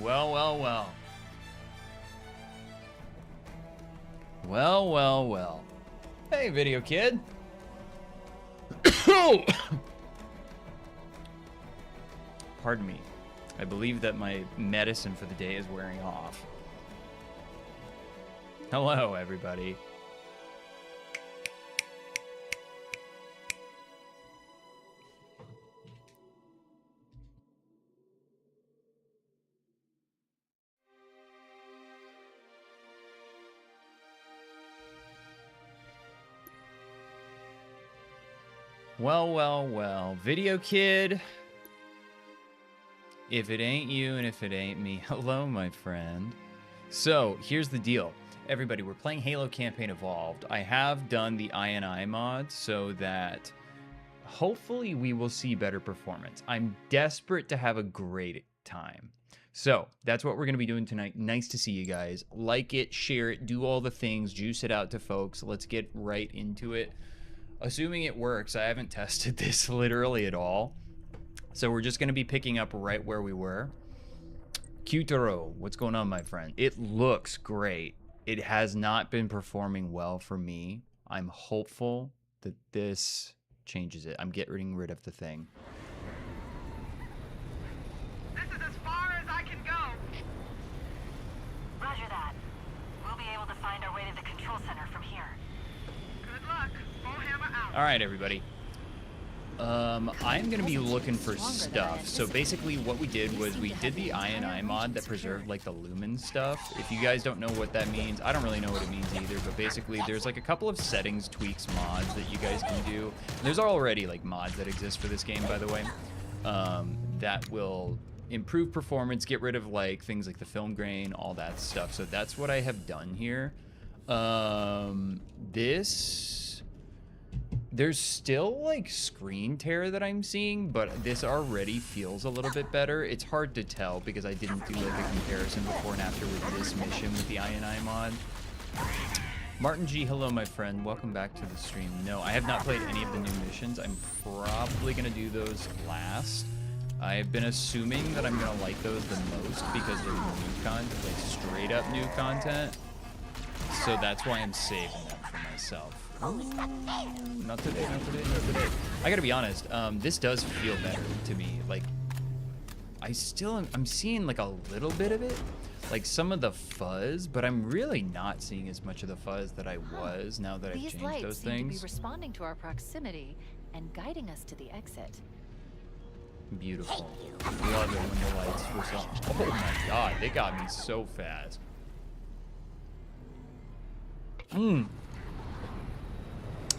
Well, well, well. Well, well, well. Hey, Video Kid. Pardon me. I believe that my medicine for the day is wearing off. Hello, everybody. Well, well, well. Video Kid. If it ain't you and if it ain't me, hello, my friend. So, here's the deal. Everybody, we're playing Halo Campaign Evolved. I have done the INI mod so that hopefully we will see better performance. I'm desperate to have a great time. So, that's what we're going to be doing tonight. Nice to see you guys. Like it, share it, do all the things, juice it out to folks. Let's get right into it. Assuming it works, I haven't tested this literally at all. So we're just going to be picking up right where we were. Qtaro, what's going on, my friend? It looks great. It has not been performing well for me. I'm hopeful that this changes it. I'm getting rid of the thing. This is as far as I can go. Roger that. We'll be able to find our way to the control center from here. Good luck. Bullhammer out. All right, everybody. I'm going to be looking for stuff. So basically what we did was we did the INI mod that preserved like the Lumen stuff. If you guys don't know what that means, I don't really know what it means either, but basically there's like a couple of settings, tweaks, mods that you guys can do. And there's already like mods that exist for this game, by the way, that will improve performance, get rid of like things like the film grain, all that stuff. So that's what I have done here. There's still like screen tear that I'm seeing, but this already feels a little bit better. It's hard to tell because I didn't do like a comparison before and after with this mission with the INI mod. Martin G, hello my friend, welcome back to the stream. No, I have not played any of the new missions. I'm probably gonna do those last. I've been assuming that I'm gonna like those the most because they're new content, like straight up new content. So that's why I'm saving them for myself. Not today, not today, not today. I gotta be honest, this does feel better to me. Like, I'm seeing like a little bit of it, like some of the fuzz, but I'm really not seeing as much of the fuzz that I was now that I've changed those These lights seem to be things. responding to our proximity and guiding us to the exit. Beautiful. Love it when the lights respond. Oh my god, they got me so fast.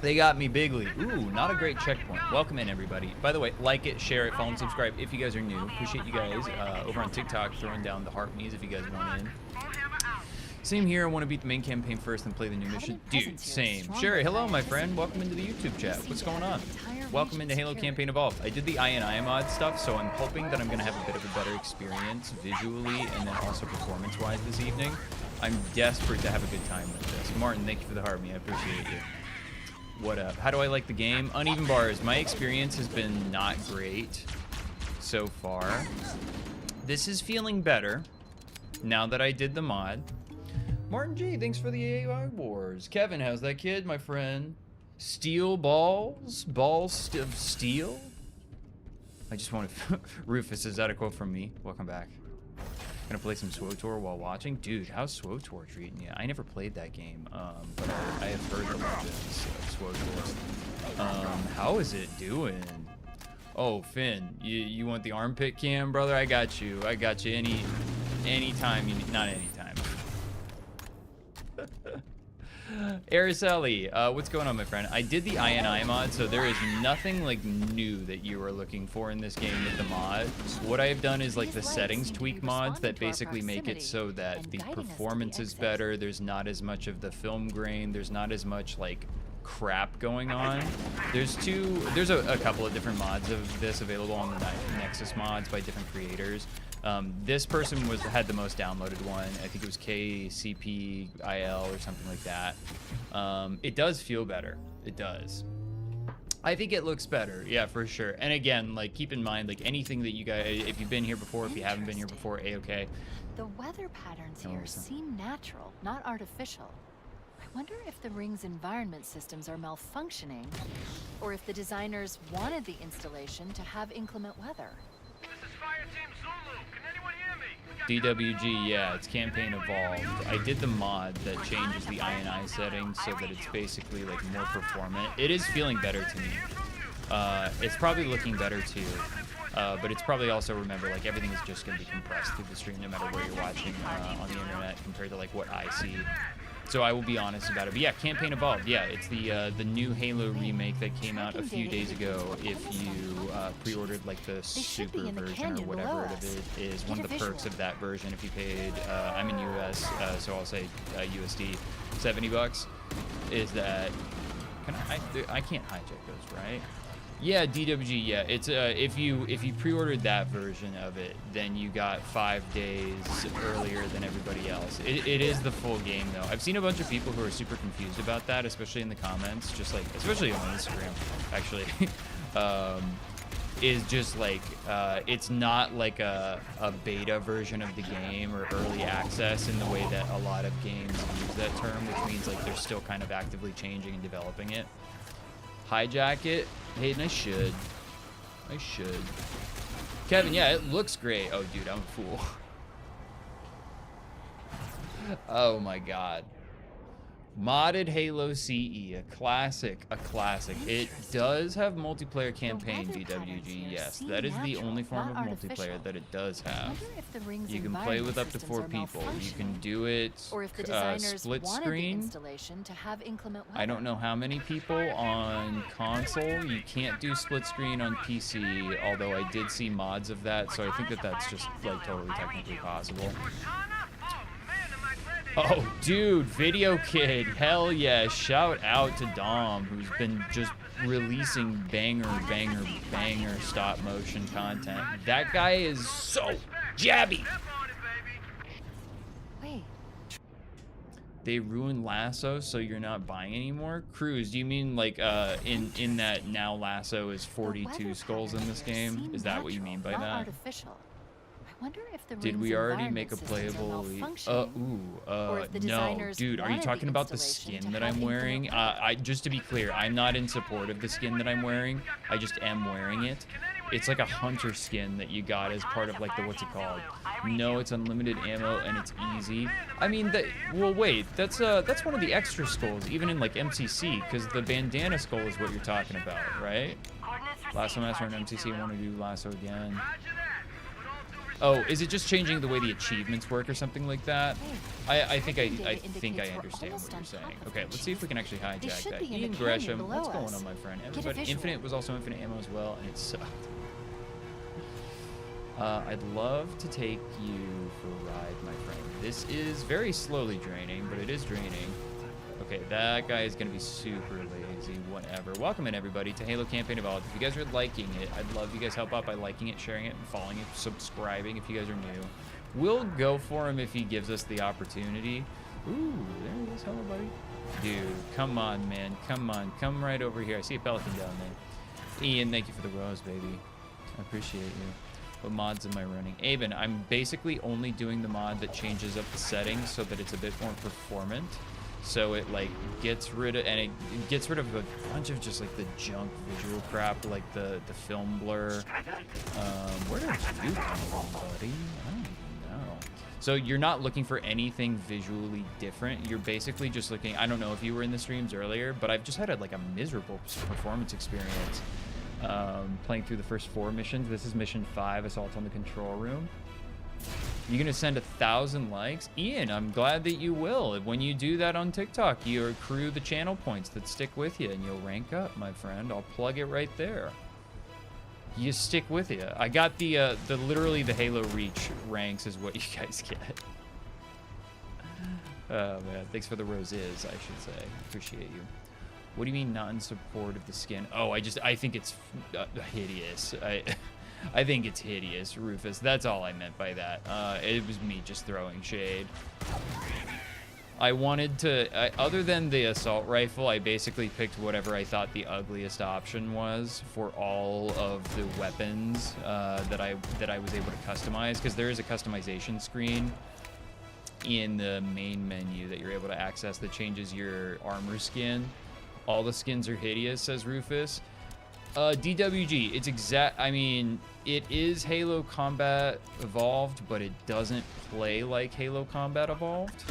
They got me bigly. Ooh, not a great checkpoint. Welcome in, everybody. By the way, like it, share it, follow and subscribe if you guys are new. Appreciate you guys over on TikTok throwing down the heart me's if you guys want in. Same here. I want to beat the main campaign first and play the new mission. Dude, same. Sherry, hello, my friend. Welcome into the YouTube chat. What's going on? Welcome into Halo Campaign Evolved. I did the INI mod stuff, so I'm hoping that I'm going to have a bit of a better experience visually and then also performance-wise this evening. I'm desperate to have a good time with this. Martin, thank you for the heart me. I appreciate you. What up? How do I like the game? Uneven bars. My experience has been not great so far. This is feeling better now that I did the mod. Martin G, thanks for the AI Wars. Kevin, how's that kid, my friend? Steel balls? Balls of steel? I just want to... Rufus, is that a quote from me? Welcome back. Gonna play some SWTOR while watching. Dude, how's SWTOR treating you? I never played that game, but I have heard the legends of SWTOR. How is it doing? Oh, Finn, you want the armpit cam, brother? I got you. I got you anytime you need. Not anytime. Araceli, what's going on, my friend? I did the INI mod, so there is nothing like new that you are looking for in this game with the mod. What I have done is like the settings tweak mods that basically make it so that the performance is better. There's not as much of the film grain. There's not as much like crap going on. There's a couple of different mods of this available on the Nexus mods by different creators. This person had the most downloaded one. I think it was KCPIL or something like that. It does feel better. It does. I think it looks better, yeah, for sure. And again, like, keep in mind, like, anything that you guys, if you've been here before, if you haven't been here before, A-okay. The weather patterns No here worries. seem natural, not artificial. I wonder if the ring's environment systems are malfunctioning, or if the designers wanted the installation to have inclement weather. This is Fire Team Zulu. Can anyone hear me? DWG, yeah, it's campaign evolved. I did the mod that changes the INI settings so that it's basically like more performant. It is feeling better to me. It's probably looking better too. But it's probably also, remember, like, everything is just going to be compressed through the stream no matter where you're watching on the internet compared to like what I see. So I will be honest about it. But yeah, campaign evolved. Yeah, it's the new Halo remake that came out a few days ago. If you pre-ordered like the super version or whatever it is, one of the perks of that version, if you paid, I'm in US, so I'll say USD, $70, is that I can't hijack those, right? Yeah, DWG, yeah. It's if you pre-ordered that version of it, then you got 5 days earlier than everybody else. It is the full game though. I've seen a bunch of people who are super confused about that, especially in the comments, just like, especially on Instagram, actually. Is just like it's not like a beta version of the game or early access in the way that a lot of games use that term, which means like they're still kind of actively changing and developing it. Hijack it. Hayden, I should. Kevin, yeah, it looks great. Oh, dude, I'm a fool. Oh my god. Modded Halo CE, a classic. It does have multiplayer campaign, DWG, yes. That is the only form of multiplayer that it does have. You can play with up to 4 people. You can do it split screen. I don't know how many people on console. You can't do split screen on PC, although I did see mods of that, so I think that that's just like totally technically possible. Oh, dude, Video Kid, hell yeah. Shout out to Dom, who's been just releasing banger stop motion content. That guy is so jabby. Wait. They ruined Lasso, so you're not buying anymore? Cruz, do you mean like in that now Lasso is 42 skulls in this game? Is that what you mean by that? Artificial. Did we already make a playable elite? No, dude, are you talking about the skin that I'm wearing? Just to be clear, I'm not in support of the skin that I'm wearing. I just am wearing it. It's like a hunter skin that you got as part of like the, what's it called? No, it's unlimited ammo and it's easy. I mean, well, wait, that's one of the extra skulls, even in like MCC, because the bandana skull is what you're talking about, right? Lasso Master and MCC, I want to do Lasso again. Oh, is it just changing the way the achievements work or something like that? I think I understand what you're saying. Okay, let's see if we can actually hijack that. Ian Gresham, what's going on, my friend? Everybody, Infinite was also infinite ammo as well, and it sucked. I'd love to take you for a ride, my friend. This is very slowly draining, but it is draining. Okay, that guy is going to be super lazy, whatever. Welcome in, everybody, to Halo Campaign Evolved. If you guys are liking it, I'd love you guys help out by liking it, sharing it, and following it, subscribing if you guys are new. We'll go for him if he gives us the opportunity. Ooh, there he is. Hello, buddy. Dude, come on, man. Come on. Come right over here. I see a pelican down there. Ian, thank you for the rose, baby. I appreciate you. What mods am I running? Aben, I'm basically only doing the mod that changes up the settings so that it's a bit more performant. So it like gets rid of, and it gets rid of a bunch of just like the junk visual crap, like the film blur. Where did you come from, buddy? I don't even know. So you're not looking for anything visually different. You're basically just looking, I don't know if you were in the streams earlier, but I've just had like a miserable performance experience playing through the first 4 missions. This is mission 5, Assault on the Control Room. You're gonna send 1,000 likes? Ian, I'm glad that you will. When you do that on TikTok, you accrue the channel points that stick with you and you'll rank up, my friend. I'll plug it right there. You stick with you. I got the literally the Halo Reach ranks is what you guys get. Oh man, thanks for the roses, I should say. Appreciate you. What do you mean not in support of the skin? Oh, I think it's hideous. I think it's hideous, Rufus. That's all I meant by that. It was me just throwing shade. I wanted to, other than the assault rifle, I basically picked whatever I thought the ugliest option was for all of the weapons that I was able to customize, because there is a customization screen in the main menu that you're able to access that changes your armor skin. All the skins are hideous, says Rufus. DWG, it's I mean, it is Halo Combat Evolved, but it doesn't play like Halo Combat Evolved.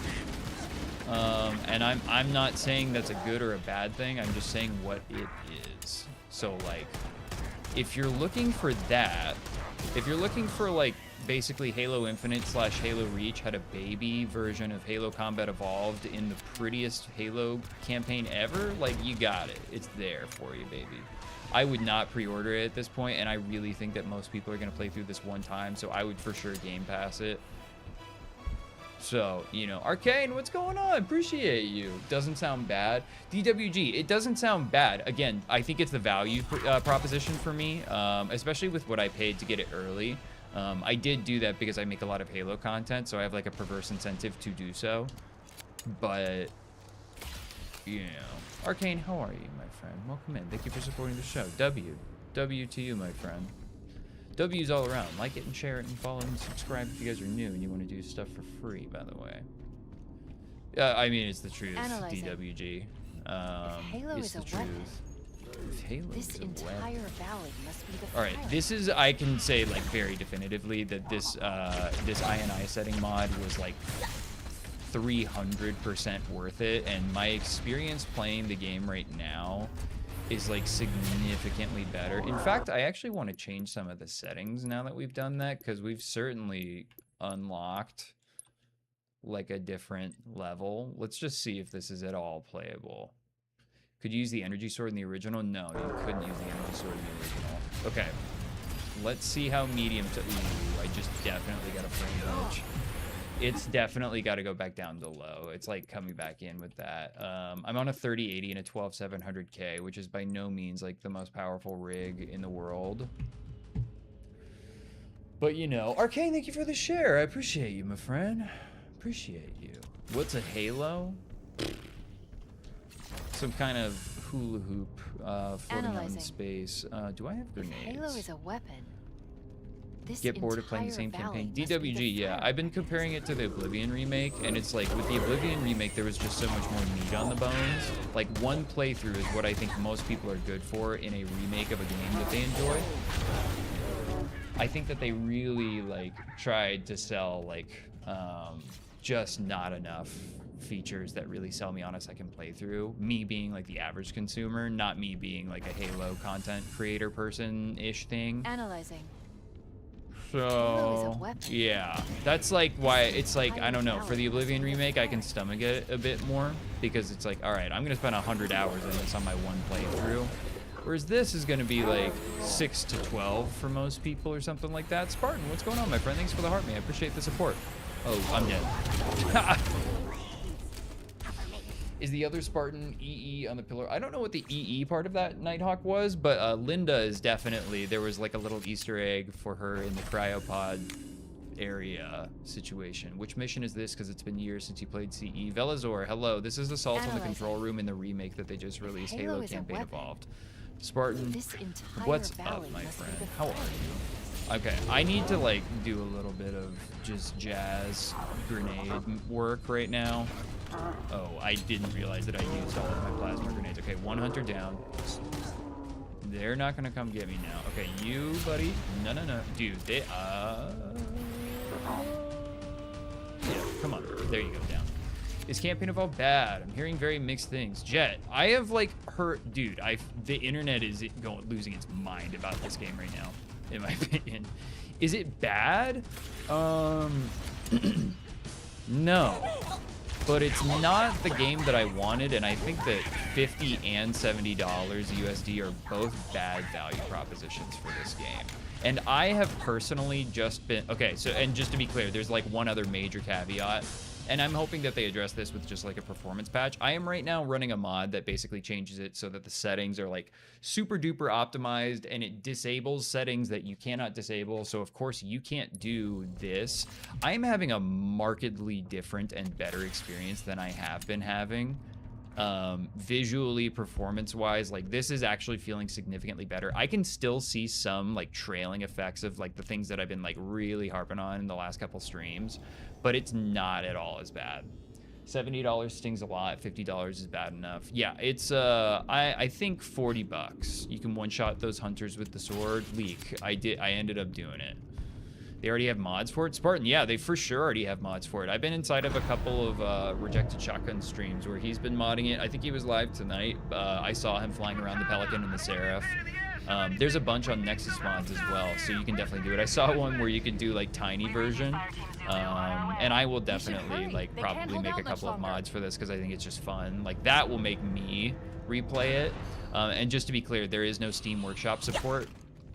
And I'm not saying that's a good or a bad thing. I'm just saying what it is. So like, if you're looking for that, if you're looking for like basically Halo Infinite / Halo Reach had a baby version of Halo Combat Evolved in the prettiest Halo campaign ever, like you got it. It's there for you, baby. I would not pre-order it at this point, and I really think that most people are going to play through this one time, so I would for sure Game Pass it. So, you know, Arcane, what's going on? Appreciate you. Doesn't sound bad. DWG, it doesn't sound bad. Again, I think it's the value proposition for me, especially with what I paid to get it early. I did do that because I make a lot of Halo content, so I have like a perverse incentive to do so. But, you know, Arcane, how are you, my friend? Welcome in. Thank you for supporting the show. W to you, my friend. W's all around. Like it and share it and follow and subscribe if you guys are new and you want to do stuff for free, by the way. I mean, it's the truth, Analyzing. DWG. Halo It's is the a truth. weapon. If Halo This is a entire weapon. valley must be the All right, fire. this is, I can say like very definitively that this this INI setting mod was like 300% worth it, and my experience playing the game right now is like significantly better. In fact, I actually want to change some of the settings now that we've done that, because we've certainly unlocked like a different level. Let's just see if this is at all playable. Could you use the energy sword in the original? No, you couldn't use the energy sword in the original. Okay, let's see how medium to, ooh, I just definitely got a frame glitch. It's definitely got to go back down to low. It's like coming back in with that. I'm on a 3080 and a 12700K, which is by no means like the most powerful rig in the world. But you know, Arcane, thank you for the share. I appreciate you, my friend. Appreciate you. What's a Halo? Some kind of hula hoop floating out in Analyzing. space. Do I have If grenades? Halo is a weapon. This Get bored of playing the entire same valley campaign. must be the DWG, yeah. fire. I've been comparing it to the Oblivion remake, and it's like with the Oblivion remake, there was just so much more meat on the bones. Like one playthrough is what I think most people are good for in a remake of a game that they enjoy. I think that they really like tried to sell like just not enough features that really sell me on a second playthrough. Me being like the average consumer, not me being like a Halo content creator person-ish thing. Analyzing. So, is a weapon. yeah, that's like why it's like, I don't know, for the Oblivion remake, I can stomach it a bit more because it's like, all right, I'm going to spend 100 hours in this on my one playthrough. Whereas this is going to be like 6 to 12 for most people or something like that. Spartan, what's going on, my friend? Thanks for the heart, man. I appreciate the support. Oh, I'm dead. Is the other Spartan EE on the pillar? I don't know what the EE part of that Nighthawk was, but Linda is definitely, there was like a little Easter egg for her in the cryopod area situation. Which mission is this? Because it's been years since you played CE. Velazor, hello. This is Assault on the Analyzing. Control Room in the remake that they just released, Halo Halo is a Campaign weapon. Evolved. Spartan, This entire what's valley up, my must be friend? the How are fire. you? Okay, I need to like do a little bit of just jazz grenade work right now. Oh, I didn't realize that I used all of my plasma grenades. Okay, one hunter down. They're not gonna come get me now. Okay, you, buddy. No, no, no. Dude, they, yeah, come on. There you go, down. Is Campaign Evolved bad? I'm hearing very mixed things. Jet, I have like heard, dude, the internet is losing its mind about this game right now, in my opinion. Is it bad? No. But it's not the game that I wanted, and I think that $50 and $70 USD are both bad value propositions for this game. And I have personally just been, okay, so, and just to be clear, there's like one other major caveat, and I'm hoping that they address this with just like a performance patch. I am right now running a mod that basically changes it so that the settings are like super duper optimized, and it disables settings that you cannot disable. So of course you can't do this. I am having a markedly different and better experience than I have been having. Visually, performance wise, like this is actually feeling significantly better. I can still see some like trailing effects of like the things that I've been like really harping on in the last couple streams, but it's not at all as bad. $70 stings a lot, $50 is bad enough. Yeah, it's I think $40. You can one-shot those hunters with the sword. Leak. I ended up doing it. They already have mods for it? Spartan, yeah, they for sure already have mods for it. I've been inside of a couple of Rejected Shotgun streams where he's been modding it. I think he was live tonight. I saw him flying around the Pelican and the Seraph. There's a bunch on Nexus mods as well, so you can definitely do it. I saw one where you could do like tiny version, and I will definitely like probably make a couple of mods for this because I think it's just fun. Like that will make me replay it. And just to be clear, there is no Steam Workshop support.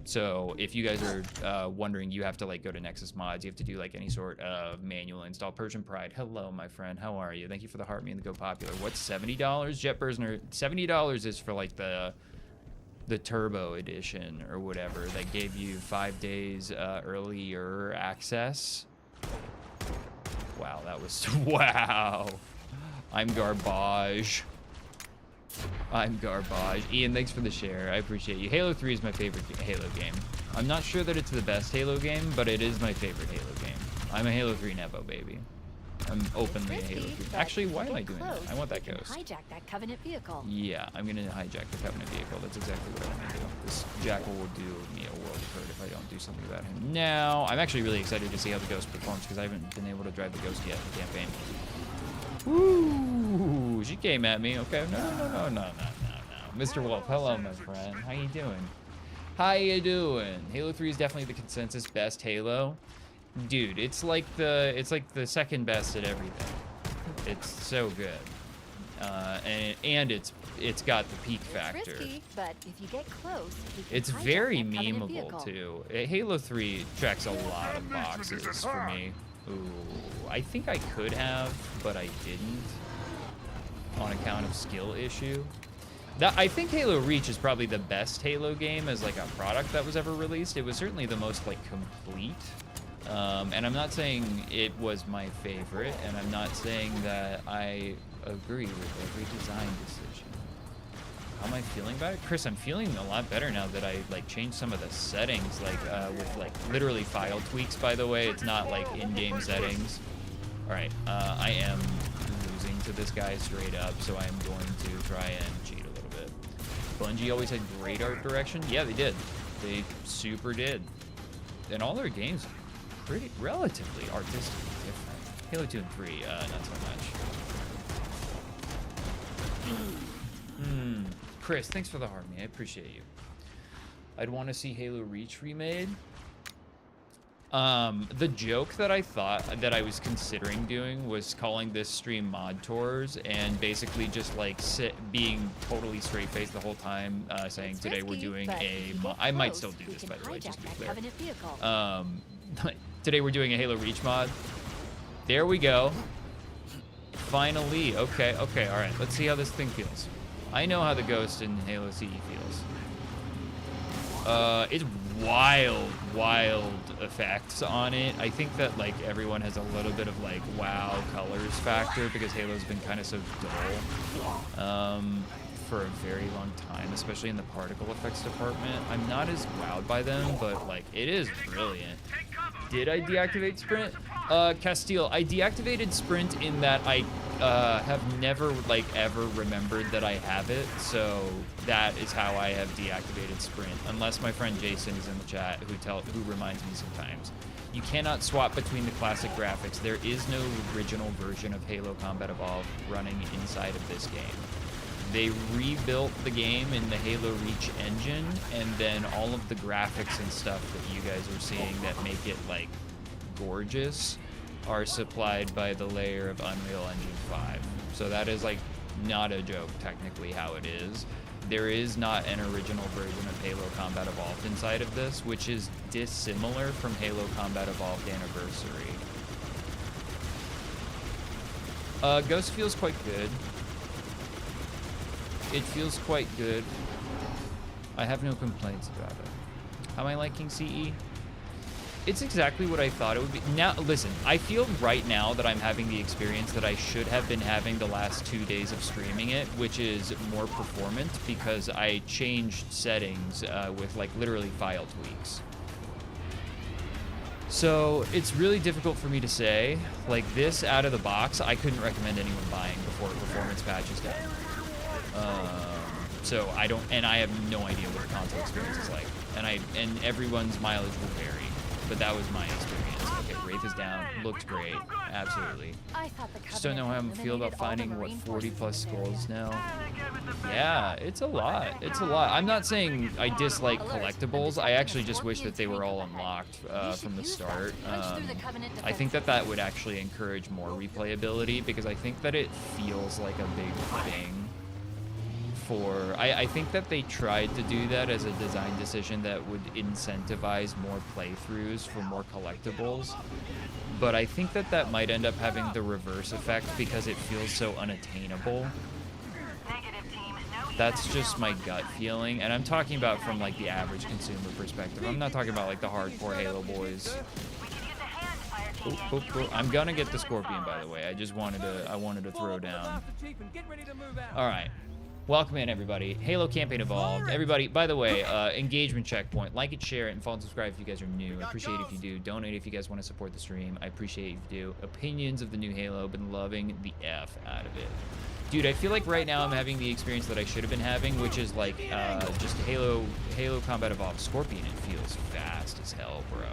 So if you guys are wondering, you have to like go to Nexus Mods. You have to do like any sort of manual install. Persian Pride, hello, my friend. How are you? Thank you for the heart me and the Go Popular. What's $70? Jet Bursner, $70 is for like the Turbo Edition or whatever that gave you 5 days earlier access. Wow, that was wow. I'm garbage. I'm garbage. Ian, thanks for the share. I appreciate you. Halo 3 is my favorite Halo game. I'm not sure that it's the best Halo game, but it is my favorite Halo game. I'm a Halo 3 Nevo, baby. I'm openly a Halo 3. Actually, why am I doing that? I want that ghost. Hijack that Covenant vehicle. Yeah, I'm gonna hijack the Covenant vehicle. That's exactly what I'm gonna do. This Jackal will do me a world of hurt if I don't do something about him now. I'm actually really excited to see how the ghost performs because I haven't been able to drive the ghost yet in the campaign. Ooh, she came at me. Okay, no. Mr. Wolf, hello, my friend. How you doing? How you doing? Halo 3 is definitely the consensus best Halo. Dude, it's like the second best at everything. It's so good. And it's got the peak factor. It's risky, but if you get close, you can it's hijack very that Covenant memeable vehicle. too. Halo 3 checks a lot of boxes for me. Ooh, I think I could have, but I didn't on account of skill issue. I think Halo Reach is probably the best Halo game as like a product that was ever released. It was certainly the most like complete. And I'm not saying it was my favorite, and I'm not saying that I agree with every design decision. How am I feeling about it? Chris, I'm feeling a lot better now that I like changed some of the settings, like with like literally file tweaks, by the way. It's not like in-game settings. All right, I am losing to this guy straight up, so I am going to try and cheat a little bit. Bungie always had great art direction. Yeah, they did. They super did. And all their games are pretty relatively artistically different. Halo 2 and 3, not so much. Chris, thanks for the heart, man. I appreciate you. I'd want to see Halo Reach remade. The joke that I thought that I was considering doing was calling this stream Mod Tours and basically just like being totally straight faced the whole time, saying It's today risky, we're doing but a if you mod. get I might close, still do you this, can by the way, hijack just to be that clear. Covenant vehicle. Today we're doing a Halo Reach mod. There we go. Finally. Okay, all right. Let's see how this thing feels. I know how the Ghost in Halo CE feels. It's wild effects on it. I think that like everyone has a little bit of like wow colors factor because Halo's been kind of so dull for a very long time, especially in the particle effects department. I'm not as wowed by them, but like it is brilliant. Did I deactivate sprint? Castile, I deactivated sprint in that I have never like ever remembered that I have it, so that is how I have deactivated sprint, unless my friend Jason is in the chat who reminds me sometimes. You cannot swap between the classic graphics. There is no original version of Halo Combat Evolved running inside of this game. They rebuilt the game in the Halo Reach engine, and then all of the graphics and stuff that you guys are seeing that make it like gorgeous are supplied by the layer of Unreal Engine 5. So that is like not a joke technically how it is. There is not an original version of Halo Combat Evolved inside of this, which is dissimilar from Halo Combat Evolved Anniversary. Ghost feels quite good. It feels quite good. I have no complaints about it. How am I liking CE? It's exactly what I thought it would be. Now, listen, I feel right now that I'm having the experience that I should have been having the last 2 days of streaming it, which is more performant because I changed settings with like literally file tweaks. So it's really difficult for me to say. Like this out of the box, I couldn't recommend anyone buying before performance patch is done. So I don't, and I have no idea what the console experience is like. And everyone's mileage will vary. But that was my experience. Okay, Wraith is down. Looked great. Absolutely. I thought the Just don't know how I feel about finding, what, 40 plus skulls now? Yeah, it's a lot. It's a lot. I'm not saying I dislike collectibles. I actually just wish that they were all unlocked from the start. I think that that would actually encourage more replayability because I think that it feels like a big thing. I think that they tried to do that as a design decision that would incentivize more playthroughs for more collectibles, but I think that that might end up having the reverse effect because it feels so unattainable. That's just my gut feeling, and I'm talking about from like the average consumer perspective. I'm not talking about like the hardcore Halo boys. I'm gonna get the Scorpion, by the way. I wanted to throw down. All right. Welcome in, everybody. Halo Campaign Evolved. Everybody, by the way, engagement checkpoint. Like it, share it, and follow and subscribe if you guys are new. I appreciate it if you do. Donate if you guys want to support the stream. I appreciate it if you do. Opinions of the new Halo. Been loving the F out of it. Dude, I feel like right now I'm having the experience that I should have been having, which is like just Halo Combat Evolved Scorpion. It feels fast as hell, bro.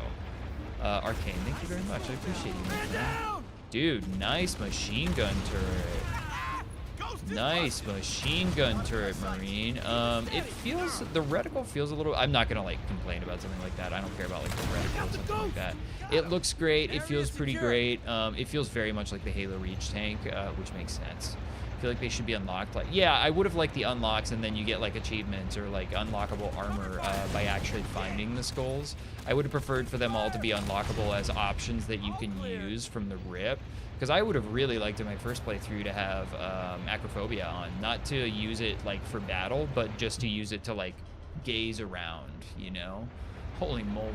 Arcane, thank you very much. I appreciate you, my friend. Dude, nice machine gun turret. Nice machine gun turret, Marine. It feels, the reticle feels a little, I'm not gonna like complain about something like that. I don't care about like the reticle or something like that. It looks great. It feels pretty great. It feels very much like the Halo Reach tank, which makes sense. I feel like they should be unlocked. Like, yeah, I would have liked the unlocks and then you get like achievements or like unlockable armor by actually finding the skulls. I would have preferred for them all to be unlockable as options that you can use from the rip. Because I would have really liked in my first playthrough to have Acrophobia on. Not to use it like for battle, but just to use it to like gaze around, you know? Holy moly.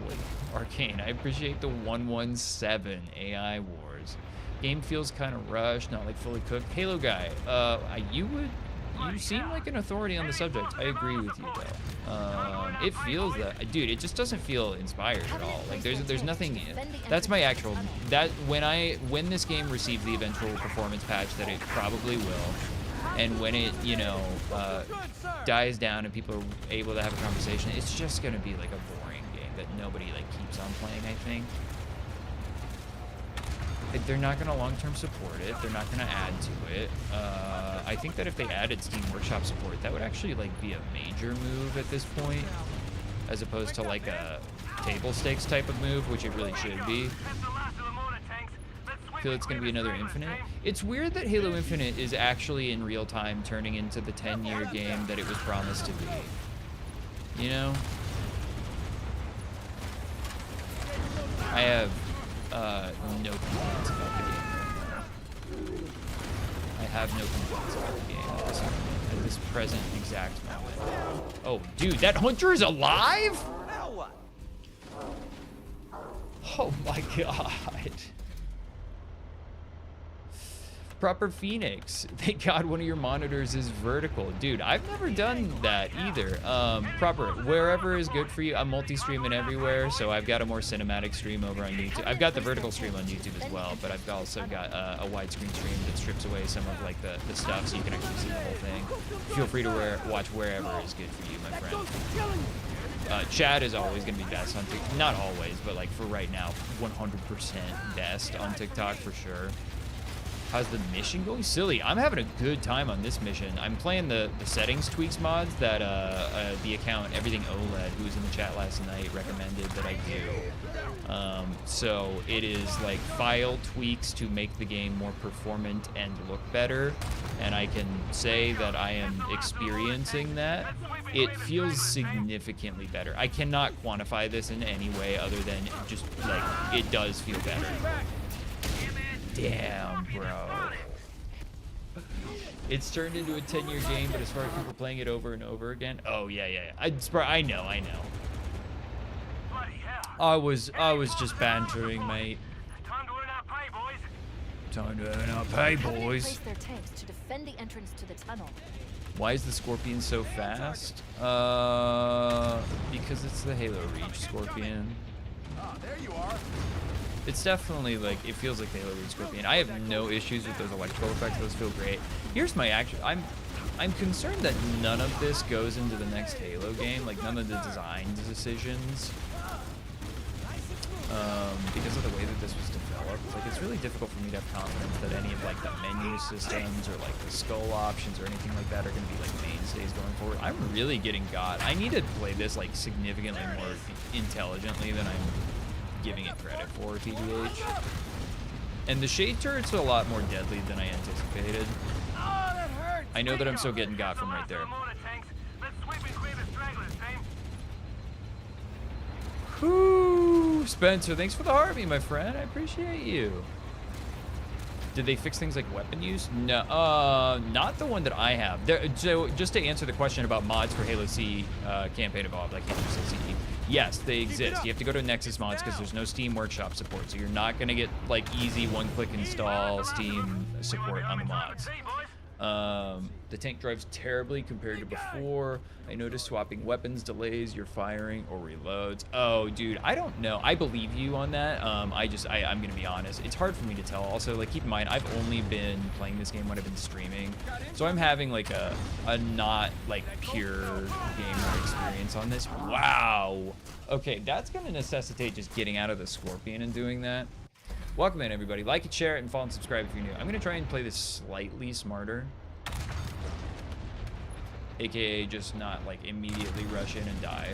Arcane, I appreciate the 117 AI Wars. Game feels kind of rushed, not like fully cooked. Halo guy, you seem like an authority on the subject. I agree with you though. It feels that, dude, it just doesn't feel inspired at all. Like there's nothing, that's my actual, when this game receives the eventual performance patch that it probably will, and when it, you know, dies down and people are able to have a conversation, it's just gonna be like a boring game that nobody like keeps on playing, I think. They're not going to long-term support it. They're not going to add to it. I think that if they added Steam Workshop support, that would actually like be a major move at this point, as opposed to like a table stakes type of move, which it really should be. I feel it's going to be another Infinite. It's weird that Halo Infinite is actually in real time turning into the 10-year game that it was promised to be. You know? I have no complaints about the game. I have no complaints about the game at this present exact moment. Oh, dude, that hunter is alive? Oh my god. Proper Phoenix. Thank God one of your monitors is vertical. Dude, I've never done that either. Proper, wherever is good for you. I'm multi-streaming everywhere, so I've got a more cinematic stream over on YouTube. I've got the vertical stream on YouTube as well, but I've also got a widescreen stream that strips away some of like the stuff so you can actually see the whole thing. Feel free to watch wherever is good for you, my friend. Chat is always going to be best on TikTok. Not always, but like for right now, 100% best on TikTok for sure. How's the mission going? Silly. I'm having a good time on this mission. I'm playing the settings tweaks mods that the account Everything OLED, who was in the chat last night, recommended that I do. So it is like file tweaks to make the game more performant and look better. And I can say that I am experiencing that. It feels significantly better. I cannot quantify this in any way other than just like it does feel better. Damn, bro. It's turned into a 10-year game, but as far as people playing it over and over again, oh yeah. I know. Bloody hell. I was just bantering, mate. Time to earn our pay, boys. Time to earn our pay, The Covenant boys. placed their tanks to defend the entrance to the tunnel. Why is the Scorpion so fast? Because it's the Halo Reach Scorpion. Ah, there you are. It's definitely like, it feels like the Halo Reach Scorpion. I have no issues with those electrical effects. Those feel great. Here's my actual, I'm concerned that none of this goes into the next Halo game. Like none of the design decisions. Because of the way that this was developed, like it's really difficult for me to have confidence that any of like the menu systems or like the skull options or anything like that are going to be like mainstays going forward. I'm really getting got. I need to play this like significantly more intelligently than I'm giving it credit for, TBH. And the shade turrets are a lot more deadly than I anticipated. Oh, that hurts. I know that I'm still getting got from right there. Let's sweep and clear the stragglers, team. Whoo, Spencer, thanks for the Harvey, my friend. I appreciate you. Did they fix things like weapon use? No, not the one that I have. So just to answer the question about mods for Halo C campaign evolved, I can't just say CE. Yes, they exist. You have to go to Nexus Mods because there's no Steam Workshop support, so you're not gonna get like easy one-click install Steam support on the mods. The tank drives terribly compared to before. I noticed swapping weapons delays your firing or reloads. Oh, dude, I don't know. I believe you on that. I'm gonna be honest. It's hard for me to tell. Also, like, keep in mind, I've only been playing this game when I've been streaming, so I'm having like a not like pure gamer experience on this. Wow. Okay, that's gonna necessitate just getting out of the Scorpion and doing that. Welcome in, everybody. Like it, share it, and follow and subscribe if you're new. I'm gonna try and play this slightly smarter. AKA just not like immediately rush in and die.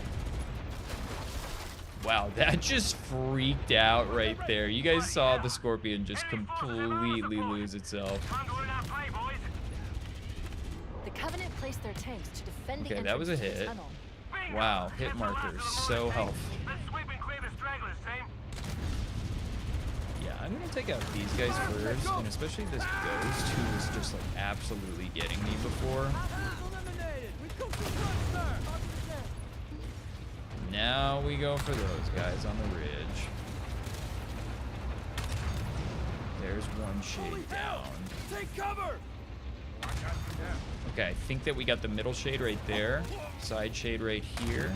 Wow, that just freaked out right there. You guys saw the Scorpion just completely lose itself. Time to earn our pay, boys. The Covenant placed their tanks to defend the Okay, entrance that was a to the hit. tunnel. Bingo. Wow, hit That's the last markers, of them, so team. helpful. Let's sweep and clear the stragglers, team. Yeah, I'm gonna take out these guys first, and especially this Ghost who was just like absolutely getting me before. Now we go for those guys on the ridge. There's one shade down. Take cover. Okay, I think that we got the middle shade right there. Side shade right here.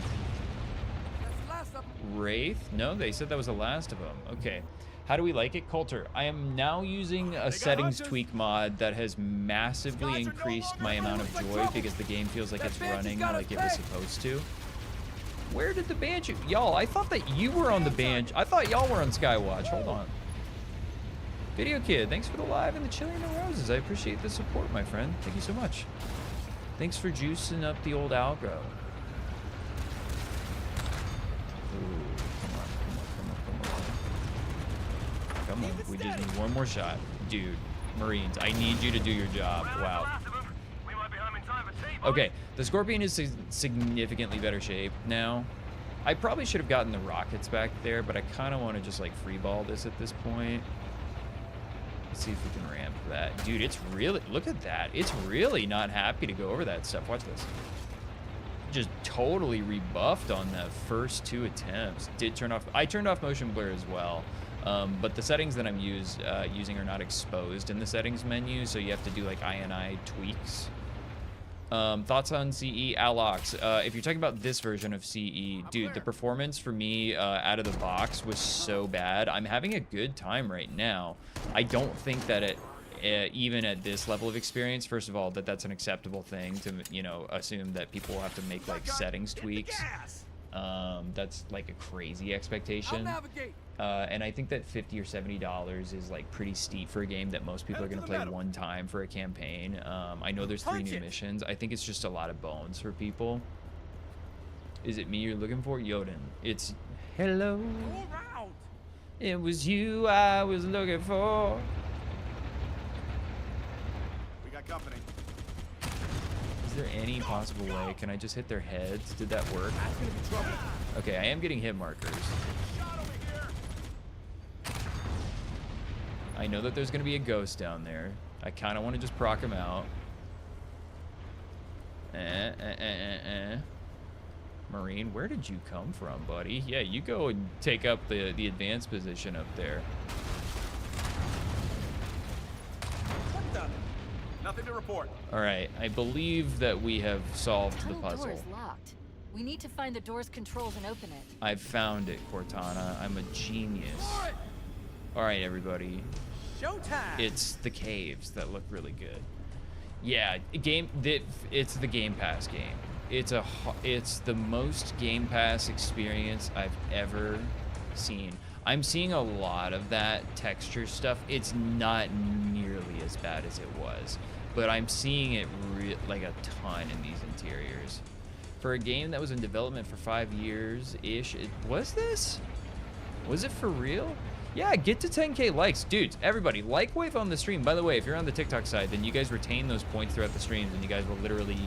Wraith? No, they said that was the last of them. Okay. How do we like it? Coulter, I am now using a settings tweak mod that has massively increased my amount of joy because the game feels like it's running like it was supposed to. Where did the Banshee? Y'all, I thought that you were on the Banshee. I thought y'all were on Skywatch. Hold on. Video Kid, thanks for the live and the chili and the roses. I appreciate the support, my friend. Thank you so much. Thanks for juicing up the old algo. Ooh, come on. We just need one more shot. Dude, Marines, I need you to do your job. Wow. We might be home in time for tea, boys. Okay, the Scorpion is in significantly better shape now. I probably should have gotten the rockets back there, but I kind of want to just like freeball this at this point. Let's see if we can ramp that. Dude, it's really, look at that. It's really not happy to go over that stuff. Watch this. Just totally rebuffed on the first two attempts. Did turn off, I turned off motion blur as well. But the settings that I'm using are not exposed in the settings menu, so you have to do like INI tweaks. Thoughts on CE? Alox, if you're talking about this version of CE, dude, the performance for me out of the box was so bad. I'm having a good time right now. I don't think that it, even at this level of experience, first of all, that's an acceptable thing to, you know, assume that people will have to make like settings tweaks. That's like a crazy expectation. And I think that $50 or $70 is like pretty steep for a game that most people are going to play one time for a campaign. I know there's 3 new missions. I think it's just a lot of bones for people. Is it me you're looking for? Yoden. It's hello. It was you I was looking for. We got company. Is there any possible way? Can I just hit their heads? Did that work? Okay, I am getting hit markers. I know that there's going to be a ghost down there. I kind of want to just proc him out. Marine, where did you come from, buddy? Yeah, you go and take up the advanced position up there. Nothing to report. All right, I believe that we have solved the Tunnel door puzzle. is locked. We need to find the door's controls and open it. I've found it, Cortana. I'm a genius. All right, everybody. Showtime. It's the caves that look really good. Yeah, it's the Game Pass game. It's the most Game Pass experience I've ever seen. I'm seeing a lot of that texture stuff. It's not nearly as bad as it was, but I'm seeing it like a ton in these interiors. For a game that was in development for 5 years-ish, was it for real? Yeah, get to 10K likes. Dudes, everybody, like Wave on the stream. By the way, if you're on the TikTok side, then you guys retain those points throughout the streams, and you guys will literally,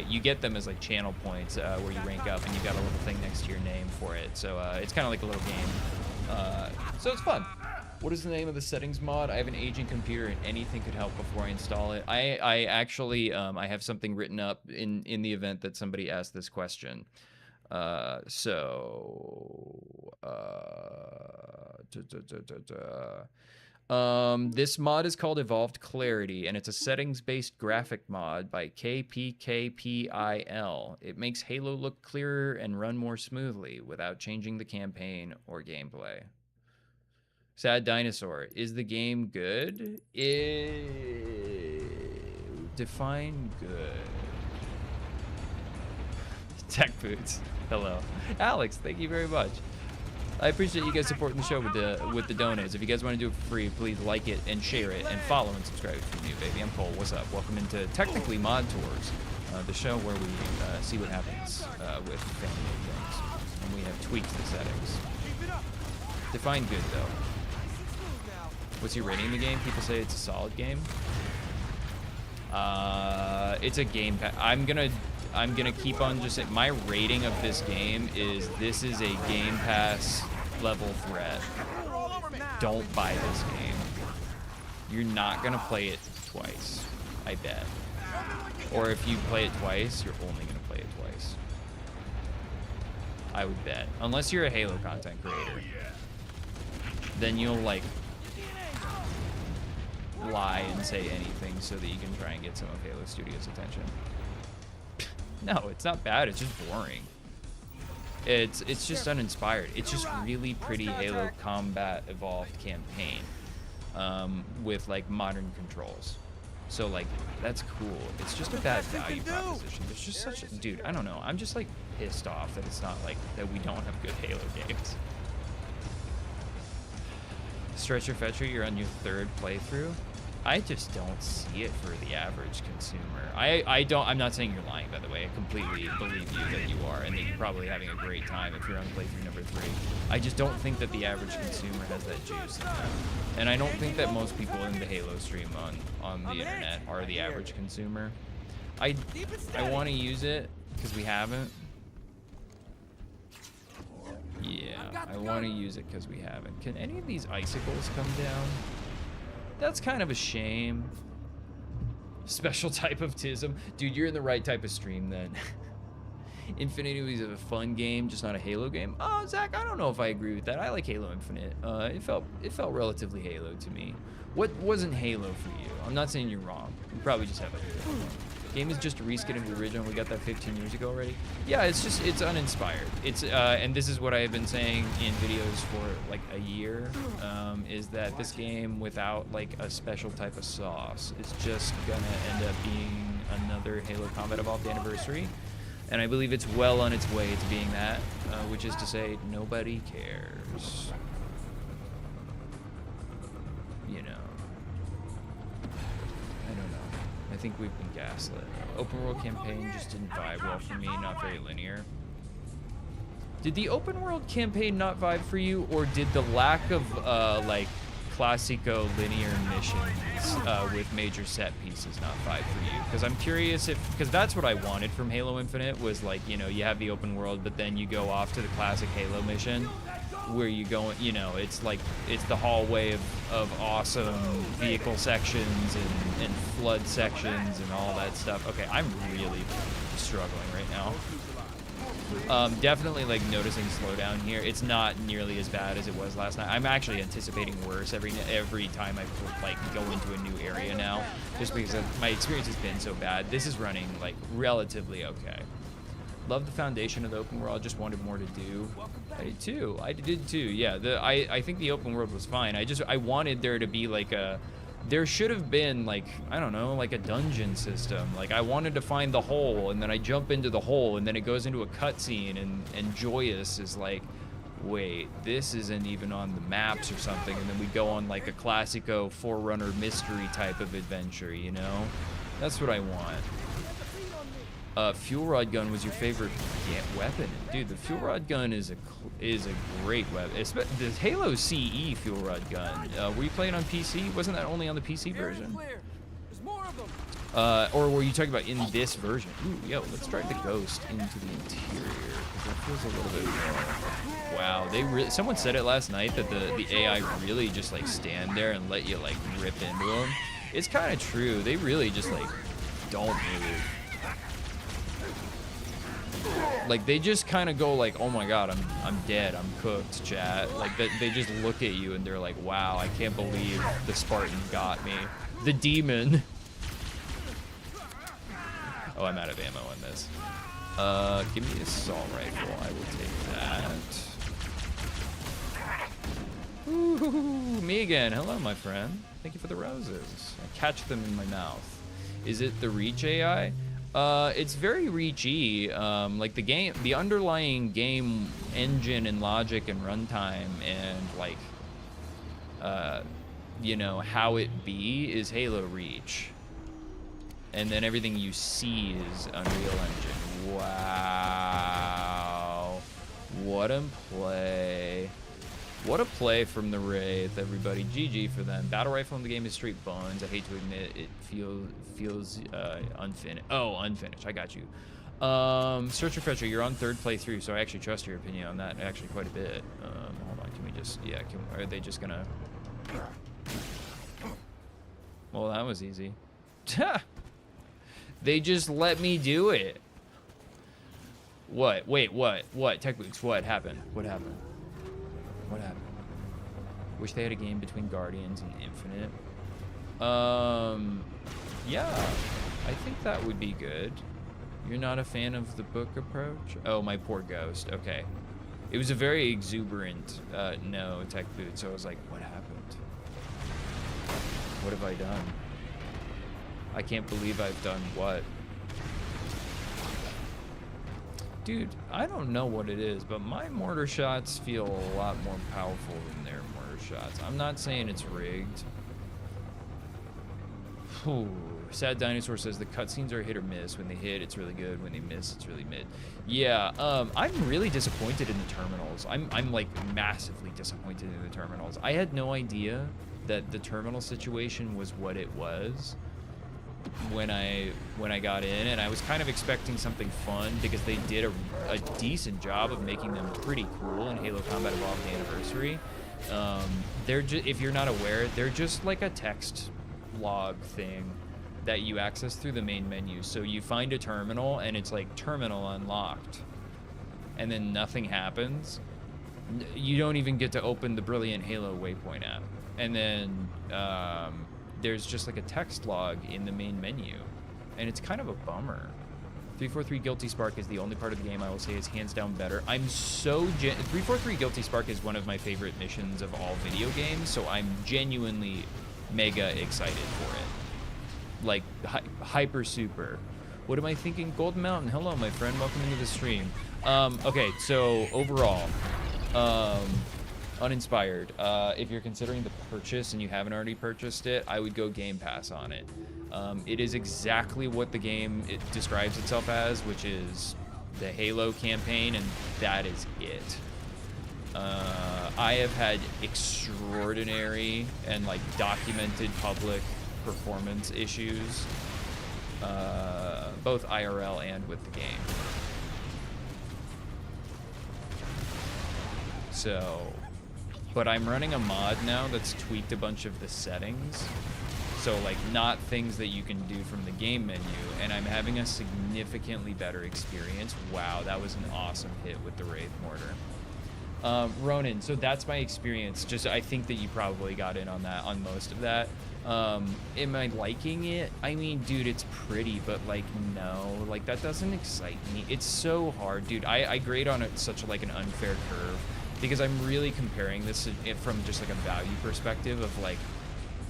you get them as like channel points where you rank up, and you've got a little thing next to your name for it. So it's kind of like a little game. So it's fun. What is the name of the settings mod? I have an aging computer, and anything could help before I install it. I actually, I have something written up in the event that somebody asked this question. This mod is called Evolved Clarity, and it's a settings-based graphic mod by KPKPIL. It makes Halo look clearer and run more smoothly without changing the campaign or gameplay. Sad Dinosaur, is the game good? Define good. Tech Boots. Hello. Alex, thank you very much. I appreciate you guys supporting the show with the donos. If you guys want to do it for free, please like it and share it and follow and subscribe if you're new, baby. I'm Cole. What's up? Welcome into Technically Mod Tours, the show where we see what happens with family and things. And we have tweaked the settings. Define good, though. What's your rating of the game? People say it's a solid game. It's a game. I'm gonna keep on just saying my rating of this game is this is a Game Pass level threat. Don't buy this game. You're not gonna play it twice, I bet. Or if you play it twice, you're only gonna play it twice. I would bet. Unless you're a Halo content creator. Then you'll like lie and say anything so that you can try and get some of Halo Studios' attention. No, it's not bad. It's just boring. It's just uninspired. It's just really pretty Halo Combat Evolved campaign with like modern controls. So like that's cool. It's just a bad value proposition. There's just such a dude. I don't know. I'm just like pissed off that it's not like that we don't have good Halo games. Stretcher Fetcher, you're on your 3rd playthrough. I just don't see it for the average consumer. I'm not saying you're lying, by the way. I completely believe you that you are, and that you're probably having a great time if you're on playthrough number 3. I just don't think that the average consumer has that juice in them. And I don't think that most people in the Halo stream on the internet are the average consumer. I want to use it because we haven't. Yeah, I want to use it because we haven't. Can any of these icicles come down? That's kind of a shame. Special type of tism. Dude, you're in the right type of stream then. Infinity was a fun game, just not a Halo game. Oh, Zach, I don't know if I agree with that. I like Halo Infinite. It felt relatively Halo to me. What wasn't Halo for you? I'm not saying you're wrong. You probably just have a different one. Game is just a reskin of the original. We got that 15 years ago already. Yeah, it's uninspired. It's and this is what I have been saying in videos for like a year, is that this game without like a special type of sauce is just gonna end up being another Halo Combat Evolved Anniversary. And I believe it's well on its way to being that, which is to say nobody cares. You know. I don't know. I think we've been gaslit. Open world campaign just didn't vibe well for me, not very linear. Did the open world campaign not vibe for you, or did the lack of like classico linear missions with major set pieces, not 5 for you. Because I'm curious because that's what I wanted from Halo Infinite was like, you know, you have the open world, but then you go off to the classic Halo mission where you go, you know, it's like, it's the hallway of awesome vehicle sections and flood sections and all that stuff. Okay, I'm really struggling right now. Definitely like noticing slowdown here. It's not nearly as bad as it was last night. I'm actually anticipating worse every time I like go into a new area now, just because my experience has been so bad. This is running like relatively okay. Love the foundation of the open world. Just wanted more to do. I did too. Yeah, I think the open world was fine. I wanted there to be like there should have been like, I don't know, like a dungeon system. Like I wanted to find the hole, and then I jump into the hole, and then it goes into a cutscene, and Joyous is like, wait, this isn't even on the maps or something, and then we go on like a classico Forerunner mystery type of adventure, you know? That's what I want. Fuel rod gun was your favorite weapon, dude. The fuel rod gun is a great weapon. It's the Halo CE fuel rod gun. Were you playing on PC? Wasn't that only on the PC version? There's more of them. Or were you talking about in this version? Ooh, yo, let's drive the Ghost into the interior because it feels a little bit more. Wow, someone said it last night that the AI really just like stand there and let you like rip into them. It's kind of true. They really just like don't move. Like they just kind of go like, oh my god, I'm dead, I'm cooked, chat. Like they just look at you and they're like, wow, I can't believe the Spartan got me. The demon. Oh, I'm out of ammo on this. Give me the assault rifle. I will take that. Ooh, me again. Hello, my friend. Thank you for the roses. I catch them in my mouth. Is it the Reach AI? It's very reachy. Like the underlying game engine and logic and runtime and like, you know, how it be is Halo Reach. And then everything you see is Unreal Engine. Wow. What a play. What a play from the Wraith, everybody. GG for them. Battle rifle in the game is straight buns. I hate to admit it feels unfinished. Oh, unfinished. I got you. Search Refresher, you're on 3rd playthrough, so I actually trust your opinion on that actually quite a bit. Hold on, can we just, yeah, are they just gonna... Well, that was easy. They just let me do it. What? Wait, what? What? Tech Boots, what happened? What happened? What happened? Wish they had a game between Guardians and Infinite. Yeah, I think that would be good. You're not a fan of the book approach? Oh, my poor Ghost. Okay. It was a very exuberant no, Tech Boot, so I was like, what happened? What have I done? I can't believe I've done what? Dude, I don't know what it is, but my mortar shots feel a lot more powerful than their mortar shots. I'm not saying it's rigged. Whew. Sad Dinosaur says the cutscenes are hit or miss. When they hit, it's really good. When they miss, it's really mid. Yeah, I'm really disappointed in the terminals. I'm like massively disappointed in the terminals. I had no idea that the terminal situation was what it was when I got in, and I was kind of expecting something fun because they did a decent job of making them pretty cool in Halo Combat Evolved Anniversary. They're just, if you're not aware, they're just like a text log thing that you access through the main menu. So you find a terminal and it's like terminal unlocked, and then nothing happens. You don't even get to open the Brilliant Halo Waypoint app, and then there's just like a text log in the main menu, and it's kind of a bummer. 343 Guilty Spark is the only part of the game I will say is hands down better. I'm so 343 Guilty Spark is one of my favorite missions of all video games, so I'm genuinely mega excited for it. Like hyper super. What am I thinking? Golden Mountain, hello my friend, welcome into the stream. Okay, so overall, uninspired. If you're considering the purchase and you haven't already purchased it, I would go Game Pass on it. It is exactly what the game describes itself as, which is the Halo campaign, and that is it. I have had extraordinary and like documented public performance issues, both IRL and with the game. So, but I'm running a mod now that's tweaked a bunch of the settings. So like not things that you can do from the game menu, and I'm having a significantly better experience. Wow, that was an awesome hit with the Wraith Mortar. Ronan, so that's my experience. Just I think that you probably got in on that, on most of that. Am I liking it? I mean, dude, it's pretty, but like no, like that doesn't excite me. It's so hard, dude. I grade on it such like an unfair curve because I'm really comparing this from just like a value perspective of like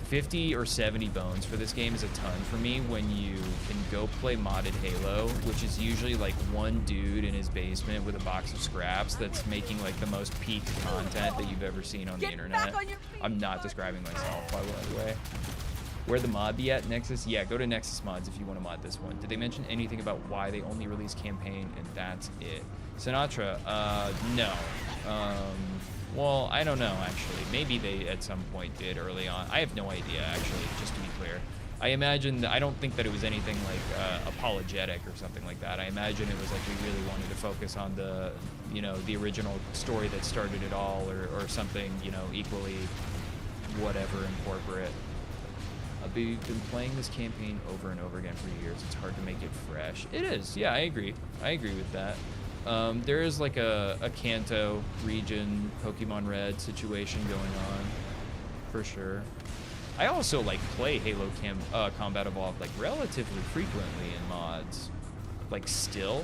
50 or 70 bones for this game is a ton for me when you can go play modded Halo, which is usually like one dude in his basement with a box of scraps that's making like the most peak content that you've ever seen on the internet. I'm not describing myself, by the way. Where the mod be at? Nexus? Yeah, go to Nexus Mods if you want to mod this one. Did they mention anything about why they only release campaign and that's it? Sinatra, no. Well, I don't know, actually. Maybe they, at some point, did early on. I have no idea, actually, just to be clear. I imagine, I don't think that it was anything, like, apologetic or something like that. I imagine it was, like, we really wanted to focus on the, you know, the original story that started it all, or something, you know, equally whatever and corporate. We've been playing this campaign over and over again for years. It's hard to make it fresh. It is, yeah, I agree. I agree with that. There is like a Kanto region Pokemon Red situation going on, for sure. I also like play Halo Combat Evolved like relatively frequently in mods, like still.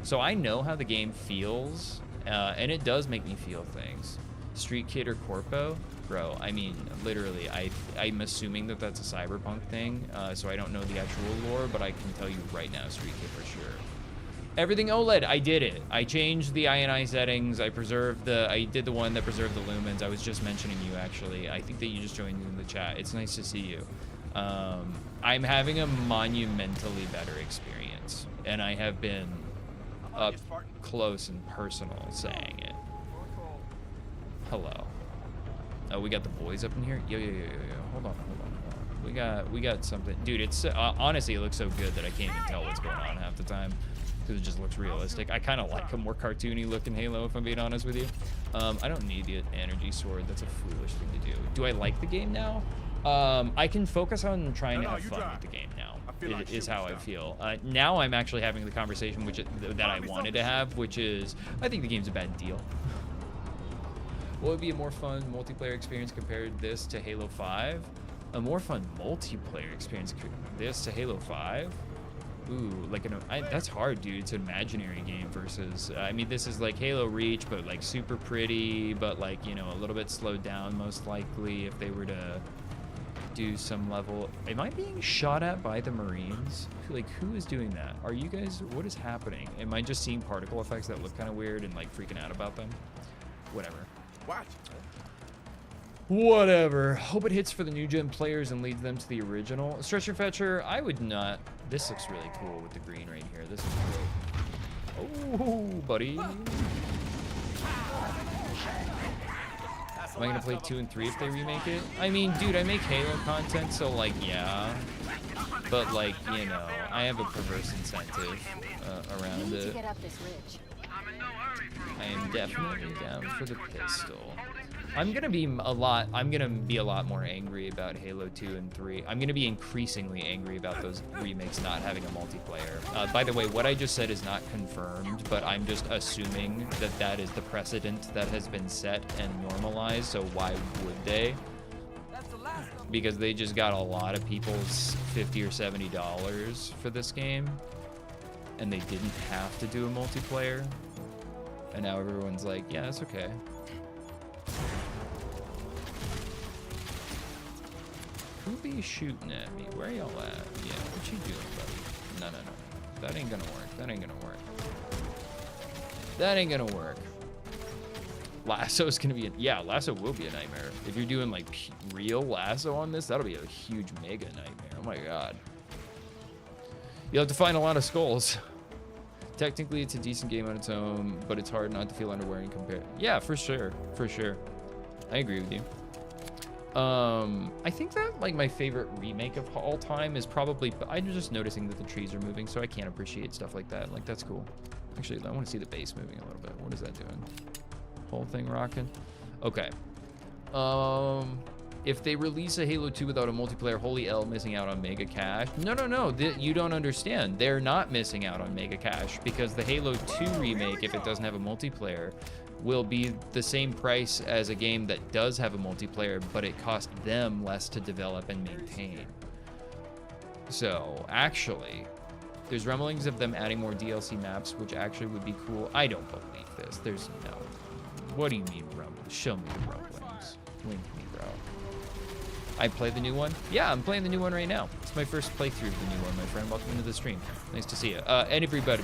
So I know how the game feels, and it does make me feel things. Street Kid or Corpo? Bro, I mean, literally, I'm assuming that that's a Cyberpunk thing, so I don't know the actual lore, but I can tell you right now, Street Kid for sure. Everything OLED, I did it. I changed the INI settings. I did the one that preserved the lumens. I was just mentioning you, actually. I think that you just joined in the chat. It's nice to see you. I'm having a monumentally better experience, and I have been up close and personal saying it. Hello. Oh, we got the boys up in here? Yo. Hold on. We got something. Dude, it's honestly, it looks so good that I can't even tell what's going on half the time. Because it just looks realistic. I kind of like a more cartoony looking Halo, if I'm being honest with you. I don't need the energy sword. That's a foolish thing to do. Do I like the game now? I can focus on trying to have fun with the game now, is how I feel. Now I'm actually having the conversation that I wanted to have, which is, I think the game's a bad deal. What would be a more fun multiplayer experience compared this to Halo 5? A more fun multiplayer experience this to Halo 5? Ooh, like that's hard, dude. It's an imaginary game versus, I mean, this is like Halo Reach, but like super pretty, but like, you know, a little bit slowed down most likely if they were to do some level. Am I being shot at by the Marines? Like, who is doing that? Are you guys, what is happening? Am I just seeing particle effects that look kind of weird and like freaking out about them? Whatever. Watch. Whatever. Hope it hits for the new gen players and leads them to the original. Stretcher Fetcher, I would not. This looks really cool with the green right here. This is great. Oh, buddy. Am I gonna play 2 and 3 if they remake it? I mean, dude, I make Halo content, so like, yeah. But like, you know, I have a perverse incentive around it. I am definitely down for the pistol. I'm gonna be a lot more angry about Halo 2 and 3. I'm gonna be increasingly angry about those remakes not having a multiplayer. By the way, what I just said is not confirmed, but I'm just assuming that that is the precedent that has been set and normalized, so why would they? Because they just got a lot of people's $50 or $70 for this game, and they didn't have to do a multiplayer, and now everyone's like, yeah, that's okay. Who be shooting at me? Where y'all at? Yeah, what you doing, buddy? No. That ain't gonna work. That ain't gonna work. Lasso's gonna be yeah, Lasso will be a nightmare. If you're doing like real Lasso on this, that'll be a huge mega nightmare. Oh my god. You'll have to find a lot of skulls. Technically, it's a decent game on its own, but it's hard not to feel underwhelming compared. Yeah, for sure, for sure. I agree with you. I think that like my favorite remake of all time is probably. I'm just noticing that the trees are moving, so I can't appreciate stuff like that. Like that's cool. Actually, I want to see the base moving a little bit. What is that doing? Whole thing rocking. Okay. If they release a Halo 2 without a multiplayer, holy L, missing out on mega cash. No, no, no. You don't understand. They're not missing out on mega cash because the Halo 2 remake, if it doesn't have a multiplayer, will be the same price as a game that does have a multiplayer, but it costs them less to develop and maintain. So, actually, there's rumblings of them adding more DLC maps, which actually would be cool. I don't believe this. There's no. What do you mean rumblings? Show me the rumblings. Link me, bro. I play the new one? Yeah, I'm playing the new one right now. It's my first playthrough of the new one, my friend. Welcome into the stream. Nice to see you. And everybody,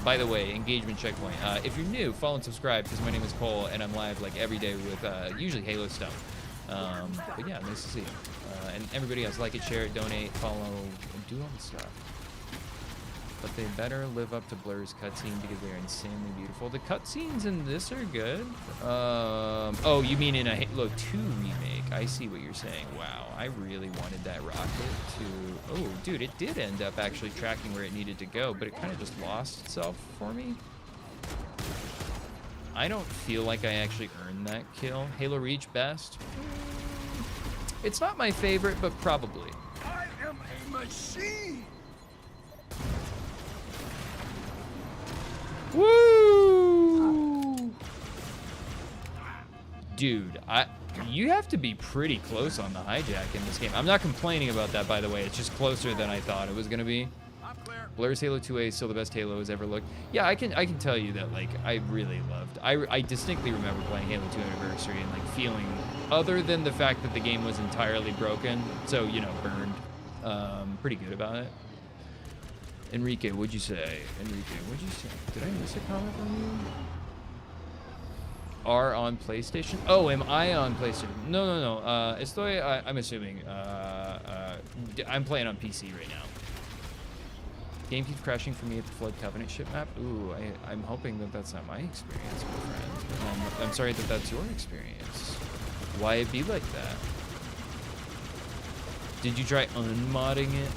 by the way, engagement checkpoint. If you're new, follow and subscribe because my name is Cole and I'm live like every day with usually Halo stuff. But yeah, nice to see you. And everybody else, like it, share it, donate, follow, and do all the stuff. But they better live up to Blur's cutscene because they are insanely beautiful. The cutscenes in this are good. Oh, you mean in a Halo 2 remake? I see what you're saying. Wow, I really wanted that rocket to... Oh, dude, it did end up actually tracking where it needed to go, but it kind of just lost itself for me. I don't feel like I actually earned that kill. Halo Reach best? It's not my favorite, but probably. I am a machine. Woo! Dude, you have to be pretty close on the hijack in this game. I'm not complaining about that, by the way. It's just closer than I thought it was gonna be. Blur's Halo 2A is still the best Halo has ever looked. Yeah, I can tell you that like I really loved. I distinctly remember playing Halo 2 Anniversary and like feeling, other than the fact that the game was entirely broken, so you know, burned, pretty good about it. Enrique, what'd you say? Enrique, what'd you say? Did I miss a comment from you? Are on PlayStation? Oh, am I on PlayStation? No, no, no. Estoy, I'm assuming. I'm playing on PC right now. Game keeps crashing for me at the Flood Covenant ship map. Ooh, I'm hoping that that's not my experience, my friend. I'm sorry that that's your experience. Why it be like that? Did you try unmodding it?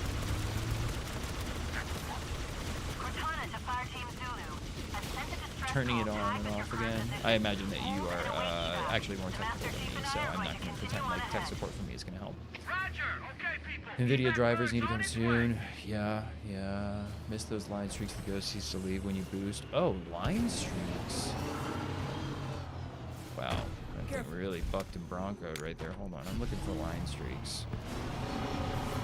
Turning it on and off again. I imagine that you are actually more technical than me, so I'm not going to pretend like tech support for me is going to help. Roger. Okay, people. NVIDIA drivers need to come soon. Yeah, yeah. Miss those line streaks. The ghost sees to leave when you boost. Oh, line streaks. Wow, that thing really bucked and broncoed right there. Hold on, I'm looking for line streaks.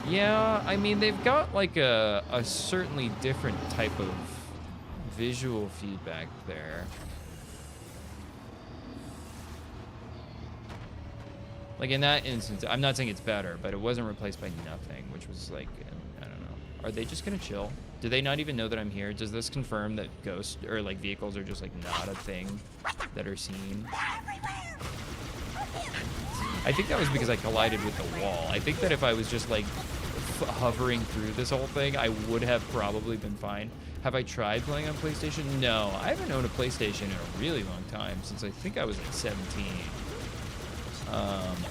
Yeah, I mean they've got like a certainly different type of visual feedback there. Like in that instance, I'm not saying it's better, but it wasn't replaced by nothing, which was like, I don't know. Are they just gonna chill? Do they not even know that I'm here? Does this confirm that ghosts or like vehicles are just like not a thing that are seen? I think that was because I collided with the wall. I think that if I was just like hovering through this whole thing, I would have probably been fine. Have I tried playing on PlayStation? No, I haven't owned a PlayStation in a really long time, since I think I was like 17.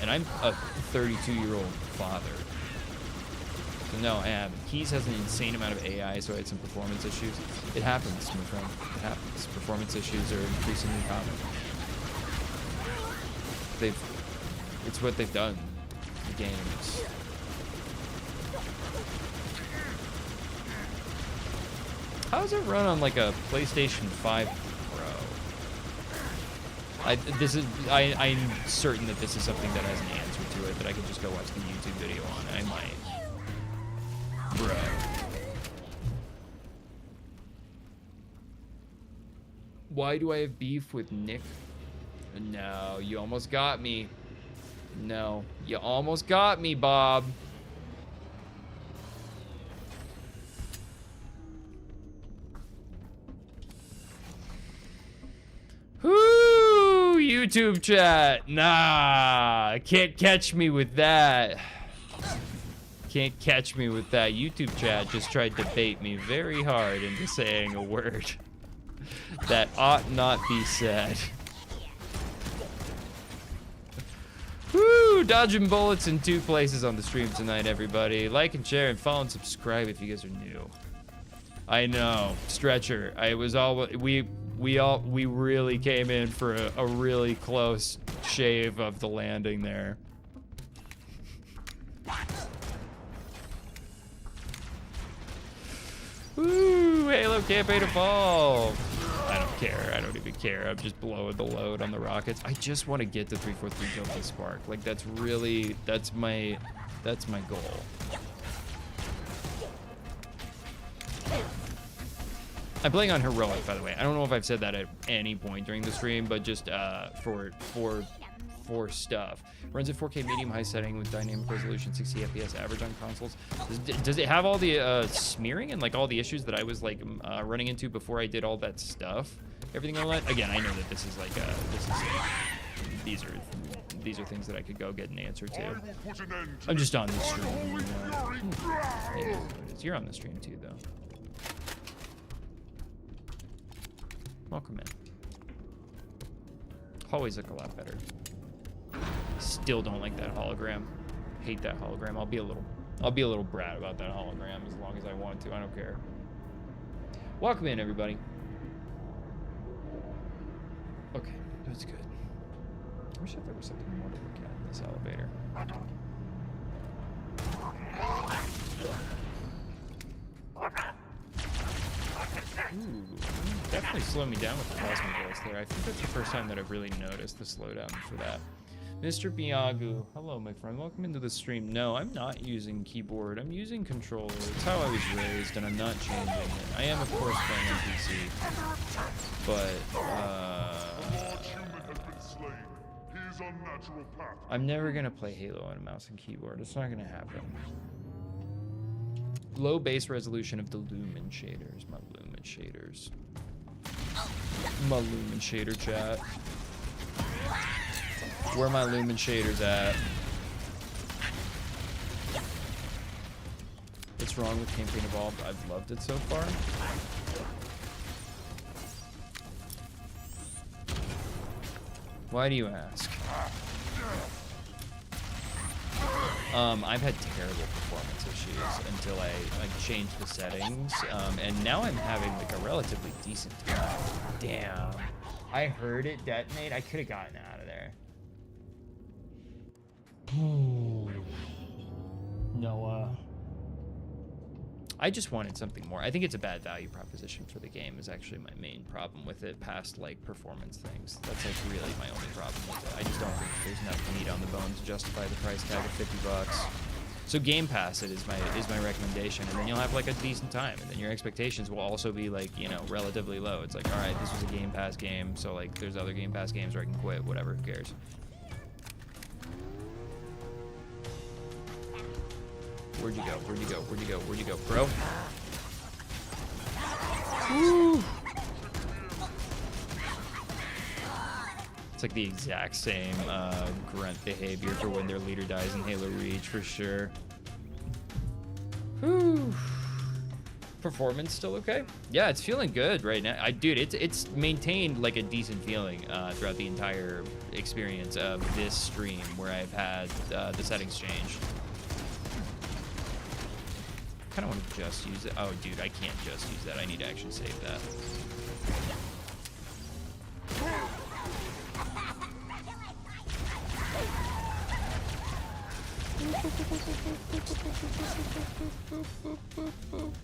And I'm a 32-year-old father. So no, I haven't. Keys has an insane amount of AI, so I had some performance issues. It happens, my friend. It happens. Performance issues are increasingly common. It's what they've done in the games. How does it run on like a PlayStation 5 Pro? I'm certain that this is something that has an answer to it, but I could just go watch the YouTube video on it. I might. Bro. Why do I have beef with Nick? No, you almost got me. No, you almost got me, Bob. Whoo, YouTube chat. Nah, can't catch me with that. Can't catch me with that. YouTube chat just tried to bait me very hard into saying a word that ought not be said. Woo! Dodging bullets in 2 places on the stream tonight, everybody. Like and share and follow and subscribe if you guys are new. I know, Stretcher. We really came in for a really close shave of the landing there. Woo! Halo can't pay to fall. I don't care. I don't even care. I'm just blowing the load on the rockets. I just want to get to 343 Guilty Spark. Like that's my goal. I'm playing on heroic, by the way. I don't know if I've said that at any point during the stream, but just for stuff. Runs at 4K medium high setting with dynamic resolution, 60 FPS average on consoles. Does it have all the smearing and like all the issues that I was like running into before I did all that stuff? Everything on that? Again, I know that this is like these are things that I could go get an answer to. I'm just on the stream. You know? It is what it is. You're on the stream too, though. Welcome in. Always look a lot better. Still don't like that hologram. Hate that hologram. I'll be a little brat about that hologram as long as I want to. I don't care. Welcome in, everybody. Okay, that's good. I wish that there was something more to look at in this elevator. Ooh, definitely slowed me down with the plasma blast there. I think that's the first time that I've really noticed the slowdown for that. Mr. Biagu, hello my friend, welcome into the stream. No, I'm not using keyboard, I'm using controller. It's how I was raised and I'm not changing it. I am of course playing on PC, but I'm never gonna play Halo on a mouse and keyboard. It's not gonna happen. Low base resolution of the lumen shaders. My lumen shaders. My lumen shader chat. Where are my lumen shaders at? What's wrong with Campaign Evolved? I've loved it so far. Why do you ask? I've had terrible performance issues until I changed the settings, and now I'm having like a relatively decent time. Damn, I heard it detonate. I could have gotten out of there. Noah. I just wanted something more. I think it's a bad value proposition for the game is actually my main problem with it, past like performance things. That's like really my only problem with it. I just don't think there's enough meat on the bone to justify the price tag of $50. So Game Pass it is my recommendation, and then you'll have like a decent time, and then your expectations will also be like, you know, relatively low. It's like, all right, this was a Game Pass game, so like there's other Game Pass games where I can quit, whatever, who cares. Where'd you go? Where'd you go? Where'd you go? Where'd you go, bro? Woo! It's like the exact same grunt behavior for when their leader dies in Halo Reach, for sure. Whew. Performance still okay? Yeah, it's feeling good right now. Dude, it's maintained like a decent feeling throughout the entire experience of this stream where I've had the settings changed. I kind of want to just use it. Oh, dude, I can't just use that. I need to actually save that.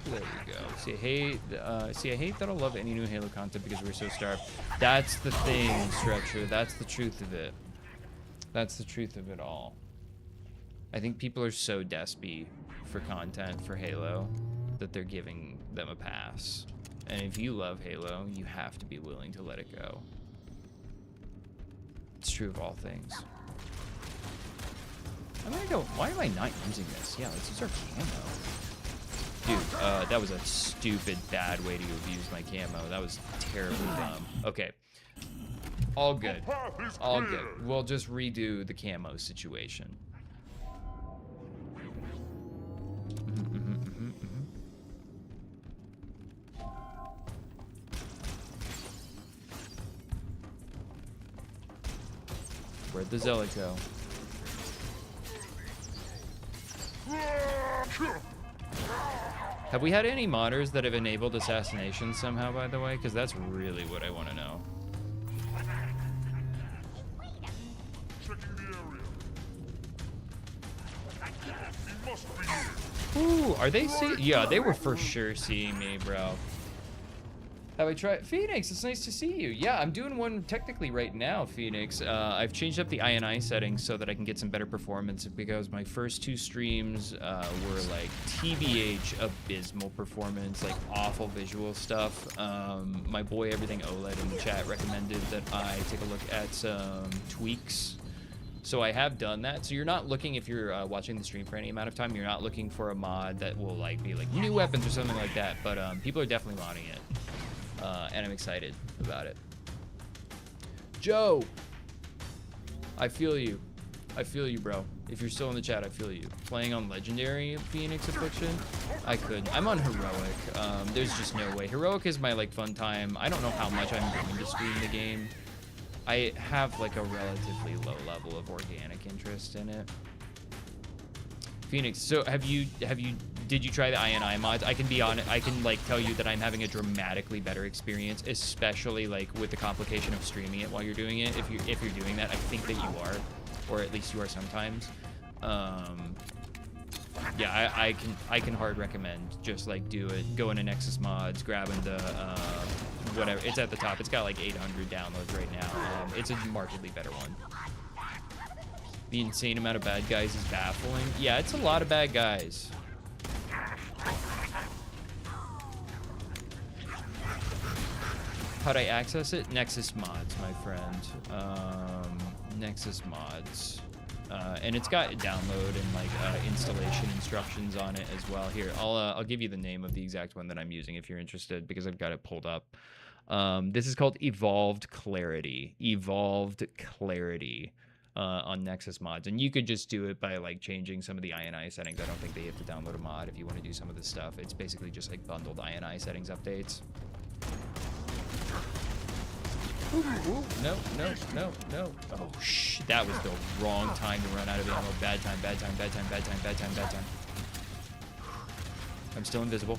There we go. See, I hate that I'll love any new Halo content because we're so starved. That's the thing, Stretcher. That's the truth of it. That's the truth of it all. I think people are so desperate for content for Halo that they're giving them a pass. And if you love Halo, you have to be willing to let it go. It's true of all things. I'm gonna go, why am I not using this? Yeah, let's use our camo. Dude, that was a stupid, bad way to abuse my camo. That was terribly dumb. Okay. All good. All good. We'll just redo the camo situation. Where'd the zealot go? Have we had any modders that have enabled assassination somehow, by the way? Because that's really what I want to know. Ooh, are they see? Yeah, they were for sure seeing me, bro. Have I tried? Phoenix, it's nice to see you. Yeah, I'm doing one technically right now, Phoenix. I've changed up the INI settings so that I can get some better performance because my first 2 streams were like TBH abysmal performance, like awful visual stuff. My boy Everything OLED in the chat recommended that I take a look at some tweaks. So I have done that. So you're not looking, if you're watching the stream for any amount of time, you're not looking for a mod that will like be like new weapons or something like that. But people are definitely modding it. And I'm excited about it. Joe, I feel you. I feel you, bro. If you're still in the chat, I feel you. Playing on Legendary Phoenix Affliction? I couldn't. I'm on Heroic. There's just no way. Heroic is my like fun time. I don't know how much I'm going to stream the game. I have like a relatively low level of organic interest in it. Phoenix, so did you try the INI mods? I can be on it. I can like tell you that I'm having a dramatically better experience, especially like with the complication of streaming it while you're doing it. If you're doing that, I think that you are, or at least you are sometimes. Yeah, I can hard recommend just like do it. Go into Nexus Mods, grabbing the whatever. It's at the top. It's got like 800 downloads right now. It's a markedly better one. The insane amount of bad guys is baffling. Yeah, it's a lot of bad guys. How'd I access it? Nexus Mods, my friend. Nexus Mods. And it's got download and like installation instructions on it as well. Here, I'll give you the name of the exact one that I'm using if you're interested, because I've got it pulled up. This is called Evolved Clarity. Evolved Clarity. On Nexus Mods, and you could just do it by like changing some of the INI settings. I don't think they have to download a mod if you want to do some of this stuff. It's basically just like bundled INI settings updates. Ooh, no. Oh that was the wrong time to run out of ammo. Bad time. I'm still invisible.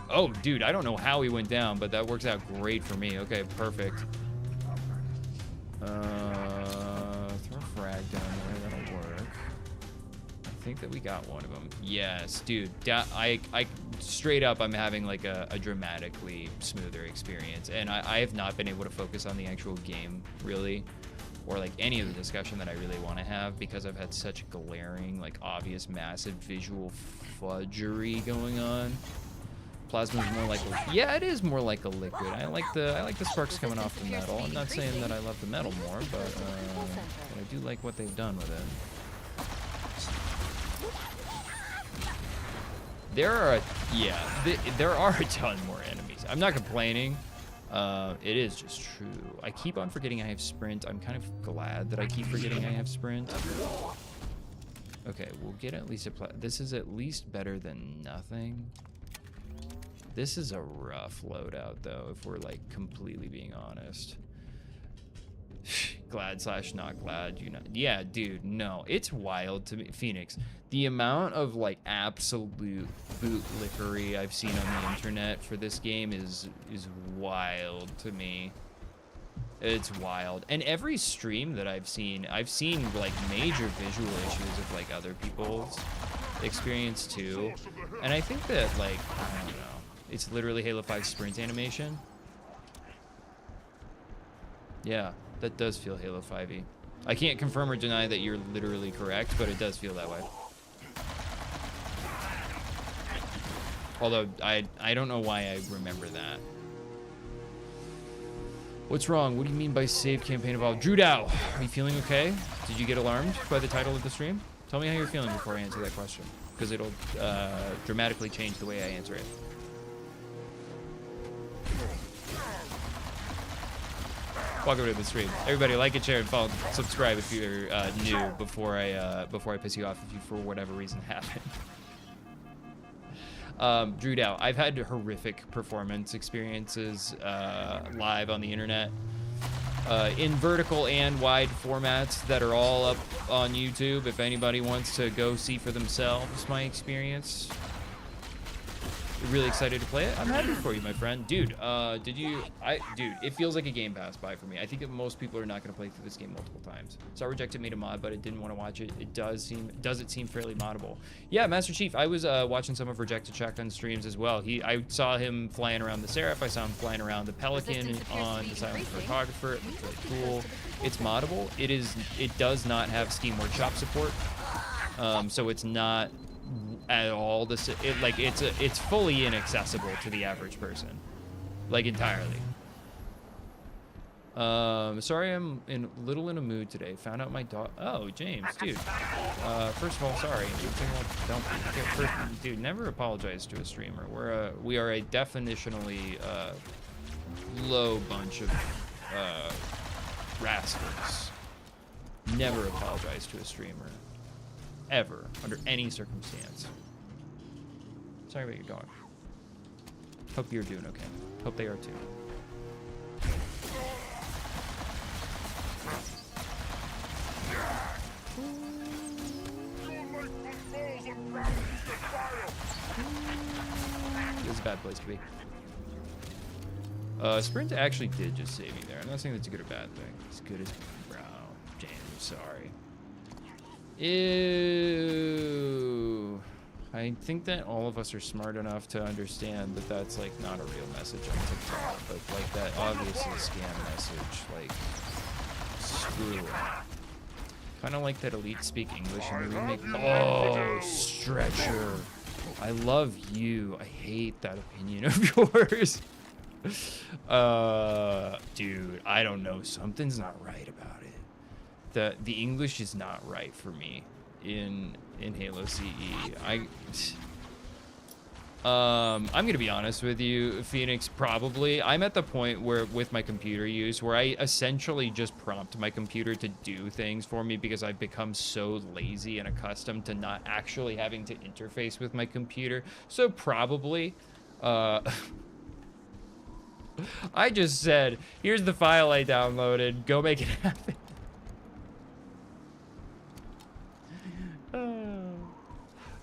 Oh dude, I don't know how he went down, but that works out great for me. Okay, perfect. Throw a frag down there, that'll work. I think that we got one of them. Yes, dude, I straight up, I'm having like a dramatically smoother experience, and I have not been able to focus on the actual game, really, or like any of the discussion that I really want to have, because I've had such glaring, like obvious, massive visual fudgery going on. Plasma is more like yeah, it is more like a liquid. I like the sparks coming off the metal. I'm not saying that I love the metal more, but I do like what they've done with it. There are a ton more enemies. I'm not complaining. It is just true. I keep on forgetting I have sprint. I'm kind of glad that I keep forgetting I have sprint. Okay, we'll get at least this is at least better than nothing. This is a rough loadout, though, if we're, like, completely being honest. Glad / not glad, you know. Yeah, dude, no. It's wild to me. Phoenix, the amount of, like, absolute bootlickery I've seen on the internet for this game is wild to me. It's wild. And every stream that I've seen, like, major visual issues of, like, other people's experience, too. And I think that, like, I don't know. It's literally Halo 5 sprint animation. Yeah, that does feel Halo 5-y. I can't confirm or deny that you're literally correct, but it does feel that way. Although, I don't know why I remember that. What's wrong? What do you mean by save campaign evolved? Drew Dow, are you feeling okay? Did you get alarmed by the title of the stream? Tell me how you're feeling before I answer that question, because it'll dramatically change the way I answer it. Welcome to the stream. Everybody, like it, share, and follow, subscribe if you're new before I piss you off if you for whatever reason happen. Drew Dow, I've had horrific performance experiences live on the internet. in vertical and wide formats that are all up on YouTube. If anybody wants to go see for themselves my experience. Really excited to play it. I'm happy for you, my friend. Dude, dude, it feels like a game passed by for me. I think that most people are not going to play through this game multiple times. Saw Rejected made a mod, but I didn't want to watch it. Does it seem fairly moddable? Yeah, Master Chief, I was watching some of Rejected Shotgun streams as well. I saw him flying around the Seraph. I saw him flying around the Pelican on the Silent Photographer. It looks really cool. It's moddable. It does not have Steam Workshop support. So it's not at all it's fully inaccessible to the average person, like entirely. Sorry, I'm in a mood today. Found out my dog. Oh, James, dude. First of all, sorry. Dude, never apologize to a streamer. We are a definitionally low bunch of rascals. Never apologize to a streamer. Ever, under any circumstance. Sorry about your dog. Hope you're doing okay. Hope they are too. This is a bad place to be. Sprint actually did just save me there. I'm not saying that's a good or bad thing. As good as bro. James, sorry. Ew. I think that all of us are smart enough to understand that that's like not a real message on TikTok, but like that obviously scam message, like screw it. Kind of like that Elite speak English in the remake. Oh, Stretcher. I love you. I hate that opinion of yours. Dude, I don't know. Something's not right about it. The English is not right for me in Halo CE. I'm gonna be honest with you, Phoenix. Probably I'm at the point where with my computer use where I essentially just prompt my computer to do things for me because I've become so lazy and accustomed to not actually having to interface with my computer. So probably I just said, here's the file I downloaded, go make it happen.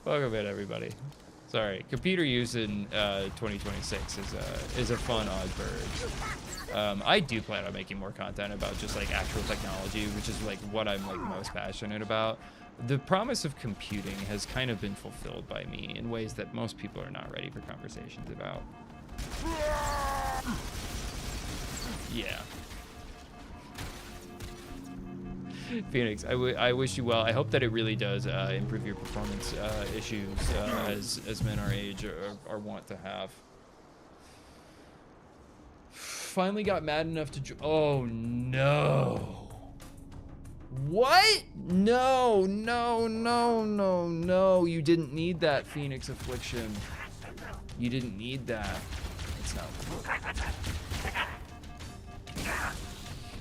Welcome in, everybody. Sorry, computer use in 2026 is a fun odd bird. I do plan on making more content about just like actual technology, which is like what I'm like most passionate about. The promise of computing has kind of been fulfilled by me in ways that most people are not ready for conversations about. Yeah. Phoenix, I wish you well. I hope that it really does improve your performance issues as men our age are wont to have. Finally got mad enough to oh no. What? No, you didn't need that, Phoenix Affliction. You didn't need that. It's not.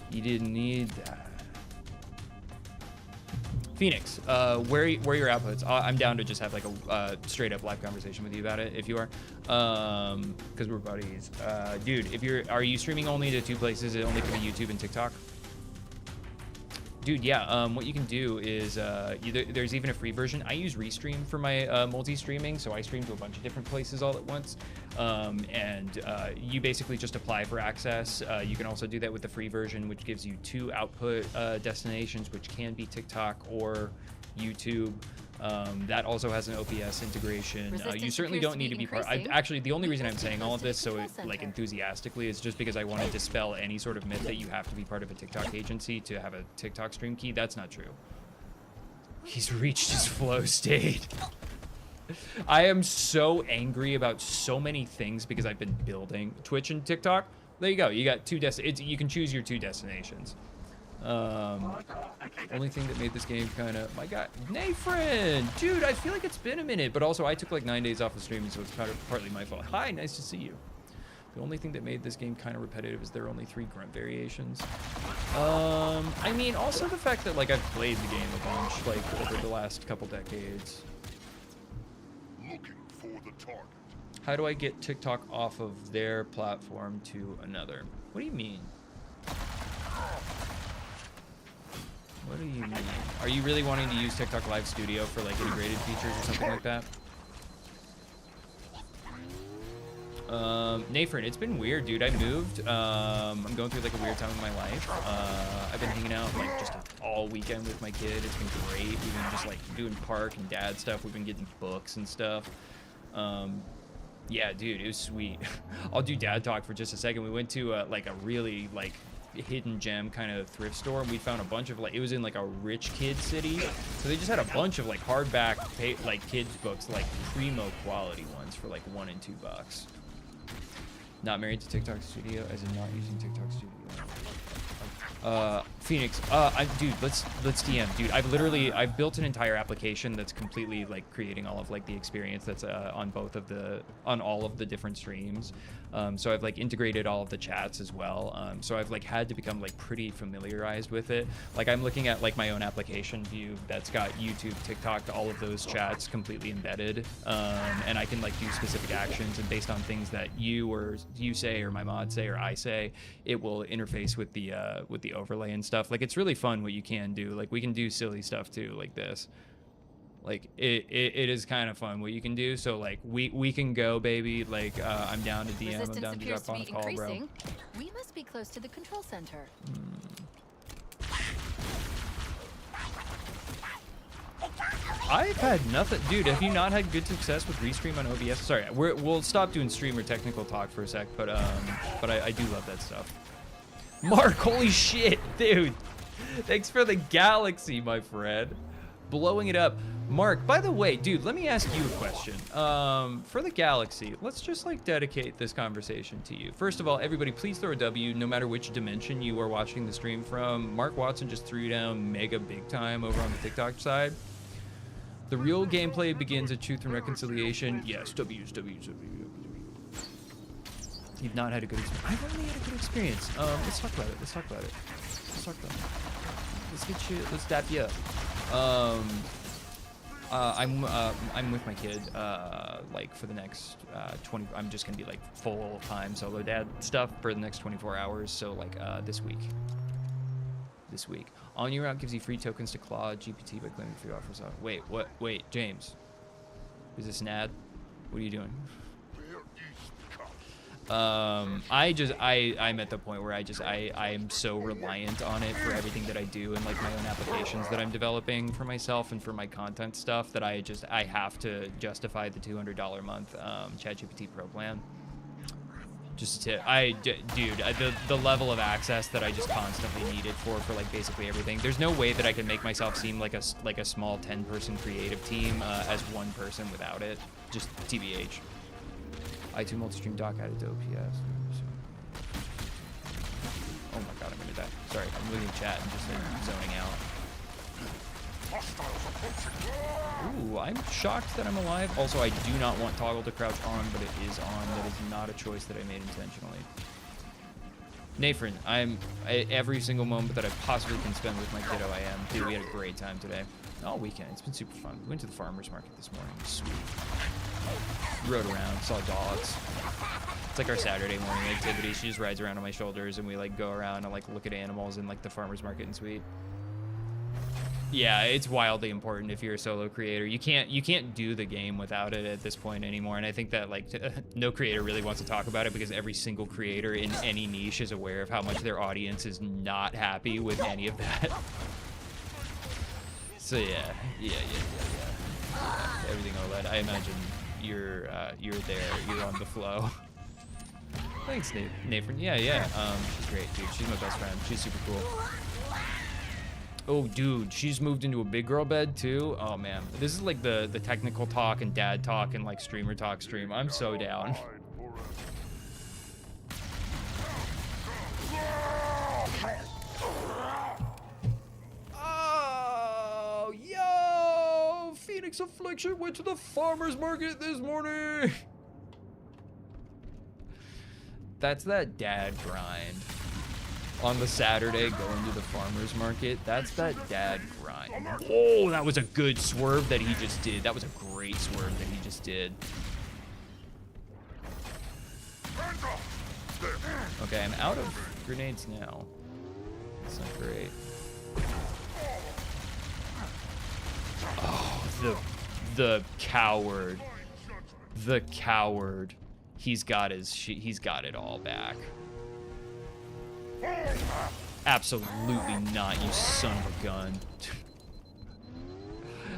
You didn't need that. Phoenix, where are your outputs? I'm down to just have like a straight up live conversation with you about it if you are, because we're buddies. Dude, are you streaming only to two places? It only can be YouTube and TikTok? Dude, yeah, what you can do is, there's even a free version. I use Restream for my multi-streaming, so I stream to a bunch of different places all at once. You basically just apply for access. You can also do that with the free version, which gives you 2 output destinations, which can be TikTok or YouTube. That also has an OPS integration. You certainly don't need to be part. Actually, the only reason I'm saying all of this so like enthusiastically is just because I want to dispel any sort of myth that you have to be part of a TikTok agency to have a TikTok stream key. That's not true. He's reached his flow state. I am so angry about so many things because I've been building Twitch and TikTok. There you go. You got 2 you can choose your 2 destinations. Only thing that made this game kind of, my god, Nathan, dude, I feel like it's been a minute, but also I took like 9 days off of streaming, so it's partly my fault. Hi, nice to see you. The only thing that made this game kind of repetitive is there are only 3 grunt variations. I mean, also the fact that like I've played the game a bunch, like over the last couple decades. Looking for the target. How do I get TikTok off of their platform to another? What do you mean? Are you really wanting to use TikTok Live Studio for like integrated features or something like that? Nathan, it's been weird, dude. I moved. I'm going through like a weird time in my life. I've been hanging out like just all weekend with my kid. It's been great. We've been just like doing park and dad stuff. We've been getting books and stuff. Yeah, dude, it was sweet. I'll do dad talk for just a second. We went to like a really like hidden gem kind of thrift store, and we found a bunch of like, it was in like a rich kid city, so they just had a bunch of like hardback like kids books, like primo quality ones for like $1 and $2. Not married to TikTok Studio, as in not using TikTok Studio. Phoenix, dude, let's DM, dude. I've built an entire application that's completely like creating all of like the experience that's on all of the different streams. So I've like integrated all of the chats as well. So I've like had to become like pretty familiarized with it. Like I'm looking at like my own application view that's got YouTube, TikTok, all of those chats completely embedded. And I can like do specific actions, and based on things that you say or my mod say or I say, it will interface with the overlay and stuff. Like it's really fun what you can do. Like we can do silly stuff too, like this. Like it is kind of fun what you can do. So like we can go, baby. Like I'm down to DM. I'm down to drop on a call, bro. We must be close to the control center. I've had nothing, dude. Have you not had good success with Restream on OBS? Sorry, we'll stop doing streamer technical talk for a sec, but I do love that stuff. Mark, holy shit, dude. Thanks for the galaxy, my friend. Blowing it up. Mark, by the way, dude, let me ask you a question. For the galaxy, let's just like dedicate this conversation to you. First of all, everybody, please throw a W no matter which dimension you are watching the stream from. Mark Watson just threw down mega big time over on the TikTok side. The real gameplay begins at Truth and Reconciliation. Yes, W's. You've not had a good experience. I've only had a good experience. Let's talk about it. Let's get you. Let's dap you up. I'm with my kid. Like for the next 20. I'm just gonna be like full time solo dad stuff for the next 24 hours. So like this week. On Your Route gives you free tokens to Claude GPT by claiming free offers. Wait, what? Wait, James. Is this an ad? What are you doing? I'm at the point where I am so reliant on it for everything that I do, and like my own applications that I'm developing for myself and for my content stuff, that I have to justify the $200 a month ChatGPT Pro plan. Just to the level of access that I just constantly needed for like basically everything. There's no way that I can make myself seem like a small 10-person creative team as one person without it. Just TBH. I2 multi-stream doc added to OPS. Oh my god, I'm gonna die. Sorry, I'm looking at chat and just like zoning out. Ooh, I'm shocked that I'm alive. Also, I do not want toggle to crouch on, but it is on. That is not a choice that I made intentionally. Nathan, every single moment that I possibly can spend with my kiddo, I am. Dude, we had a great time today. All weekend, it's been super fun. We went to the farmer's market this morning. Sweet. Rode around, saw dogs. It's like our Saturday morning activity. She just rides around on my shoulders, and we like go around and like look at animals in like the farmer's market and Sweet. Yeah, it's wildly important if you're a solo creator. You can't do the game without it at this point anymore. And I think that like no creator really wants to talk about it, because every single creator in any niche is aware of how much their audience is not happy with any of that. So yeah. Everything OLED. I imagine you're there. You're on the flow. Thanks, Nathan. Yeah. She's great, dude. She's my best friend. She's super cool. Oh, dude, she's moved into a big girl bed too. Oh man, this is like the technical talk and dad talk and like streamer talk stream. I'm so down. Oh, yo, Phoenix Affliction went to the farmer's market this morning. That's that dad grind. On the Saturday, going to the farmer's market, that's that dad grind. Oh, that was a good swerve that he just did. That was a great swerve that he just did. Okay, I'm out of grenades now. That's not great. The coward. The coward. He's got it all back. Absolutely not, you son of a gun.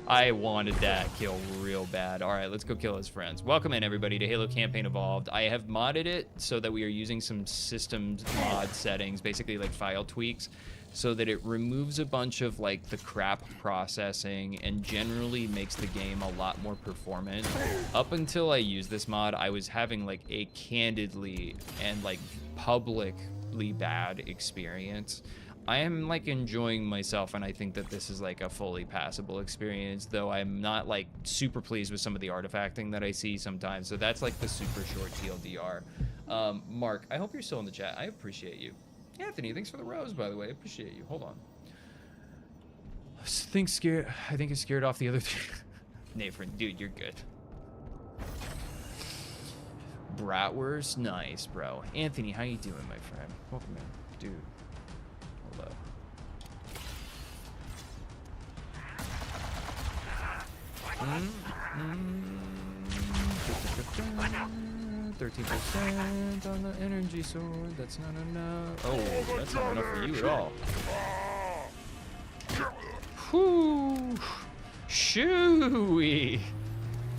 I wanted that kill real bad. All right, let's go kill his friends. Welcome in, everybody, to Halo Campaign Evolved. I have modded it so that we are using some systems mod settings, basically like file tweaks, so that it removes a bunch of like the crap processing and generally makes the game a lot more performant. Up until I used this mod, I was having like a candidly and like publicly bad experience. I am like enjoying myself, and I think that this is like a fully passable experience, though I'm not like super pleased with some of the artifacting that I see sometimes. So that's like the super short TLDR. Mark, I hope you're still in the chat. I appreciate you. Anthony, thanks for the rose, by the way. I appreciate you. Hold on. I think it scared off the other three. Nathan, dude, you're good. Bratwurst, nice, bro. Anthony, how you doing, my friend? Welcome in, dude. Hold up. Mm, 13% on the energy sword. That's not enough. Oh, that's not enough for you at all. Whoo! Shooey!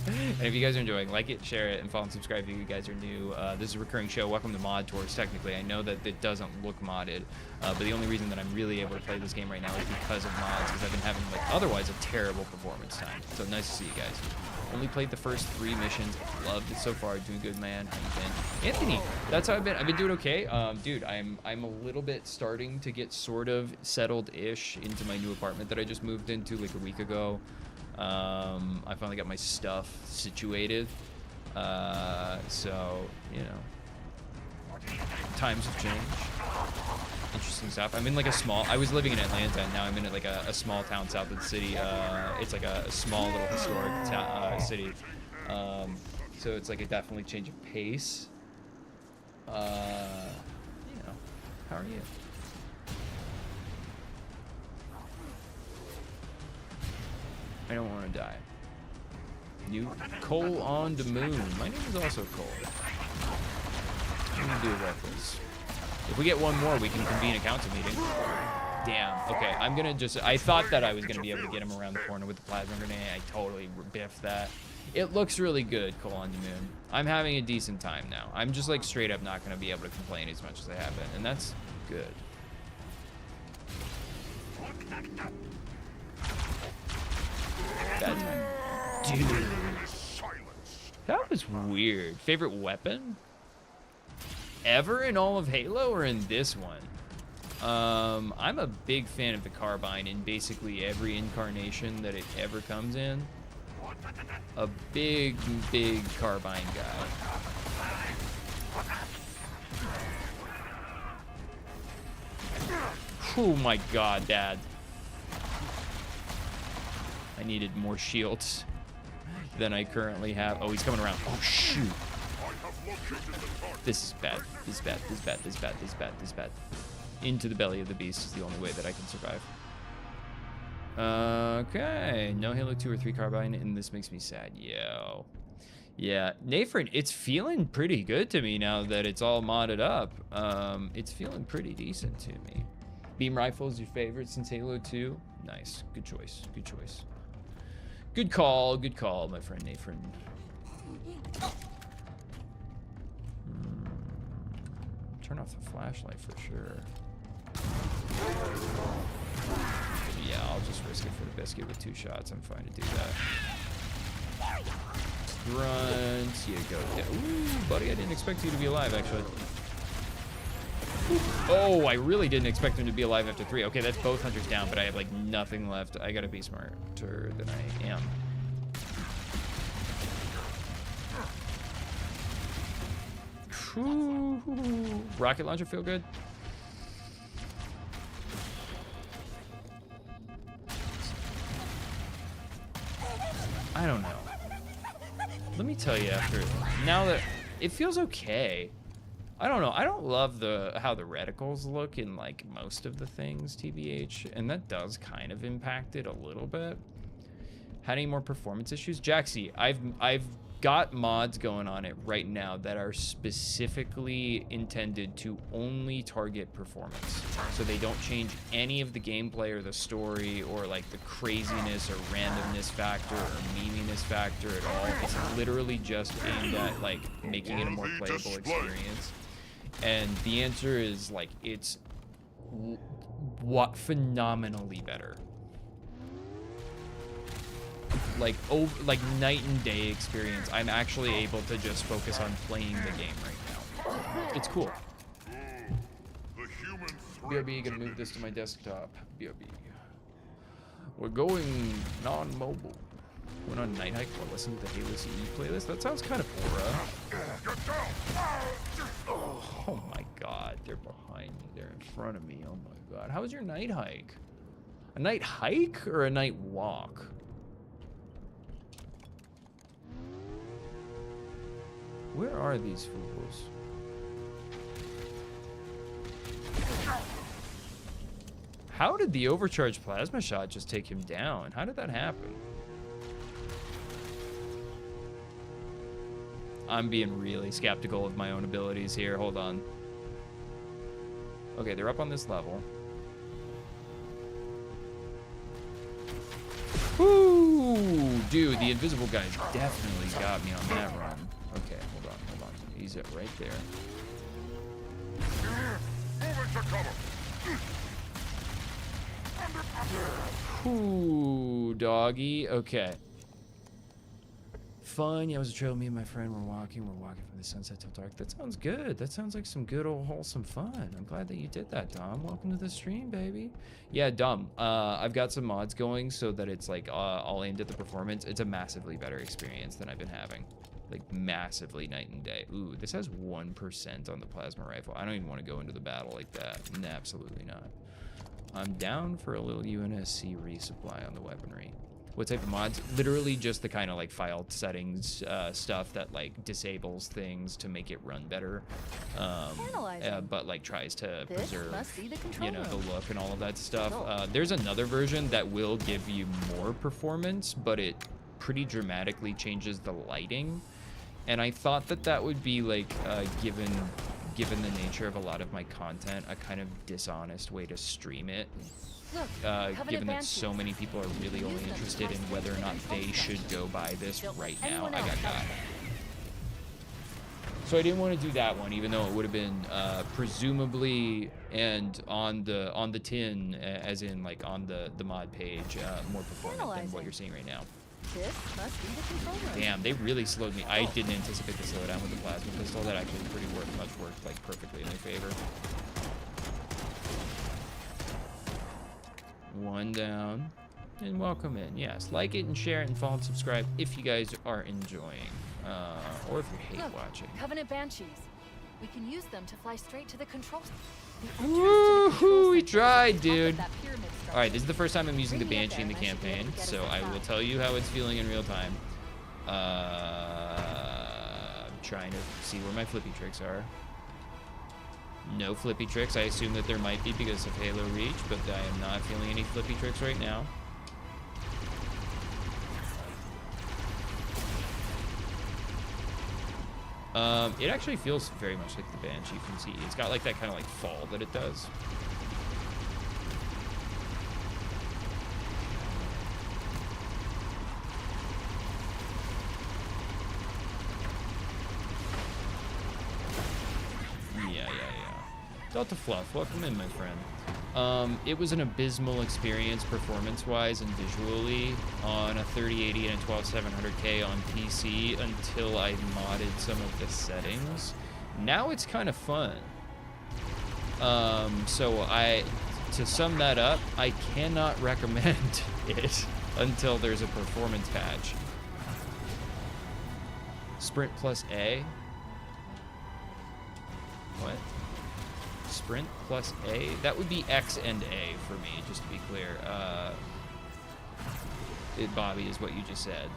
And if you guys are enjoying, like it, share it, and follow and subscribe if you guys are new. This is a recurring show. Welcome to Mod Tours, technically. I know that it doesn't look modded, but the only reason that I'm really able to play this game right now is because of mods, because I've been having, like, otherwise a terrible performance time. So nice to see you guys. Only played the first 3 missions. Loved it so far. Doing good, man. How you been? Anthony, that's how I've been. I've been doing okay. Dude, I'm a little bit starting to get sort of settled-ish into my new apartment that I just moved into like a week ago. I finally got my stuff situated. So, you know, times have changed. Interesting stuff. I'm in like a small, I was living in Atlanta, and now I'm in like a small town south of the city. It's like a small little historic city. So it's like a definitely change of pace. You know, how are you? I don't want to die. You Cole on the moon. My name is also Cole. I'm gonna do reckless. If we get one more, we can convene a council meeting. Damn. Okay, I'm gonna just. I thought that I was gonna be able to get him around the corner with the plasma grenade. I totally biffed that. It looks really good, Cole on the moon. I'm having a decent time now. I'm just like straight up not gonna be able to complain as much as I have been, and that's good. Bad time. Dude. That was weird. Favorite weapon? Ever in all of Halo or in this one? I'm a big fan of the carbine in basically every incarnation that it ever comes in. A big, big carbine guy. Oh my god, Dad. I needed more shields than I currently have. Oh, he's coming around. Oh, shoot. This is bad. This is bad. This is bad. This is bad. This is bad. This is bad. Into the belly of the beast is the only way that I can survive. Okay. No Halo 2 or 3 carbine, and this makes me sad. Yo. Yeah. Nathan, it's feeling pretty good to me now that it's all modded up. It's feeling pretty decent to me. Beam rifle is your favorite since Halo 2? Nice. Good choice. Good choice. Good call, my friend Nathan. Turn off the flashlight for sure. Yeah, I'll just risk it for the biscuit with 2 shots. I'm fine to do that. Grunt, you go down. Ooh, buddy, I didn't expect you to be alive, actually. Oh, I really didn't expect him to be alive after 3. Okay, that's both hunters down, but I have like nothing left. I gotta be smarter than I am. Ooh, rocket launcher feel good? I don't know. Let me tell you after, now that it feels okay. I don't know. I don't love how the reticles look in like most of the things, TBH, and that does kind of impact it a little bit. Had any more performance issues? Jaxie, I've got mods going on it right now that are specifically intended to only target performance. So they don't change any of the gameplay or the story or like the craziness or randomness factor or meaniness factor at all. It's literally just aimed at like making it a more playable experience. And the answer is like it's what phenomenally better. Like night and day experience. I'm actually able to just focus on playing the game right now. It's cool. The human threat BRB, gonna move this to my desktop. BRB. We're going non-mobile. Went on Night Hike while listening to the Halo CE playlist. That sounds kind of aura. Oh my god, they're behind me. They're in front of me. Oh my god. How was your night hike? A night hike or a night walk? Where are these fools? How did the overcharged plasma shot just take him down? How did that happen? I'm being really skeptical of my own abilities here. Hold on. Okay, they're up on this level. Ooh, dude, the invisible guy definitely got me on that run. Okay, hold on. He's right there. moving to cover. Ooh, doggy. Okay. Fun. Yeah, it was a trail. Me and my friend were walking. We're walking from the sunset till dark. That sounds good. That sounds like some good old wholesome fun. I'm glad that you did that, Dom. Welcome to the stream, baby. Yeah, Dom. I've got some mods going so that it's like all aimed at the performance. It's a massively better experience than I've been having. Like massively night and day. Ooh, this has 1% on the plasma rifle. I don't even want to go into the battle like that. Nah, absolutely not. I'm down for a little UNSC resupply on the weaponry. What type of mods? Literally just the kind of like file settings stuff that like disables things to make it run better, but like tries to preserve, you know, the look and all of that stuff. There's another version that will give you more performance, but it pretty dramatically changes the lighting. And I thought that that would be like, given the nature of a lot of my content, a kind of dishonest way to stream it. Given that so many people are really only interested in whether or not they should go buy this right now, I got got. So I didn't want to do that one, even though it would have been presumably and on the tin, as in like on the mod page, more performant than what you're seeing right now. This must be the control room. Damn, they really slowed me. I didn't anticipate the slowdown with the plasma pistol. That actually pretty much worked like perfectly in their favor. One down. And welcome in. Yes, like it and share it and follow and subscribe if you guys are enjoying. Or if you hate watching. Covenant Banshees. We can use them to fly straight to the control. Woohoo! We tried, dude. Alright, this is the first time I'm using the Banshee in the campaign, so I will tell you how it's feeling in real time. I'm trying to see where my flippy tricks are. No flippy tricks. I assume that there might be because of Halo Reach, but I am not feeling any flippy tricks right now. It actually feels very much like the Banshee from CE. It's got like that kind of like fall that it does. Yeah. Delta Fluff, welcome in, my friend. It was an abysmal experience performance-wise and visually on a 3080 and a 12700K on PC until I modded some of the settings. Now it's kind of fun. So to sum that up, I cannot recommend it until there's a performance patch. Sprint plus A? What? Sprint plus A? That would be X and A for me, just to be clear. Bobby, is what you just said.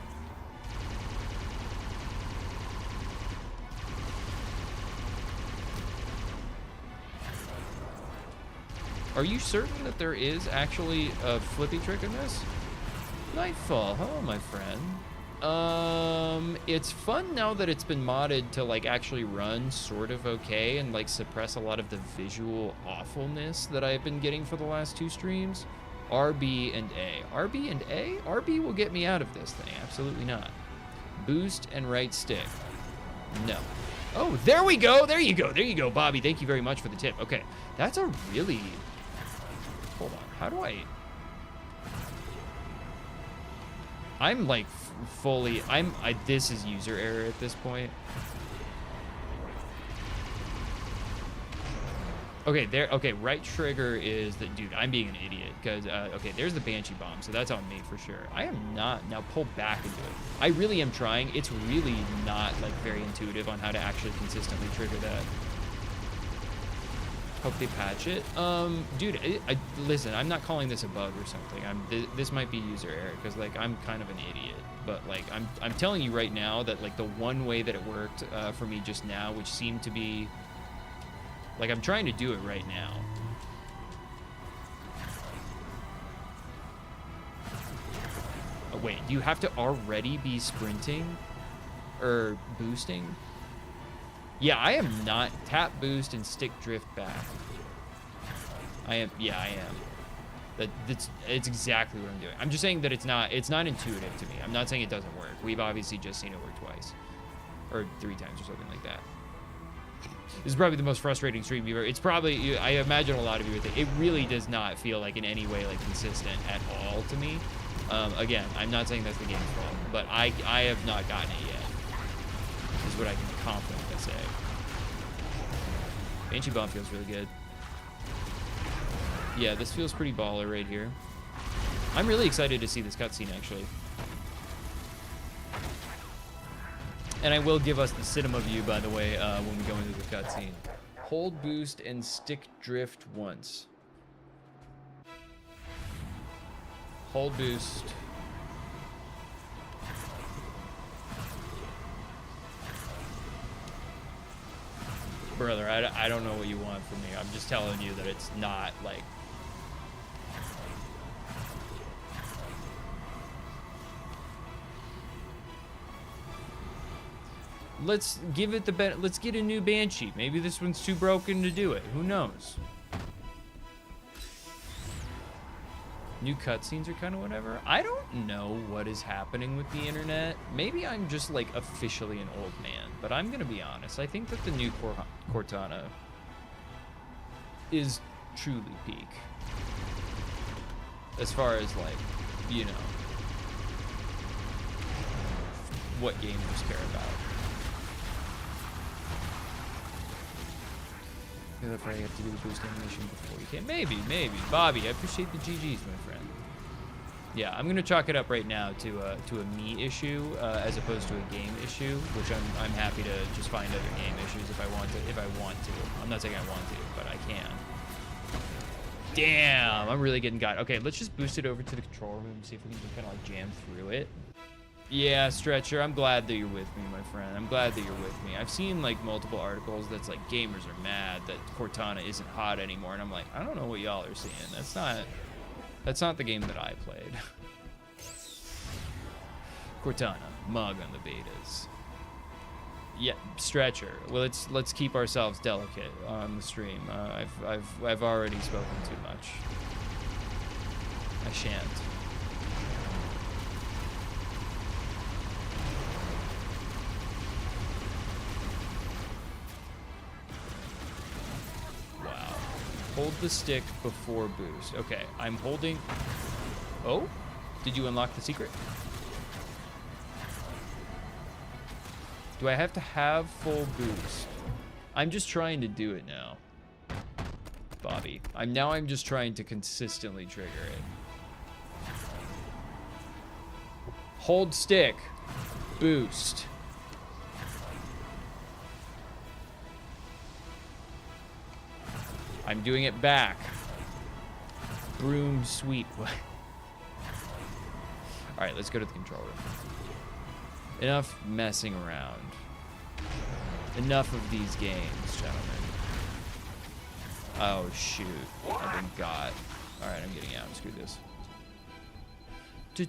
Are you certain that there is actually a flippy trick in this? Nightfall, hello, my friend. It's fun now that it's been modded to like actually run sort of okay and like suppress a lot of the visual awfulness that I've been getting for the last 2 streams. RB and A. RB and A? RB will get me out of this thing. Absolutely not. Boost and right stick. No. Oh, there we go. There you go. There you go, Bobby. Thank you very much for the tip. Okay. That's a really... Hold on. How do I... I'm like fully... This is user error at this point. Okay, there. Okay, right trigger is the dude. I'm being an idiot because okay, there's the Banshee bomb, so that's on me for sure. I am not now. Pull back into it. I really am trying. It's really not like very intuitive on how to actually consistently trigger that. Hope they patch it. Dude, listen. I'm not calling this a bug or something. This might be user error because like I'm kind of an idiot. But like I'm telling you right now that like the one way that it worked for me just now, which seemed to be. Like, I'm trying to do it right now. Oh, wait, do you have to already be sprinting? Or boosting? Yeah, I am not. Tap, boost, and stick drift back. I am. Yeah, I am. It's exactly what I'm doing. I'm just saying that it's not intuitive to me. I'm not saying it doesn't work. We've obviously just seen it work twice. Or 3 times or something like that. This is probably the most frustrating stream you've ever. It's probably, I imagine a lot of you would think, it really does not feel like in any way like consistent at all to me. Again, I'm not saying that's the game's fault, but I have not gotten it yet. Is what I can confidently say. Banshee bomb feels really good. Yeah, this feels pretty baller right here. I'm really excited to see this cutscene actually. And I will give us the cinema view, by the way, when we go into the cutscene. Hold boost and stick drift once. Hold boost. Brother, I don't know what you want from me. I'm just telling you that it's not like... Let's give it the let's get a new Banshee. Maybe this one's too broken to do it. Who knows? New cutscenes are kind of whatever. I don't know what is happening with the internet. Maybe I'm just like officially an old man, but I'm gonna be honest. I think that the new Cortana is truly peak. As far as like, you know, what gamers care about. The Friday you have to do the boost animation before you can. Maybe. Bobby, I appreciate the GGs, my friend. Yeah, I'm gonna chalk it up right now to a me issue as opposed to a game issue, which I'm happy to just find other game issues if I want to. I'm not saying I want to, but I can. Damn, I'm really getting got. Okay, let's just boost it over to the control room and see if we can just kind of like jam through it. Yeah, Stretcher, I'm glad that you're with me, my friend. I'm glad that you're with me. I've seen like multiple articles that's like gamers are mad that Cortana isn't hot anymore, and I'm like, I don't know what y'all are seeing. That's not the game that I played. Cortana, mug on the betas. Yeah, Stretcher. Well, let's keep ourselves delicate on the stream. I've already spoken too much. I shan't. Hold the stick before boost. Okay, I'm holding... Oh? Did you unlock the secret? Do I have to have full boost? I'm just trying to do it now. Bobby. I'm just trying to consistently trigger it. Hold stick. Boost. I'm doing it back. Broom sweep. Alright, let's go to the control room. Enough messing around. Enough of these games, gentlemen. Oh, shoot. I've been got. Alright, I'm getting out. Screw this. Can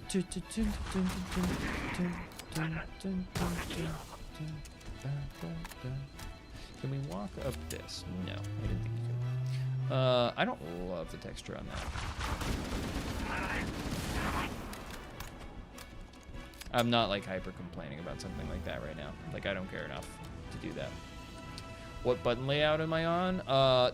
we walk up this? No, I didn't think we could. I don't love the texture on that. I'm not like hyper complaining about something like that right now. Like I don't care enough to do that. What button layout am I on?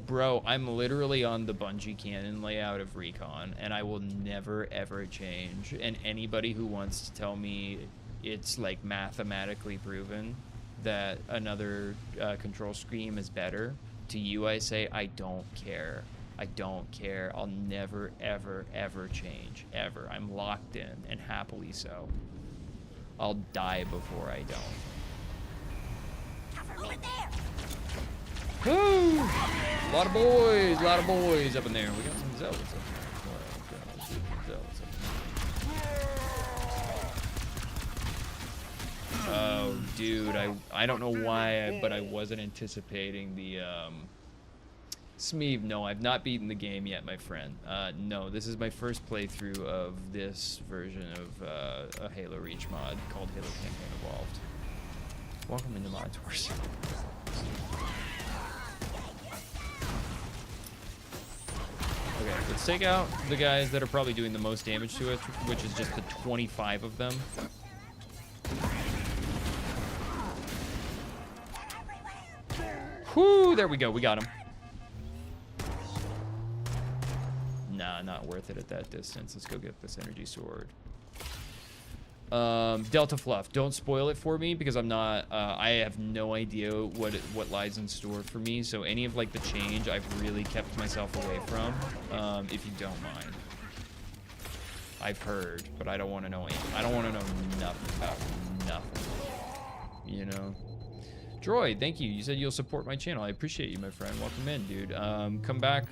Bro, I'm literally on the Bungie canon layout of Recon, and I will never ever change. And anybody who wants to tell me it's like mathematically proven that another control scheme is better, to you I say I don't care. I don't care. I'll never, ever, ever change. Ever. I'm locked in, and happily so. I'll die before I don't. Over there. Woo! A lot of boys up in there. We got some zealots up there. Zealots up there. Oh, dude, I don't know why, but I wasn't anticipating the Smeeve, no, I've not beaten the game yet, my friend. No, this is my first playthrough of this version of a Halo Reach mod called Halo Campaign Evolved. Welcome into Mod Wars. Okay, let's take out the guys that are probably doing the most damage to us, which is just the 25 of them. Whoo, there we go, we got him. Nah, not worth it at that distance. Let's go get this energy sword. Delta Fluff, don't spoil it for me because I'm not, I have no idea what lies in store for me. So any of like the change, I've really kept myself away from, if you don't mind. I've heard, but I don't want to know anything. I don't want to know nothing about nothing, you know? Droid, thank you. You said you'll support my channel. I appreciate you, my friend. Welcome in, dude. Come back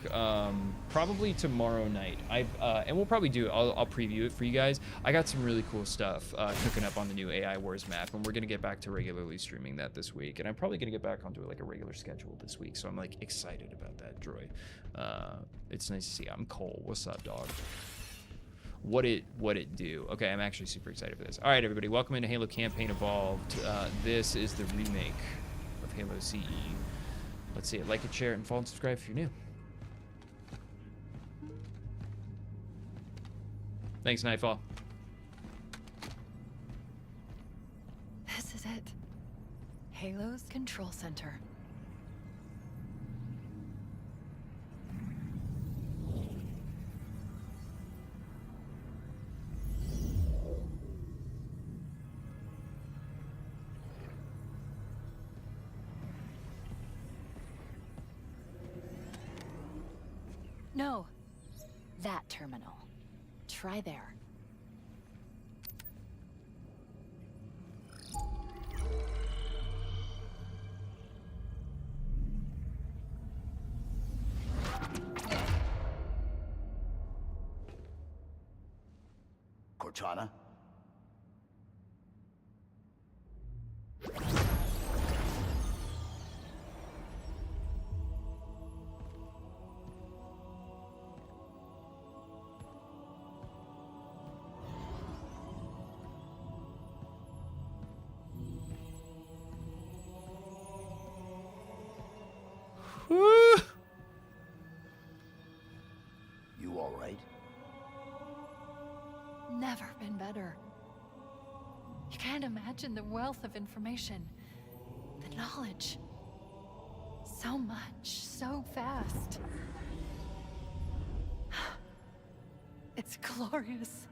probably tomorrow night. And we'll probably do. I'll preview it for you guys. I got some really cool stuff cooking up on the new AI Wars map, and we're gonna get back to regularly streaming that this week. And I'm probably gonna get back onto like a regular schedule this week. So I'm like excited about that, Droid. It's nice to see you. I'm Cole. What's up, dog? What it do? Okay, I'm actually super excited for this. All right, everybody, welcome into Halo Campaign Evolved. This is the remake of Halo CE. Let's see it. Like it, share it, and follow and subscribe if you're new. Thanks, Nightfall. This is it. Halo's control center. No, that terminal. Try there. Cortana? You all right? Never been better. You can't imagine the wealth of information, the knowledge. So much, so fast. It's glorious.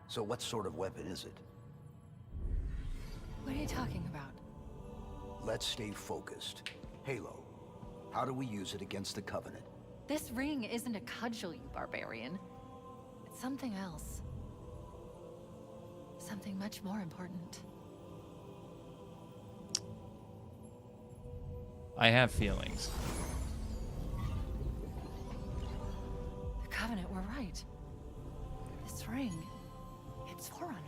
So what sort of weapon is it? What are you talking about? Let's stay focused. Halo. How do we use it against the Covenant? This ring isn't a cudgel, you barbarian. It's something else. Something much more important. I have feelings. The Covenant were right. This ring, it's Forerunner.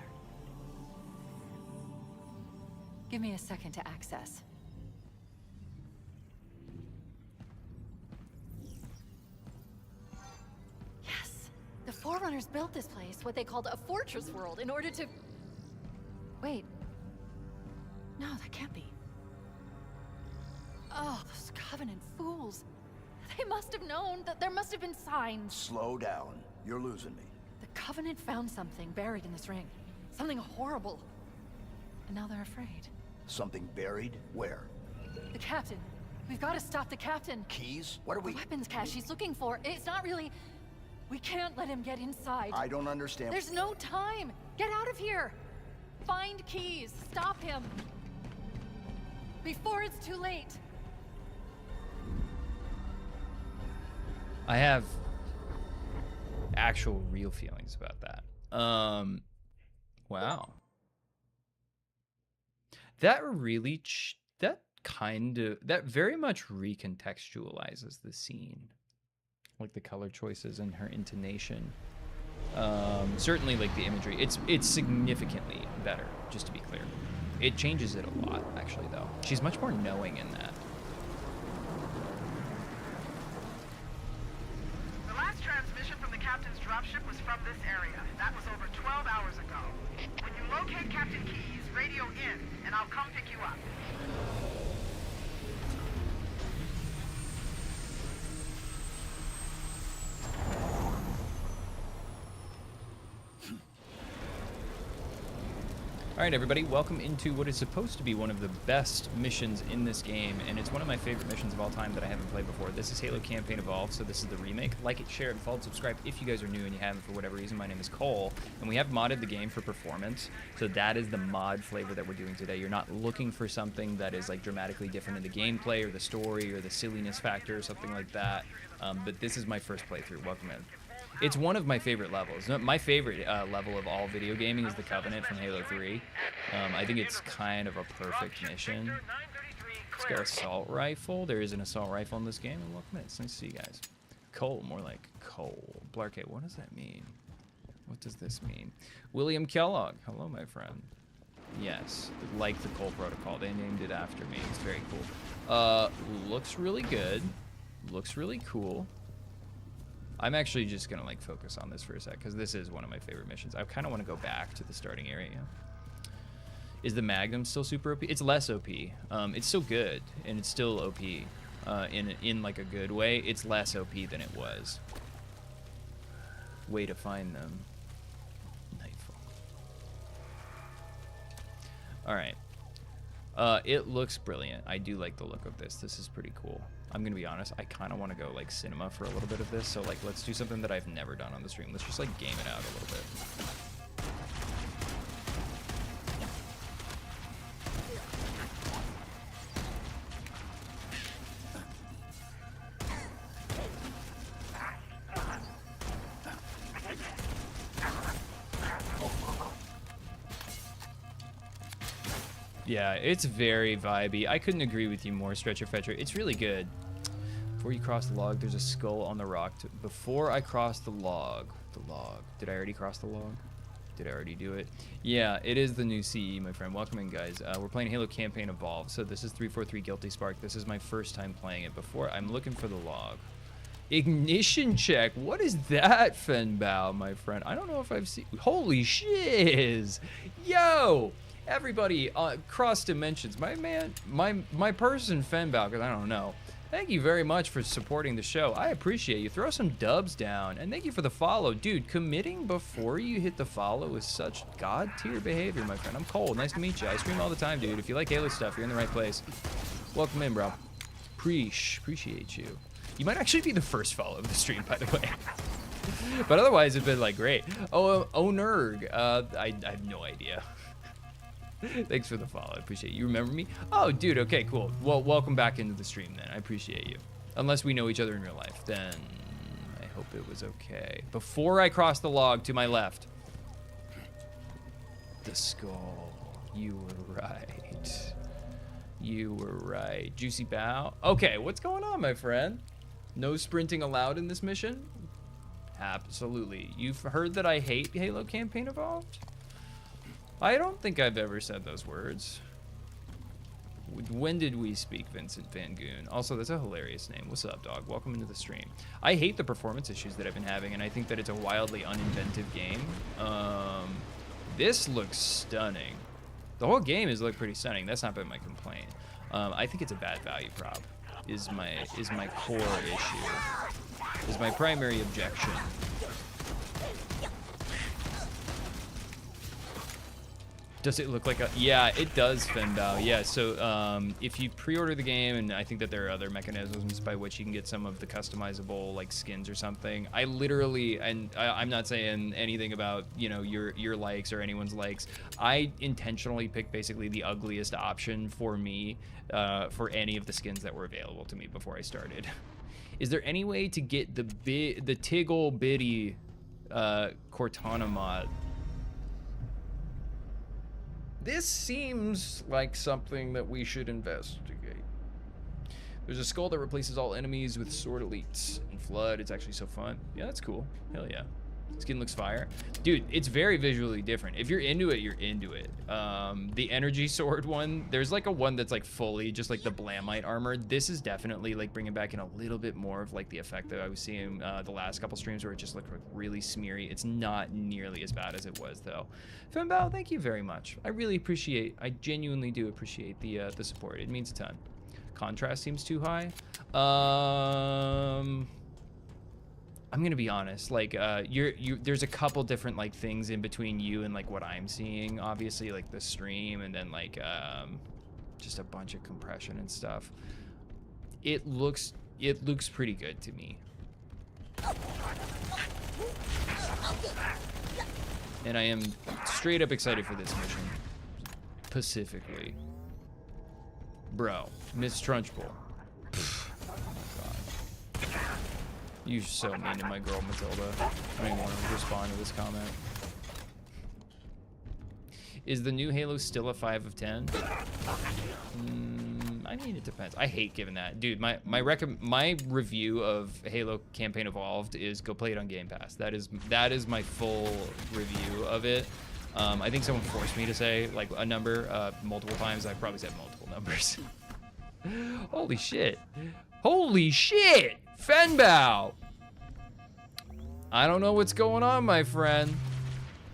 Give me a second to access. Forerunners built this place, what they called a fortress world, in order to... Wait. No, that can't be. Oh, those Covenant fools. They must have known that there must have been signs. Slow down. You're losing me. The Covenant found something buried in this ring. Something horrible. And now they're afraid. Something buried? Where? The captain. We've got to stop the captain. Keys? What are The we... weapons cache he's looking for. It's not really... We can't let him get inside. I don't understand. There's no time. Get out of here. Find keys. Stop him. Before it's too late. I have actual real feelings about that. Wow. That really, that very much recontextualizes the scene. Like the color choices and her intonation. Certainly like the imagery. It's significantly better, just to be clear. It changes it a lot, actually, though. She's much more knowing in that. The last transmission from the captain's dropship was from this area. That was over 12 hours ago. When you locate Captain Keyes, radio in, and I'll come pick you up. All right, everybody, welcome into what is supposed to be one of the best missions in this game, and it's one of my favorite missions of all time that I haven't played before. This is Halo Campaign Evolved, so this is the remake. Like it, share it, follow, subscribe if you guys are new and you haven't for whatever reason. My name is Cole, and we have modded the game for performance, so that is the mod flavor that we're doing today. You're not looking for something that is like dramatically different in the gameplay or the story or the silliness factor or something like that, but this is my first playthrough. Welcome in. It's one of my favorite levels. My favorite level of all video gaming is the Covenant from Halo 3. I think it's kind of a perfect mission. It's got an assault rifle. There is an assault rifle in this game. And welcome in. It's nice to see you guys. Cole, more like Cole. Blarkay, what does that mean? What does this mean? William Kellogg. Hello, my friend. Yes, like the Cole Protocol. They named it after me. It's very cool. Looks really good. Looks really cool. I'm actually just gonna like focus on this for a sec because this is one of my favorite missions. I kind of want to go back to the starting area. Is the Magnum still super OP? It's less OP. It's still good and it's still OP in like a good way. It's less OP than it was. Way to find them. Nightfall. All right. It looks brilliant. I do like the look of this. This is pretty cool. I'm gonna be honest, I kind of want to go like cinema for a little bit of this, so like let's do something that I've never done on the stream. Let's just like game it out a little bit. Yeah, it's very vibey. I couldn't agree with you more, Stretcher Fetcher. It's really good. Before you cross the log, there's a skull on the rock. Before I cross the log. Did I already cross the log? Did I already do it? Yeah, it is the new CE, my friend. Welcome in, guys. We're playing Halo Campaign Evolved. So this is 343 Guilty Spark. This is my first time playing it before. I'm looking for the log. Ignition check. What is that, Fenbow, my friend? I don't know if I've seen... Holy shiz. Yo! Everybody, cross dimensions. My man, my person, Fenbow, because I don't know. Thank you very much for supporting the show. I appreciate you. Throw some dubs down. And thank you for the follow. Dude, committing before you hit the follow is such god-tier behavior, my friend. I'm Cole. Nice to meet you. I stream all the time, dude. If you like Halo stuff, you're in the right place. Welcome in, bro. Appreciate you. You might actually be the first follow of the stream, by the way. But otherwise, it's been, like, great. Oh, Nerg. I have no idea. Thanks for the follow. I appreciate you. You remember me? Oh, dude. Okay, cool. Well, welcome back into the stream then. I appreciate you. Unless we know each other in real life, then I hope it was okay. Before I cross the log to my left. The skull. You were right. You were right. Juicy bow. Okay, what's going on, my friend? No sprinting allowed in this mission? Absolutely. You've heard that I hate Halo Campaign Evolved? I don't think I've ever said those words. When did we speak, Vincent Van Goon? Also, that's a hilarious name. What's up, dog? Welcome into the stream. I hate the performance issues that I've been having, and I think that it's a wildly uninventive game. This looks stunning. The whole game has looked pretty stunning. That's not been my complaint. I think it's a bad value prop. Is my core issue. Is my primary objection. Does it look like a... Yeah, it does, Fenbao. Yeah, so if you pre-order the game, and I think that there are other mechanisms by which you can get some of the customizable like skins or something. I literally, and I'm not saying anything about, you know, your likes or anyone's likes. I intentionally picked basically the ugliest option for me for any of the skins that were available to me before I started. Is there any way to get the Tiggle Bitty Cortana mod? This seems like something that we should investigate. There's a skull that replaces all enemies with sword elites. In Flood, it's actually so fun. Yeah, that's cool. Hell yeah. Skin looks fire. Dude, it's very visually different. If you're into it, you're into it. The energy sword one, there's like a one that's like fully just like the Blamite armor. This is definitely like bringing back in a little bit more of like the effect that I was seeing the last couple streams where it just looked like really smeary. It's not nearly as bad as it was though. Fembao, thank you very much. I really appreciate, I genuinely do appreciate the support. It means a ton. Contrast seems too high. I'm gonna be honest, like there's a couple different like things in between you and like what I'm seeing, obviously, like the stream and then like just a bunch of compression and stuff. It looks pretty good to me. And I am straight up excited for this mission. Specifically. Bro, Miss Trunchbull. You're so mean to my girl, Matilda. I don't even want to respond to this comment. Is the new Halo still a 5 of 10? I mean, it depends. I hate giving that. Dude, my review of Halo Campaign Evolved is go play it on Game Pass. That is my full review of it. I think someone forced me to say like a number multiple times. I probably said multiple numbers. Holy shit. Holy shit! Fenbao! I don't know what's going on, my friend,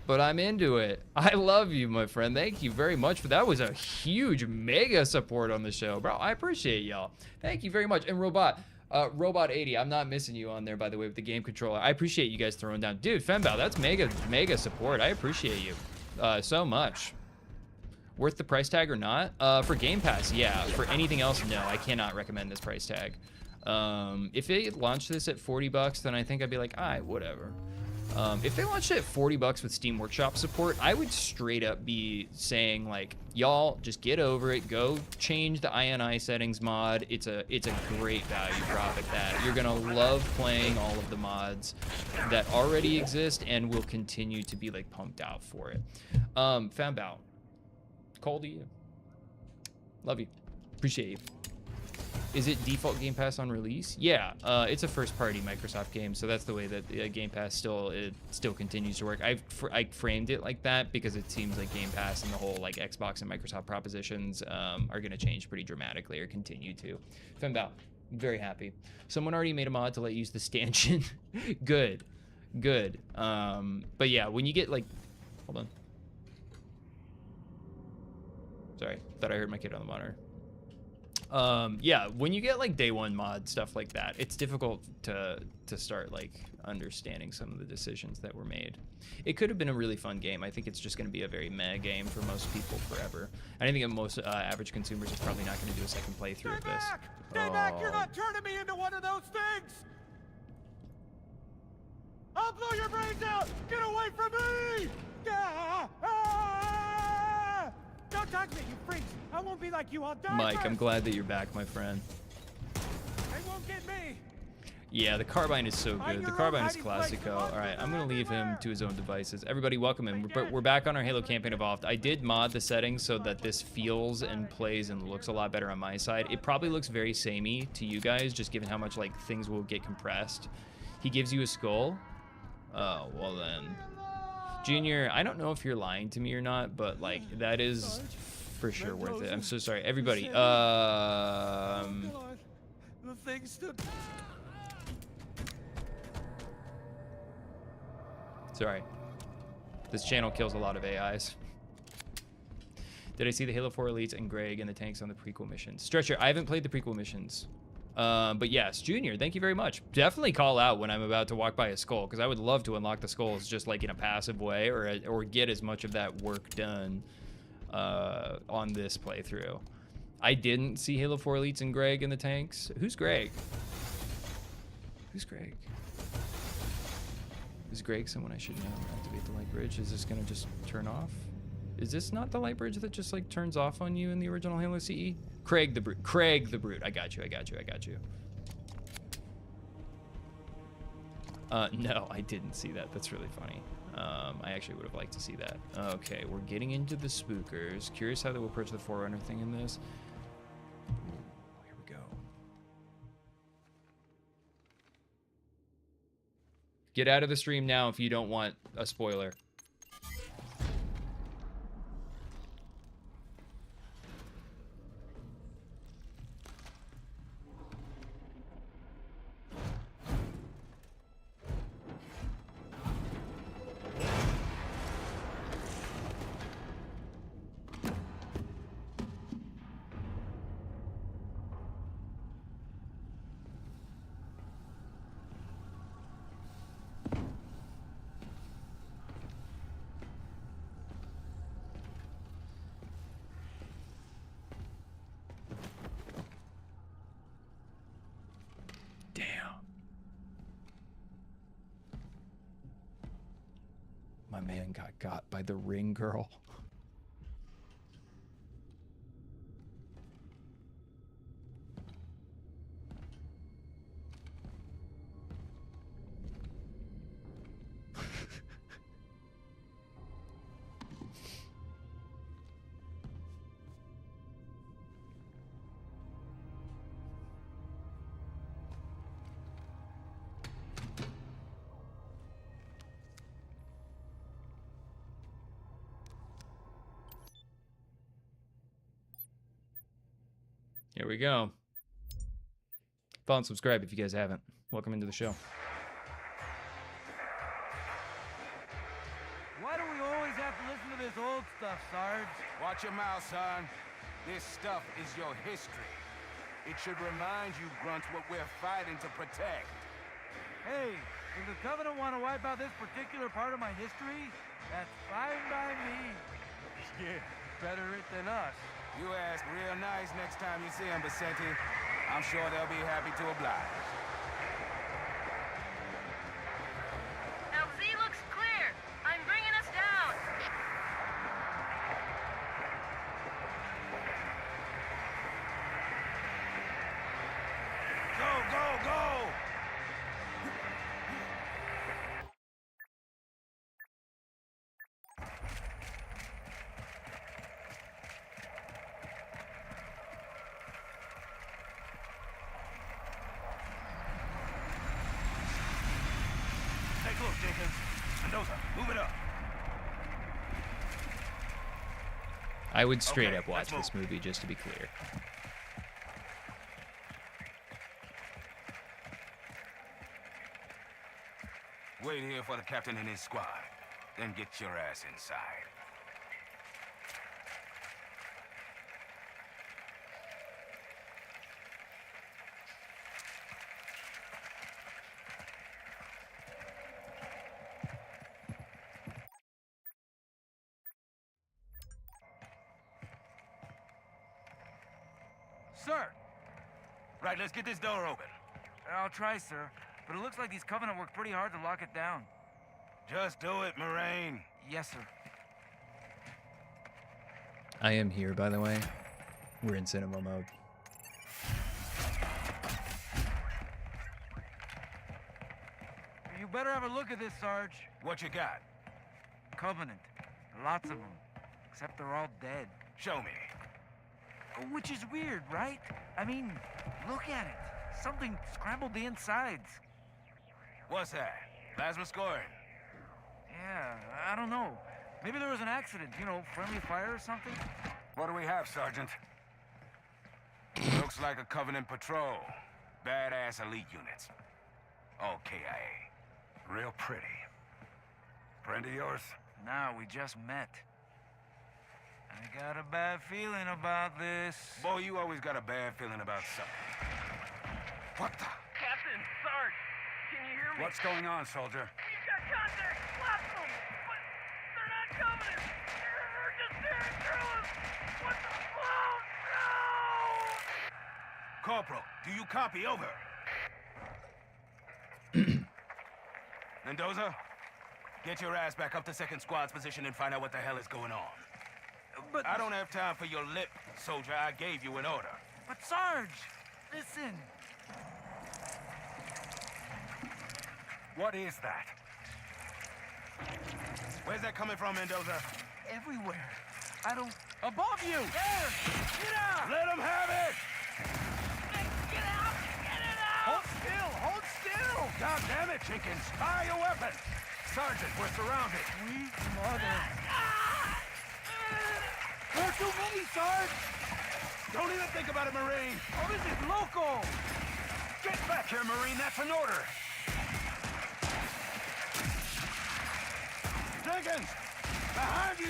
but I'm into it. I love you, my friend. Thank you very much for that. Was a huge mega support on the show, bro. I appreciate y'all. Thank you very much. And Robot 80, I'm not missing you on there, by the way, with the game controller. I appreciate you guys throwing down. Dude, Fenbao, that's mega support. I appreciate you so much. Worth the price tag or not? For Game Pass, yeah. For anything else, no. I cannot recommend this price tag. If they launched this at 40 bucks, then I think I'd be like, alright, whatever. If they launched it at 40 bucks with Steam Workshop support, I would straight up be saying like, y'all just get over it, go change the INI settings mod. It's a great value prop at that. You're gonna love playing all of the mods that already exist and will continue to be like pumped out for it. Fembao, call to you. Love you. Appreciate you. Is it default Game Pass on release? Yeah, it's a first-party Microsoft game, so that's the way that Game Pass still continues to work. I framed it like that because it seems like Game Pass and the whole like Xbox and Microsoft propositions are going to change pretty dramatically or continue to. Fembao, very happy. Someone already made a mod to let you use the stanchion. Good. But yeah, when you get like, hold on. Sorry, thought I heard my kid on the monitor. Yeah, when you get like day one mod stuff like that, it's difficult to start like understanding some of the decisions that were made. It could have been a really fun game. I think it's just going to be a very meh game for most people forever. And I think that most average consumers are probably not going to do a second playthrough of this. Stay back! You're not turning me into one of those things! I'll blow your brains out! Get away from me! Don't touch me, you freaks! I won't be like you, I'll die Mike, first. I'm glad that you're back, my friend. They won't get me! Yeah, the carbine is so good. The carbine is classico. All right, I'm going to leave him to his own devices. Everybody, welcome him. We're back on our Halo Campaign Evolved. I did mod the settings so that this feels and plays and looks a lot better on my side. It probably looks very samey to you guys, just given how much like things will get compressed. He gives you a skull. Oh, well then. Junior, I don't know if you're lying to me or not, but like that is For sure worth it. I'm so sorry. Everybody, The thing stood. sorry. This channel kills a lot of AIs. Did I see the Halo 4 elites and Greg and the tanks on the prequel missions? Stretcher, I haven't played the prequel missions. But yes, Junior, thank you very much. Definitely call out when I'm about to walk by a skull, because I would love to unlock the skulls just like in a passive way, or get as much of that work done on this playthrough. I didn't see Halo 4 elites and Greg in the tanks. Who's Greg? Who's Greg? Is Greg someone I should know? Activate the light bridge. Is this gonna just turn off? Is this not the light bridge that just like turns off on you in the original Halo CE? Craig the Brute. Craig the Brute. I got you. No, I didn't see that. That's really funny. I actually would have liked to see that. Okay, we're getting into the spookers. Curious how they will approach the Forerunner thing in this. Ooh, here we go. Get out of the stream now if you don't want a spoiler. My man got by the ring girl. Here we go. Follow and subscribe if you guys haven't. Welcome into the show. Why do we always have to listen to this old stuff, Sarge? Watch your mouth, son. This stuff is your history. It should remind you, grunts, what we're fighting to protect. Hey, if the Covenant want to wipe out this particular part of my history, that's fine by me. Yeah, better it than us. You ask real nice next time you see them, Vicente. I'm sure they'll be happy to oblige. LZ looks clear. I'm bringing us down. Go, go, go! Stay close, Jenkins. Mendoza, move it up. I would straight Okay, up watch let's this movie just to be clear. Wait here for the captain and his squad. Then get your ass inside. Sir! Right, let's get this door open. I'll try, sir. But it looks like these Covenant worked pretty hard to lock it down. Just do it, Moraine. Yes, sir. I am here, by the way. We're in cinema mode. You better have a look at this, Sarge. What you got? Covenant. Lots of them. Except they're all dead. Show me. Which is weird, right? I mean, look at it. Something scrambled the insides. What's that? Plasma scoring? Yeah, I don't know. Maybe there was an accident, you know, friendly fire or something? What do we have, Sergeant? Looks like a Covenant patrol. Badass elite units. All KIA. Real pretty. Friend of yours? Nah, we just met. I got a bad feeling about this. Boy, you always got a bad feeling about something. What the? Captain, Sarge, can you hear me? What's going on, soldier? He's got contact. Lots of them. But they're not coming. They're just staring through us. What the? Oh, no! Corporal, do you copy? Over. Mendoza, get your ass back up to second squad's position and find out what the hell is going on. But I don't have time for your lip, soldier. I gave you an order. But Sarge, listen. What is that? Where's that coming from, Mendoza? Everywhere. I don't... Above you! There! Get out! Let him have it! Get out! Get it out! Hold still! Hold still! God damn it, Jenkins! Fire your weapon! Sergeant, we're surrounded. Sweet mother. There are too many, Sarge! Don't even think about it, Marine! Oh, this is local! Get back here, Marine! That's an order! Jenkins! Behind you!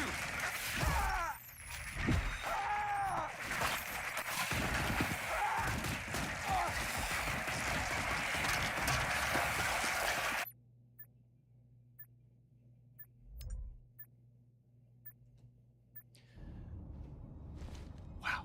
Wow.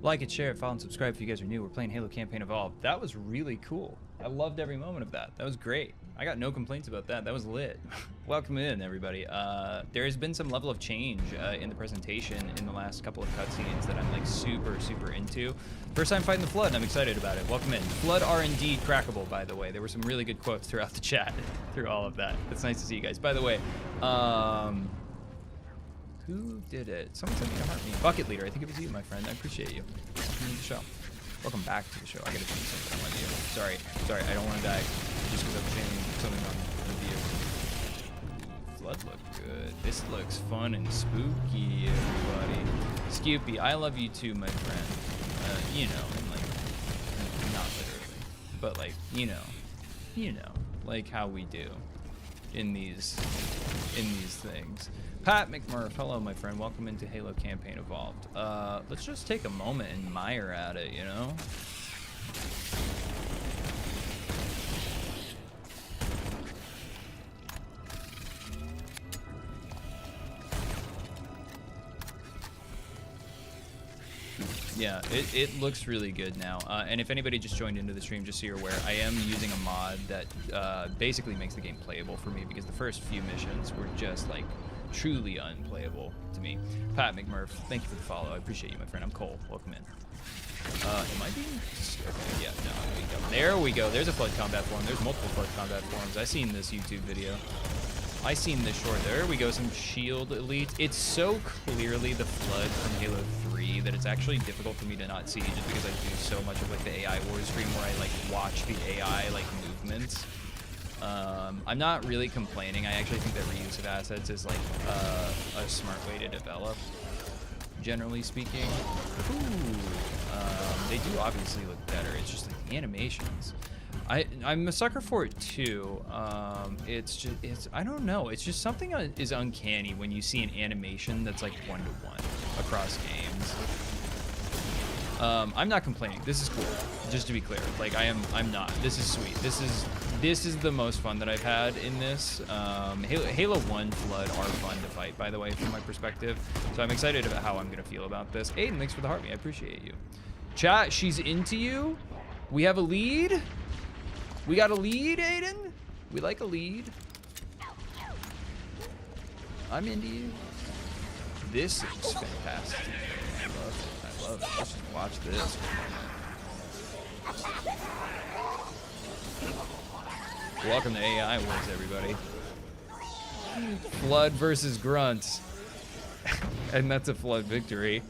Like it, share it, follow, and subscribe if you guys are new. We're playing Halo Campaign Evolved. That was really cool. I loved every moment of that. That was great. I got no complaints about that. That was lit. Welcome in, everybody. There has been some level of change in the presentation in the last couple of cutscenes that I'm like super into. First time fighting the Flood, and I'm excited about it. Welcome in. Flood are indeed crackable, by the way. There were some really good quotes throughout the chat, through all of that. It's nice to see you guys. By the way, who did it? Someone sent me a heart me. Bucket Leader. I think it was you, my friend. I appreciate you. Welcome to the show. Welcome back to the show. I gotta change something on my view. Sorry. I don't want to die just because I'm changing something on the view. Flood looked good. This looks fun and spooky, everybody. Scoopy, I love you too, my friend. You know, and like, not literally, but like, you know, like how we do in these things. Pat McMurph, hello, my friend. Welcome into Halo Campaign Evolved. Let's just take a moment and mire at it, you know? Yeah, it looks really good now. And if anybody just joined into the stream, just so you're aware, I am using a mod that basically makes the game playable for me, because the first few missions were just like truly unplayable to me. Pat McMurph, thank you for the follow. I appreciate you, my friend. I'm Cole. Welcome in. Am I being... Okay, yeah, no, there we go. There's a Flood combat form. There's multiple Flood combat forms. I've seen this YouTube video. I seen this short. There we go. Some shield elite. It's so clearly the Flood from Halo 3 that it's actually difficult for me to not see, just because I do so much of like the AI war stream where I like watch the AI like movements. I'm not really complaining. I actually think that reuse of assets is like a smart way to develop, generally speaking. Ooh, they do obviously look better. It's just like the animations. I'm a sucker for it too. It's I don't know. It's just something is uncanny when you see an animation that's like 1-to-1 across games. I'm not complaining. This is cool. Just to be clear, like I'm not. This is sweet. This is the most fun that I've had in this. Halo 1 Flood are fun to fight, by the way, from my perspective. So I'm excited about how I'm gonna feel about this. Aiden, thanks for the heart me. I appreciate you. Chat, she's into you. We have a lead. We got a lead, Aiden. We like a lead. I'm into you. This is fantastic. I love it. Let's just watch this. Welcome to AI Wars, everybody. Flood versus grunts. And that's a Flood victory.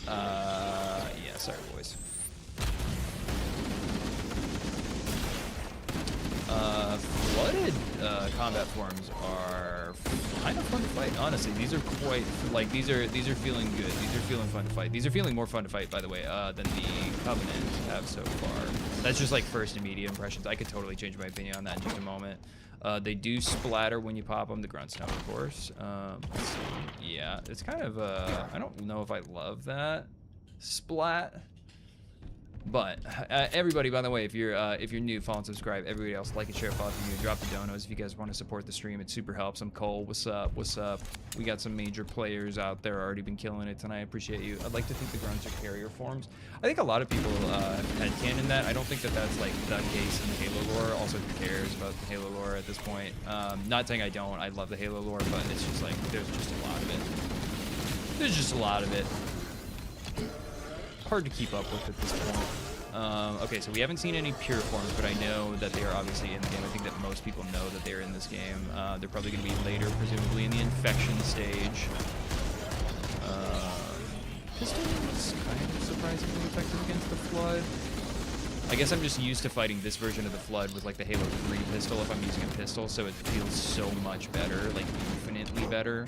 Yeah, sorry, boys. Flooded combat forms are kind of fun to fight. Honestly, these are quite like these are feeling good. These are feeling fun to fight. These are feeling more fun to fight, by the way, than the Covenant have so far. That's just like first immediate impressions. I could totally change my opinion on that in just a moment. They do splatter when you pop them. The grunts don't, of course. Let's see. Yeah, it's kind of I don't know if I love that splat. But everybody, by the way, if you're new, follow and subscribe. Everybody else, like and share, follow if you're new. Drop the donos if you guys want to support the stream. It super helps. I'm Cole. What's up? What's up? We got some major players out there already been killing it tonight. I appreciate you. I'd like to think the grunts are carrier forms. I think a lot of people headcanon that. I don't think that that's like the case in the Halo lore. Also, who cares about the Halo lore at this point? Not saying I don't. I love the Halo lore, but it's just like there's just a lot of it. There's just a lot of it. Hard to keep up with at this point. Okay, so we haven't seen any pure forms, but I know that they are obviously in the game. I think that most people know that they're in this game. They're probably going to be later, presumably in the infection stage. Pistol is kind of surprisingly effective against the Flood. I guess I'm just used to fighting this version of the Flood with like the Halo 3 pistol if I'm using a pistol, so it feels so much better, like infinitely better.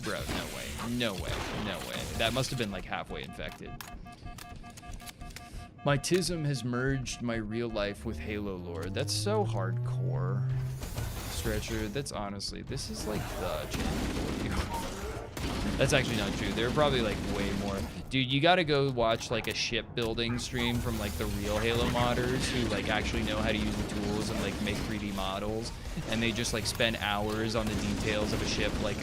Bro, no way, no way, no way. That must have been like halfway infected. My TISM has merged my real life with Halo lore. That's so hardcore, Stretcher. That's honestly, this is like the channel for you. That's actually not true. There are probably like way more. Dude, you gotta go watch like a shipbuilding stream from like the real Halo modders who like actually know how to use the tools and like make 3D models. And they just like spend hours on the details of a ship, like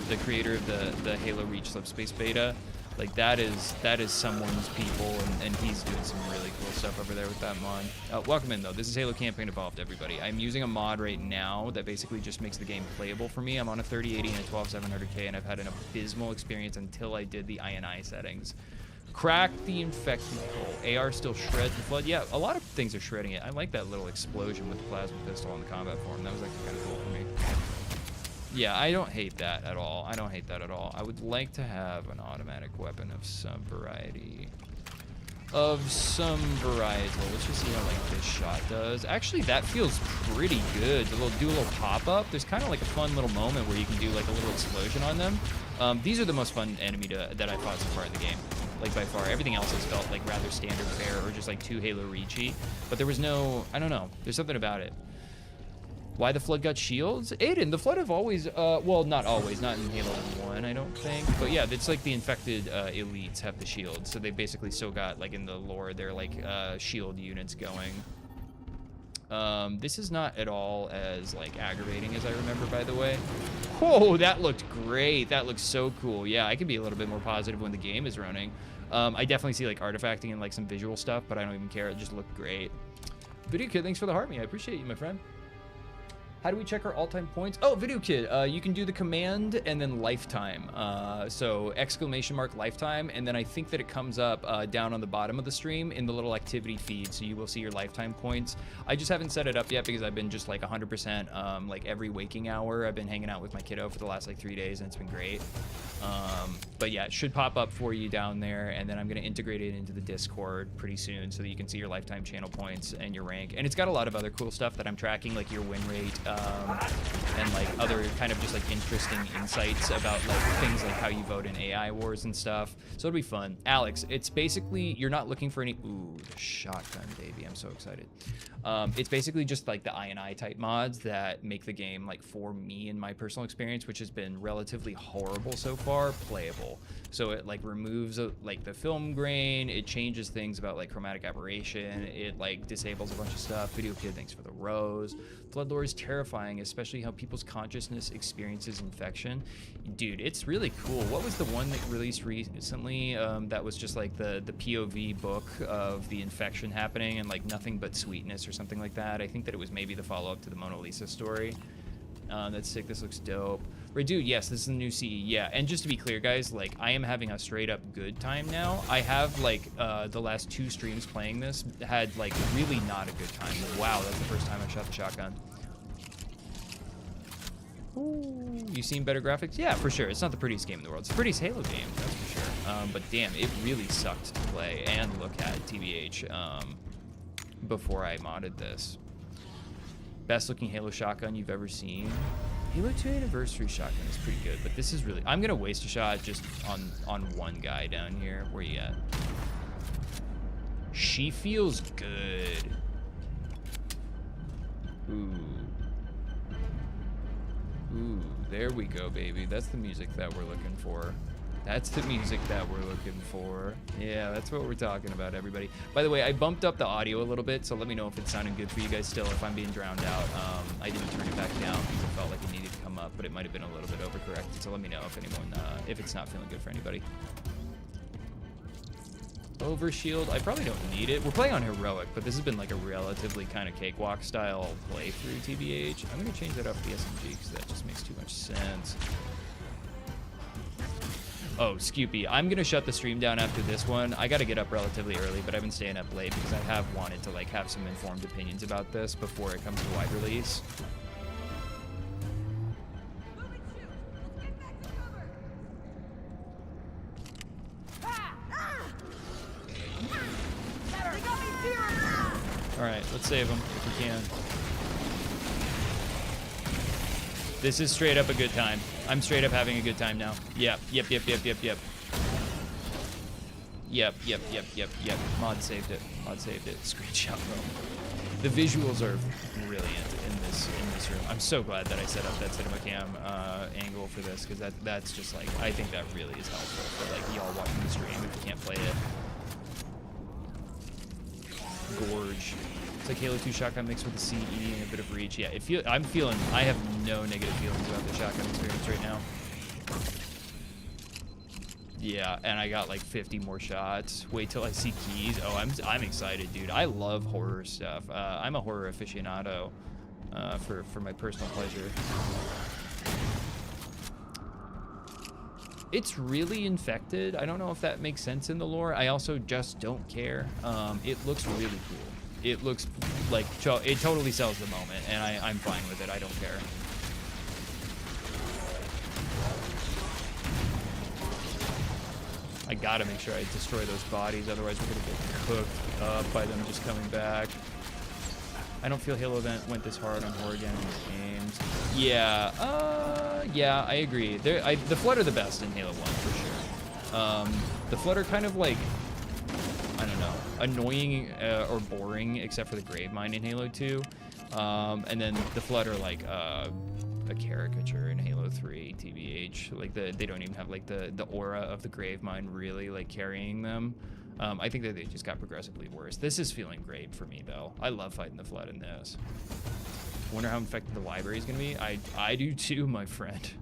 the creator of the Halo Reach Subspace Beta. Like that is someone's people, and he's doing some really cool stuff over there with that mod. Welcome in though. This is Halo Campaign Evolved, everybody. I'm using a mod right now that basically just makes the game playable for me. I'm on a 3080 and a 12700K, and I've had an abysmal experience until I did the INI settings. Crack the infected hole. AR still shreds the Flood. Yeah, a lot of things are shredding it. I like that little explosion with the plasma pistol on the combat form. That was actually kind of cool for me. Yeah, I don't hate that at all. I don't hate that at all. I would like to have an automatic weapon of some variety. Let's just see how like this shot does. Actually, that feels pretty good. Do a little pop-up. There's kind of like a fun little moment where you can do like a little explosion on them. These are the most fun enemy that I fought so far in the game. Like by far. Everything else has felt like rather standard fare or just like too Halo Reachy. But there was no, I don't know. There's something about it. Why the Flood got shields? Aiden, the Flood have always, well, not always, not in Halo 1, I don't think. But yeah, it's like the infected elites have the shields. So they basically still got, like in the lore, they're like shield units going. This is not at all as like aggravating as I remember, by the way. Whoa, that looked great. That looks so cool. Yeah, I can be a little bit more positive when the game is running. I definitely see like artifacting and like some visual stuff, but I don't even care. It just looked great. Video Kid, thanks for the heart me. I appreciate you, my friend. How do we check our all-time points? Oh, Video Kid, you can do the command and then lifetime. So exclamation mark lifetime, and then I think that it comes up down on the bottom of the stream in the little activity feed, so you will see your lifetime points. I just haven't set it up yet because I've been just like 100% like every waking hour. I've been hanging out with my kiddo for the last like 3 days, and it's been great. But yeah, it should pop up for you down there, and then I'm gonna integrate it into the Discord pretty soon so that you can see your lifetime channel points and your rank. And it's got a lot of other cool stuff that I'm tracking, like your win rate, and like other kind of just like interesting insights about like things like how you vote in AI wars and stuff. So it'll be fun. Alex, it's basically, you're not looking for any, ooh, the shotgun, baby, I'm so excited. It's basically just like the INI type mods that make the game, like for me in my personal experience, which has been relatively horrible so far, playable. So it like removes like the film grain, it changes things about like chromatic aberration, it like disables a bunch of stuff. Video Kid, thanks for the rose. Flood lore is terrifying, especially how people's consciousness experiences infection. Dude, it's really cool. What was the one that released recently that was just like the POV book of the infection happening and like nothing but sweetness or something like that? I think that it was maybe the follow-up to the Mona Lisa story. That's sick. This looks dope. Right, dude, yes, this is the new CE, yeah. And just to be clear, guys, like, I am having a straight up good time now. I have, like, the last 2 streams playing this had, like, really not a good time. Wow, that's the first time I shot the shotgun. Ooh, you seen better graphics? Yeah, for sure. It's not the prettiest game in the world. It's the prettiest Halo game, that's for sure. But damn, it really sucked to play and look at, TBH, before I modded this. Best looking Halo shotgun you've ever seen? Halo 2 Anniversary shotgun is pretty good, but this is really... I'm gonna waste a shot just on one guy down here. Where you at? She feels good. Ooh. Ooh, there we go, baby. That's the music that we're looking for. That's the music that we're looking for. Yeah, that's what we're talking about, everybody. By the way, I bumped up the audio a little bit, so let me know if it's sounding good for you guys still, if I'm being drowned out. I didn't turn it back down because I felt like it needed to come up, but it might have been a little bit overcorrected, so let me know if anyone, if it's not feeling good for anybody. Overshield, I probably don't need it. We're playing on Heroic, but this has been like a relatively kind of cakewalk style playthrough, TBH. I'm gonna change that up for the SMG because that just makes too much sense. Oh, Scoopy, I'm gonna shut the stream down after this one. I gotta get up relatively early, but I've been staying up late because I have wanted to like have some informed opinions about this before it comes to wide release. All right, let's save him if we can. This is straight up a good time. I'm straight up having a good time now. Yep. Yep. Mod saved it. Screenshot, bro. The visuals are brilliant in this room. I'm so glad that I set up that cinema cam angle for this because that's just like I think that really is helpful for like y'all watching the stream if you can't play it. Gorge. It's like Halo 2 shotgun mixed with the CE and a bit of reach. Yeah, I have no negative feelings about the shotgun experience right now. Yeah, and I got like 50 more shots. Wait till I see keys. Oh, I'm excited, dude. I love horror stuff. I'm a horror aficionado for my personal pleasure. It's really infected. I don't know if that makes sense in the lore. I also just don't care. It looks really cool. It looks like it totally sells the moment, and I'm fine with it. I don't care. I gotta make sure I destroy those bodies, otherwise we're gonna get cooked up by them just coming back. I don't feel Halo event went this hard on horror games. Yeah, yeah, I agree. The Flood are the best in Halo 1 for sure. The Flood are kind of like, I don't know, annoying or boring except for the Gravemind in Halo 2. And then the Flood are like a caricature in Halo 3, TBH. Like they don't even have like the aura of the Gravemind really like carrying them. I think that they just got progressively worse. This is feeling great for me though. I love fighting the Flood in this. Wonder how infected the library is gonna be. I do too, my friend.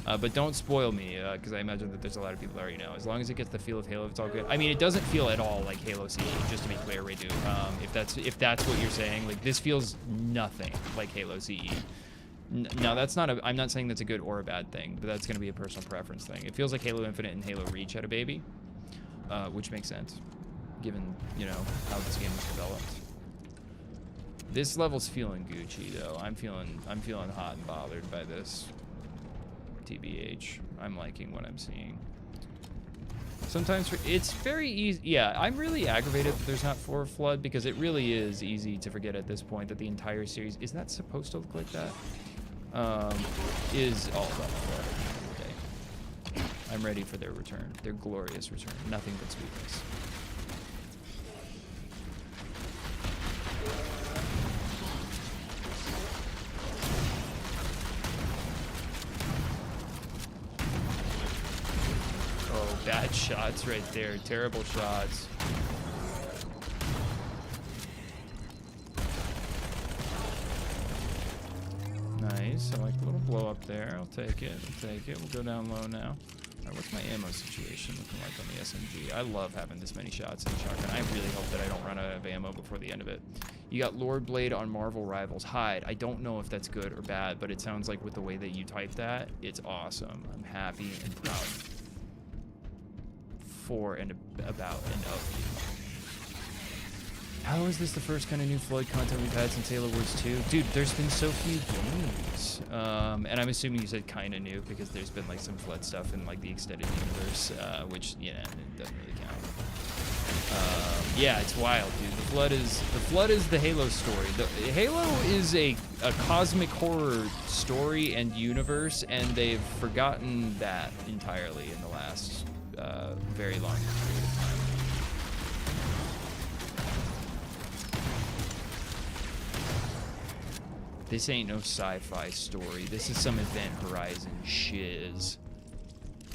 But don't spoil me, because I imagine that there's a lot of people that already know. As long as it gets the feel of Halo, it's all good. I mean, it doesn't feel at all like Halo CE, just to be clear, Redu. If that's what you're saying, like this feels nothing like Halo CE. Now that's not I'm not saying that's a good or a bad thing, but that's gonna be a personal preference thing. It feels like Halo Infinite and Halo Reach had a baby, which makes sense, given how this game was developed. This level's feeling Gucci though. I'm feeling hot and bothered by this. TBH. I'm liking what I'm seeing. Sometimes it's very easy. Yeah, I'm really aggravated that there's not 4 Flood because it really is easy to forget at this point that the entire series is that supposed to look like that. Is all about Flood at the end of the day. I'm ready for their return. Their glorious return. Nothing but sweetness. Bad shots right there. Terrible shots. Nice. I like a little blow up there. I'll take it. We'll go down low now. Alright, what's my ammo situation looking like on the SMG? I love having this many shots in the shotgun. I really hope that I don't run out of ammo before the end of it. You got Lord Blade on Marvel Rivals. Hide. I don't know if that's good or bad, but it sounds like with the way that you type that, it's awesome. I'm happy and proud for and about and of you. How is this the first kind of new Floyd content we've had since Halo Wars 2? Dude, there's been so few games. And I'm assuming you said kind of new because there's been like some Flood stuff in like the extended universe, which, yeah, it doesn't really count. Yeah, it's wild, dude. The Flood is the Halo story. Halo is a cosmic horror story and universe, and they've forgotten that entirely in the last very long period of time. This ain't no sci-fi story. This is some Event Horizon shiz.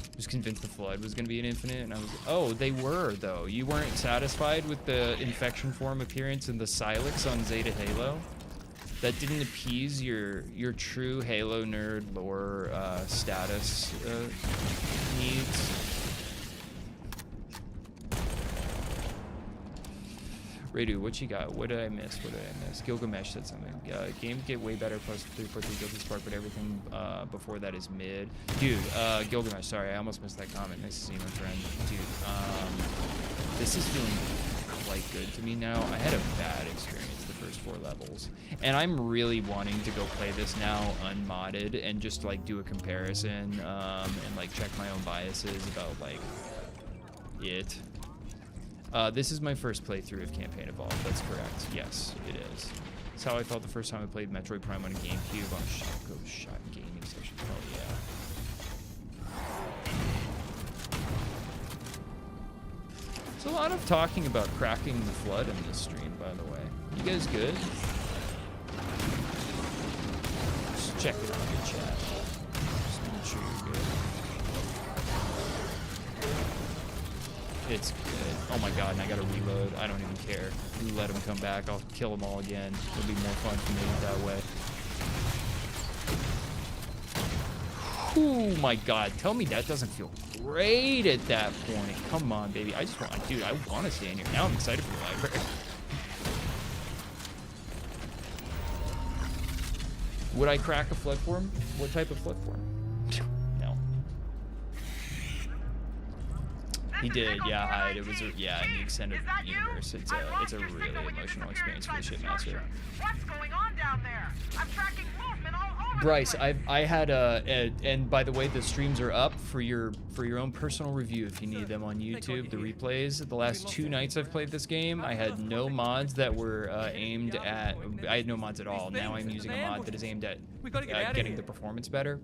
I was convinced the Flood was going to be an infinite, and I was... Oh, they were, though. You weren't satisfied with the infection form appearance in the Silex on Zeta Halo? That didn't appease your true Halo nerd lore status needs? Radu, what you got? What did I miss? Gilgamesh said something. Games get way better plus 343 Guilty Spark, but everything before that is mid. Dude, Gilgamesh, sorry, I almost missed that comment. Nice to see you, my friend. Dude, this is feeling quite good to me now. I had a bad experience the first 4 levels, and I'm really wanting to go play this now unmodded and just like do a comparison and like check my own biases about like it. This is my first playthrough of Campaign Evolved. That's correct. Yes, it is. It's how I felt the first time I played Metroid Prime on a GameCube on Shotgo Shot Gaming Session. Hell yeah. There's a lot of talking about cracking the Flood in this stream, by the way. You guys good? Just checking on your chat. Just making sure you're good. It's good. Oh my god, and I gotta reload. I don't even care. You let them come back. I'll kill them all again. It'll be more fun for me that way. Oh my god, tell me that doesn't feel great at that point. Come on, baby. I just want, dude, I want to stay in here. Now I'm excited for the library. Would I crack a flood form? What type of flood form? No. He did, yeah, Hyde. It was, in the extended universe. It's a really emotional experience for the Shipmaster. What's going on down there? I'm tracking movement all over. Bryce, I had and by the way, the streams are up for your own personal review if you need them on YouTube. The replays. The last 2 nights I've played this game, I had no mods that were aimed at. I had no mods at all. Now I'm using a mod that is aimed at getting the performance better.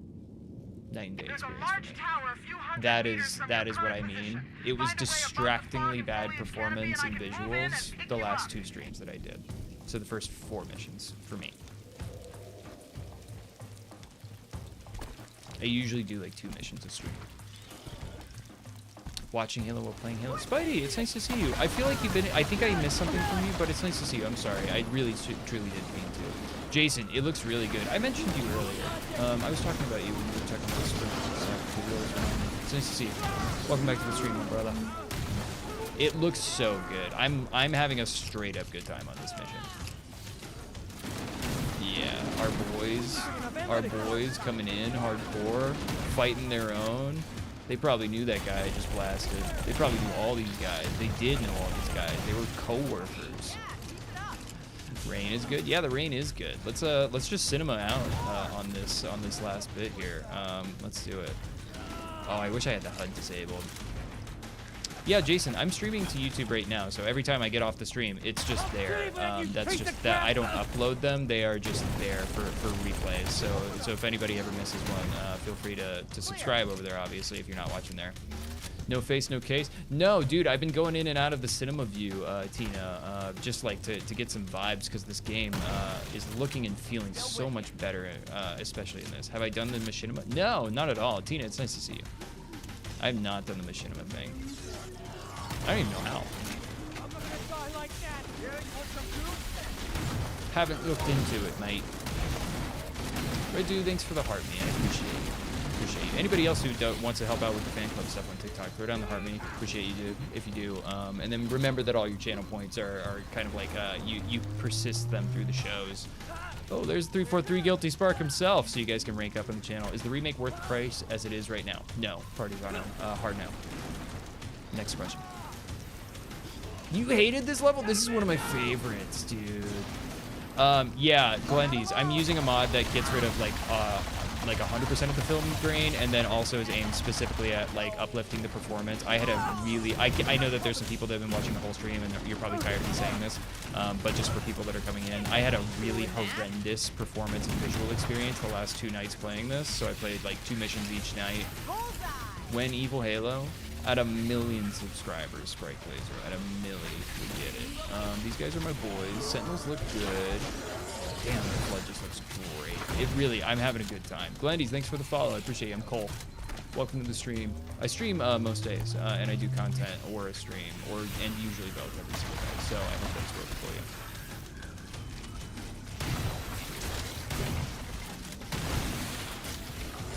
Night and day experience for me. That is what I mean. It was distractingly bad performance and visuals the last 2 streams that I did. So the first 4 missions for me. I usually do like 2 missions a stream. Watching Halo while playing Halo. Spidey, it's nice to see you. I feel like you've been... I think I missed something from you, but it's nice to see you. I'm sorry. I really, truly didn't mean to. Jason, it looks really good. I mentioned you earlier. I was talking about you when we were talking about sprint and stuff. It's nice to see you. Welcome back to the stream, my brother. It looks so good. I'm having a straight up good time on this mission. Yeah, our boys coming in hardcore, fighting their own. They probably knew that guy I just blasted. They probably knew all these guys. They did know all these guys. They were co-workers. Rain is good. Yeah, the rain is good. Let's just cinema out on this last bit here. Let's do it. Oh, I wish I had the HUD disabled. Yeah, Jason, I'm streaming to YouTube right now, so every time I get off the stream, it's just there. That's just that I don't upload them; they are just there for replays. So if anybody ever misses one, feel free to subscribe over there. Obviously, if you're not watching there. No face, no case. No, dude, I've been going in and out of the cinema view, Tina, just like to get some vibes because this game is looking and feeling so much better, especially in this. Have I done the machinima? No, not at all. Tina, it's nice to see you. I have not done the machinima thing. I don't even know how. Haven't looked into it, mate. Red dude, thanks for the heart, man. I appreciate it. Appreciate you. Anybody else who wants to help out with the fan club stuff on TikTok, throw down the heart me. Appreciate you, dude, if you do. And then remember that all your channel points are kind of like you persist them through the shows. Oh, there's 343 Guilty Spark himself, so you guys can rank up on the channel. Is the remake worth the price as it is right now? No. Party's on hard now. Next question. You hated this level? This is one of my favorites, dude. Yeah, Glendy's. I'm using a mod that gets rid of like 100% of the film grain, and then also is aimed specifically at like uplifting the performance. I had a really, I know that there's some people that have been watching the whole stream, and you're probably tired of me saying this, but just for people that are coming in, I had a really horrendous performance and visual experience the last 2 nights playing this. So I played like 2 missions each night. When Evil Halo, at 1 million subscribers, Sprite Laser, at 1 million, we get it. These guys are my boys. Sentinels look good. Damn, the flood just looks great. It really, I'm having a good time. Glendy's, thanks for the follow. I appreciate it. I'm Cole. Welcome to the stream. I stream most days, and I do content or a stream, and usually both every single day. So I hope that's working for you.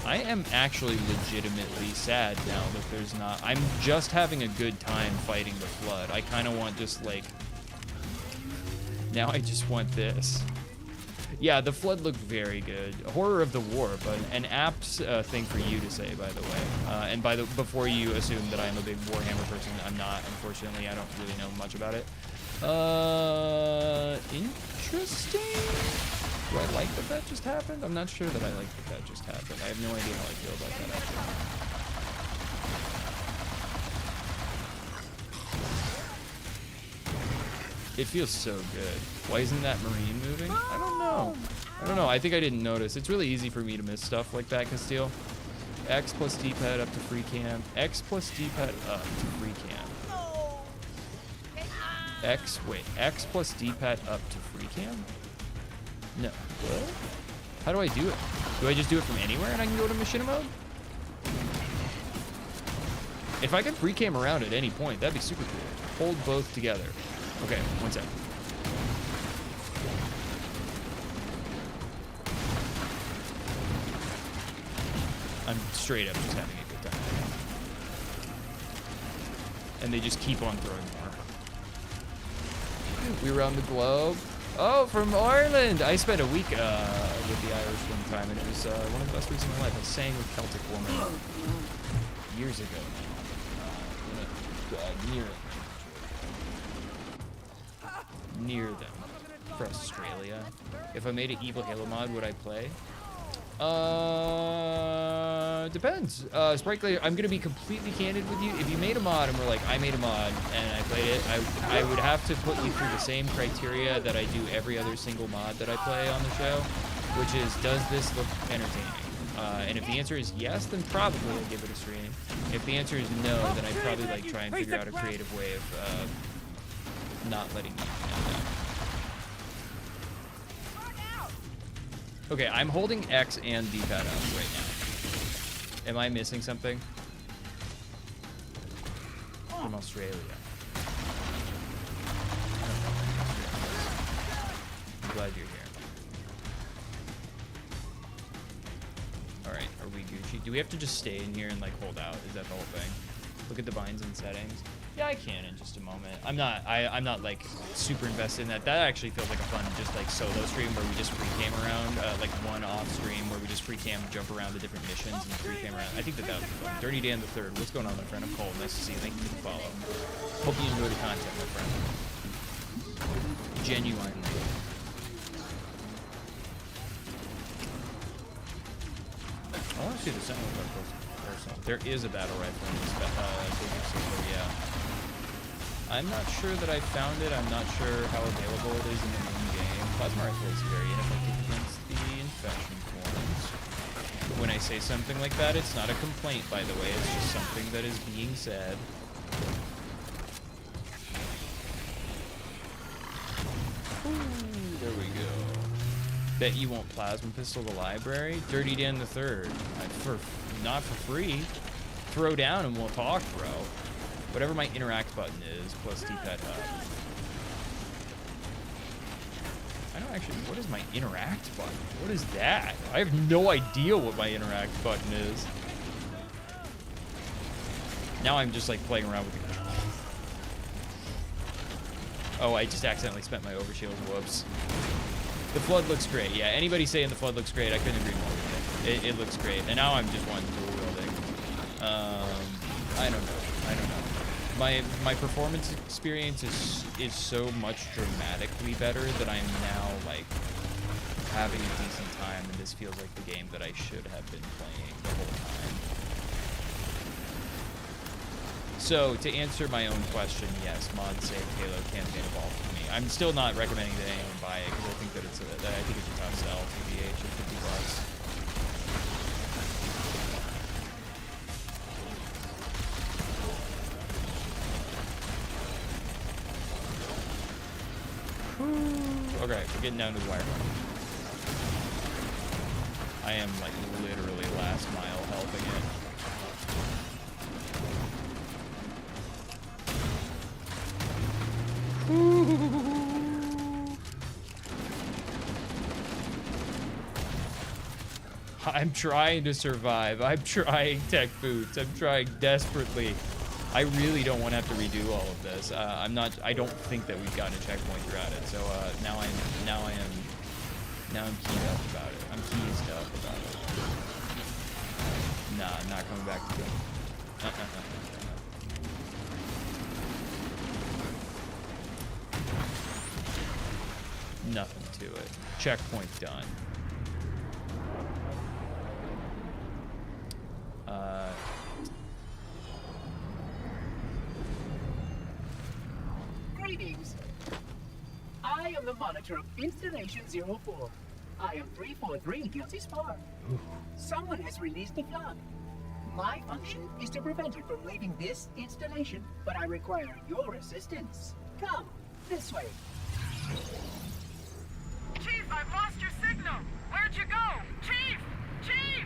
I am actually legitimately sad now that there's not. I'm just having a good time fighting the flood. I kind of want just like. Now I just want this. Yeah, the flood looked very good. Horror of the Warp, an apt thing for you to say, by the way. And before you assume that I'm a big Warhammer person, I'm not. Unfortunately, I don't really know much about it. Interesting. Do I like that just happened? I'm not sure that I like that just happened. I have no idea how I feel about that, actually. It feels so good. Why isn't that Marine moving? I don't know. I think I didn't notice. It's really easy for me to miss stuff like that, Castile. X plus D-pad up to free cam. X plus D-pad up to free cam. X plus D-pad up to free cam? No. What? How do I do it? Do I just do it from anywhere and I can go to machinima mode? If I can free cam around at any point, that'd be super cool. Hold both together. Okay, one sec. I'm straight up just having a good time. And they just keep on throwing more. We around the globe. Oh, from Ireland! I spent a week with the Irish one time, and it was one of the best weeks of my life. I sang with Celtic Woman years ago. Near them. For Australia. If I made an Evil Halo mod, would I play? Depends. Sprite Laser, I'm gonna be completely candid with you. If you made a mod and were like, I made a mod and I played it, I would have to put you through the same criteria that I do every other single mod that I play on the show, which is, does this look entertaining? And if the answer is yes, then probably I'd give it a stream. If the answer is no, then I'd probably like try and figure out a creative way of not letting you down. Okay, I'm holding X and D-pad up right now. Am I missing something? From Australia. I'm glad you're here. Alright, are we Gucci? Do we have to just stay in here and like hold out? Is that the whole thing? Look at the binds and settings. Yeah, I can in just a moment. I'm not like super invested in that. That actually feels like a fun just like solo stream where we just free cam around, like one off stream where we just free cam jump around the different missions and free cam around. I think that would be fun. Dirty Dan the Third. What's going on, my friend? I'm Cole. Nice to see you. Thank you for the follow. Hope you enjoy the content, my friend. Genuinely. I want to see the Sentinel rifle. There is a battle rifle in this yeah. I'm not sure that I found it. I'm not sure how available it is in the main game. Plasma rifle is very ineffective against the infection forms. But when I say something like that, it's not a complaint, by the way. It's just something that is being said. Ooh, there we go. Bet you won't plasma pistol the library? Dirty Dan the Third. Not for free. Throw down and we'll talk, bro. Whatever my interact button is, plus D-pad up. I don't actually, what is my interact button? What is that? I have no idea what my interact button is. Now I'm just like playing around with the controls. Oh, I just accidentally spent my overshield. Whoops. The Flood looks great. Yeah, anybody saying the Flood looks great, I couldn't agree more with it. It looks great. And now I'm just one dual wielding. I don't know. My performance experience is so much dramatically better that I'm now like having a decent time, and this feels like the game that I should have been playing the whole time. So to answer my own question, yes, mods say Halo Campaign Evolved for me. I'm still not recommending that anyone buy it because I think that it's a tough sell. TBH at $50. Okay, we're getting down to the wire. I am like literally last mile helping it. I'm trying to survive. I'm trying, Tech Boots. I'm trying desperately. I really don't want to have to redo all of this. I don't think that we've gotten a checkpoint throughout it. So now I'm keyed up about it. I'm keysed up about it. Nah, I'm not coming back to it. Nothing to it. Checkpoint done. Greetings. I am the monitor of Installation 04. I am 343 Guilty Spar. Someone has released the flood. My function is to prevent it from leaving this installation, but I require your assistance. Come, this way. Chief, I've lost your signal. Where'd you go? Chief! Chief!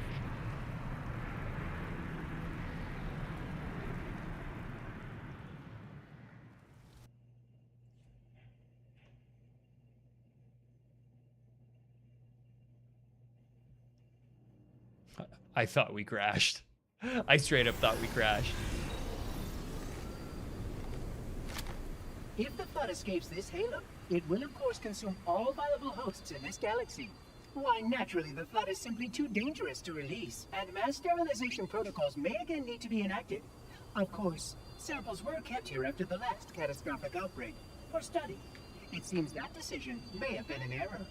I thought we crashed. I straight up thought we crashed. If the flood escapes this halo, it will of course consume all viable hosts in this galaxy. Why, naturally, the flood is simply too dangerous to release, and mass sterilization protocols may again need to be enacted. Of course, samples were kept here after the last catastrophic outbreak, for study. It seems that decision may have been an error.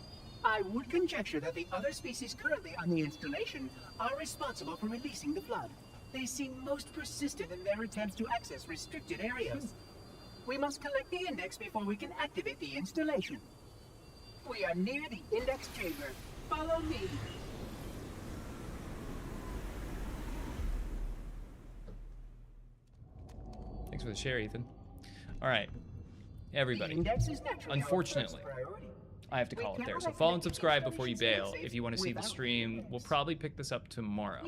I would conjecture that the other species currently on the installation are responsible for releasing the flood. They seem most persistent in their attempts to access restricted areas. We must collect the index before we can activate the installation. We are near the index chamber. Follow me. Thanks for the share, Ethan. All right, everybody. The index is naturally Unfortunately, our first priority. I have to call it there. So follow and subscribe before you bail if you want to see the stream. We'll probably pick this up tomorrow.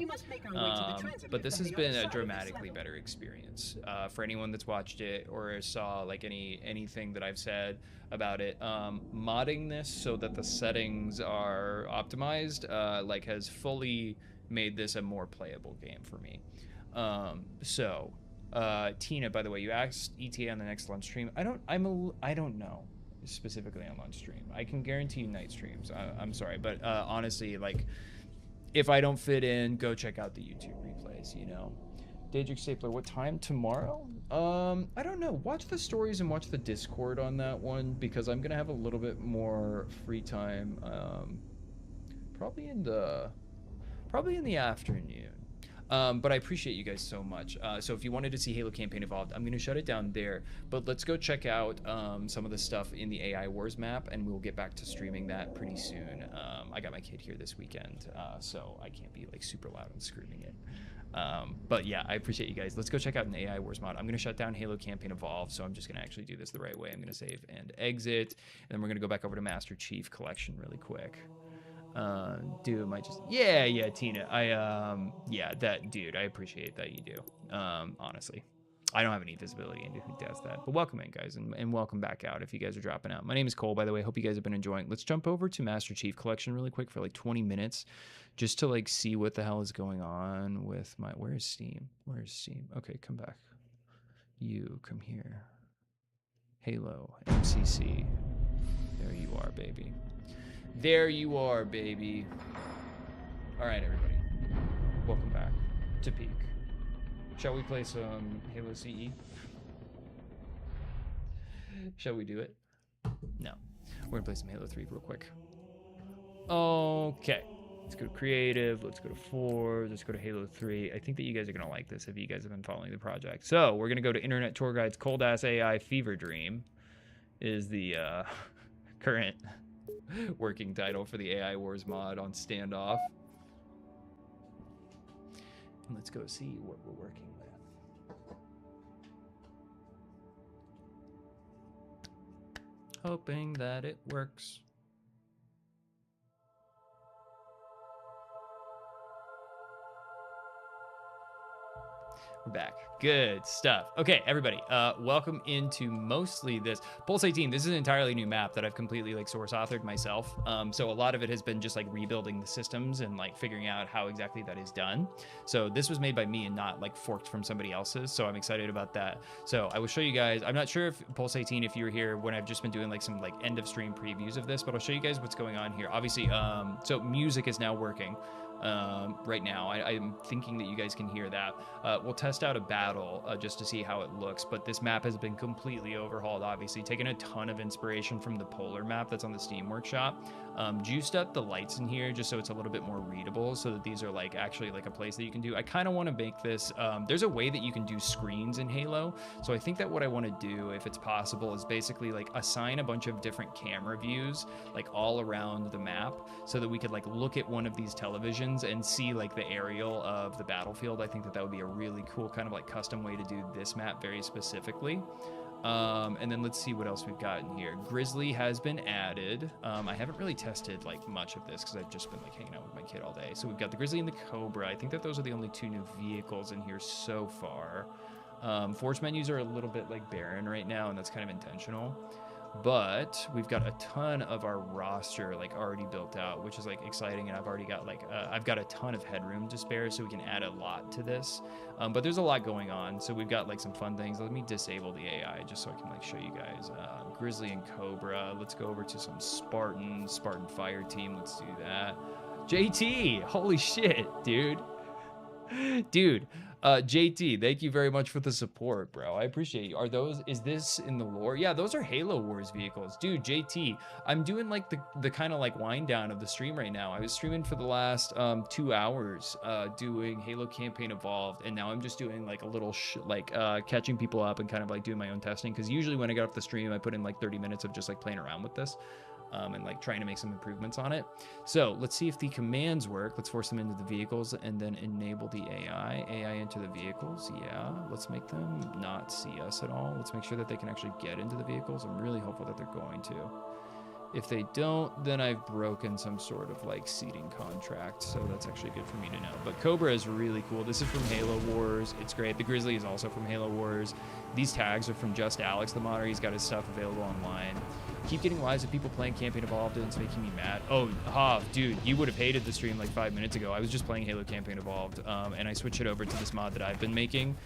But this has been a dramatically better experience for anyone that's watched it or saw like anything that I've said about it. Modding this so that the settings are optimized like has fully made this a more playable game for me. Tina, by the way, you asked ETA on the next lunch stream. I don't know specifically on lunch stream. I can guarantee you night streams. I'm sorry, but honestly, like, if I don't fit in, go check out the YouTube replays, you know. Daedric Stapler, what time tomorrow? I don't know. Watch the stories and watch the Discord on that one because I'm gonna have a little bit more free time. Probably in the afternoon. But I appreciate you guys so much. So if you wanted to see Halo Campaign Evolved, I'm going to shut it down there. But let's go check out some of the stuff in the AI Wars map, and we'll get back to streaming that pretty soon. I got my kid here this weekend, so I can't be like super loud and screaming it. But yeah, I appreciate you guys. Let's go check out an AI Wars mod. I'm going to shut down Halo Campaign Evolved, so I'm just going to actually do this the right way. I'm going to save and exit, and then we're going to go back over to Master Chief Collection really quick. Doom, I just, yeah, Tina, yeah, that dude, I appreciate that you do, honestly. I don't have any visibility into who does that. But welcome in, guys, and welcome back out if you guys are dropping out. My name is Cole, by the way. Hope you guys have been enjoying. Let's jump over to Master Chief Collection really quick for like 20 minutes just to like see what the hell is going on with my... Where's Steam? Where's Steam? Okay, come back. You, come here. Halo, MCC. There you are, baby. There you are, baby. All right, everybody. Welcome back to Peak. Shall we play some Halo CE? Shall we do it? No. We're gonna play some Halo 3 real quick. Okay. Let's go to creative. Let's go to 4. Let's go to Halo 3. I think that you guys are gonna like this if you guys have been following the project. So we're gonna go to Internet Tour Guide's Cold Ass AI Fever Dream is the current working title for the AI Wars mod on Standoff. And let's go see what we're working with. Hoping that it works. We're back. Good stuff. Okay, everybody, welcome into mostly this Pulse 18. This is an entirely new map that I've completely like source authored myself. So a lot of it has been just like rebuilding the systems and like figuring out how exactly that is done. So this was made by me and not like forked from somebody else's. So I'm excited about that. So I will show you guys. I'm not sure if Pulse 18, if you were here when I've just been doing like some like end of stream previews of this, but I'll show you guys what's going on here. Obviously, so music is now working. Right now. I'm thinking that you guys can hear that. We'll test out a battle just to see how it looks, but this map has been completely overhauled, obviously, taking a ton of inspiration from the Polar map that's on the Steam Workshop. Juiced up the lights in here just so it's a little bit more readable, so that these are like actually like a place that you can do. I kind of want to make this, there's a way that you can do screens in Halo, so I think that what I want to do, if it's possible, is basically like assign a bunch of different camera views like all around the map so that we could like look at one of these televisions and see like the aerial of the battlefield. I think that that would be a really cool kind of like custom way to do this map very specifically. And then let's see what else we've got in here. Grizzly has been added. I haven't really tested like much of this because I've just been like hanging out with my kid all day. So we've got the Grizzly and the Cobra. I think that those are the only 2 new vehicles in here so far. Force menus are a little bit like barren right now, and that's kind of intentional. But we've got a ton of our roster like already built out, which is like exciting, and I've already got like I've got a ton of headroom to spare, so we can add a lot to this. But there's a lot going on, so we've got like some fun things. Let me disable the AI just so I can like show you guys. Grizzly and Cobra. Let's go over to some Spartan Fire Team. Let's do that. JT, holy shit, dude. JT, thank you very much for the support, bro. I appreciate you. Is this in the lore? Yeah, those are Halo Wars vehicles. Dude, JT, I'm doing like the kind of like wind down of the stream right now. I was streaming for the last 2 hours doing Halo Campaign Evolved, and now I'm just doing like a little catching people up and kind of like doing my own testing, because usually when I get off the stream, I put in like 30 minutes of just like playing around with this. And like trying to make some improvements on it. So let's see if the commands work. Let's force them into the vehicles and then enable the AI into the vehicles. Yeah, let's make them not see us at all. Let's make sure that they can actually get into the vehicles. I'm really hopeful that they're going to. If they don't, then I've broken some sort of like seating contract, so that's actually good for me to know. But Cobra is really cool. This is from Halo Wars. It's great. The Grizzly is also from Halo Wars. These tags are from Just Alex, the modder. He's got his stuff available online. Keep getting lives of people playing Campaign Evolved, and it's making me mad. Oh, Hav, dude, you would have hated the stream like 5 minutes ago. I was just playing Halo Campaign Evolved, and I switched it over to this mod that I've been making,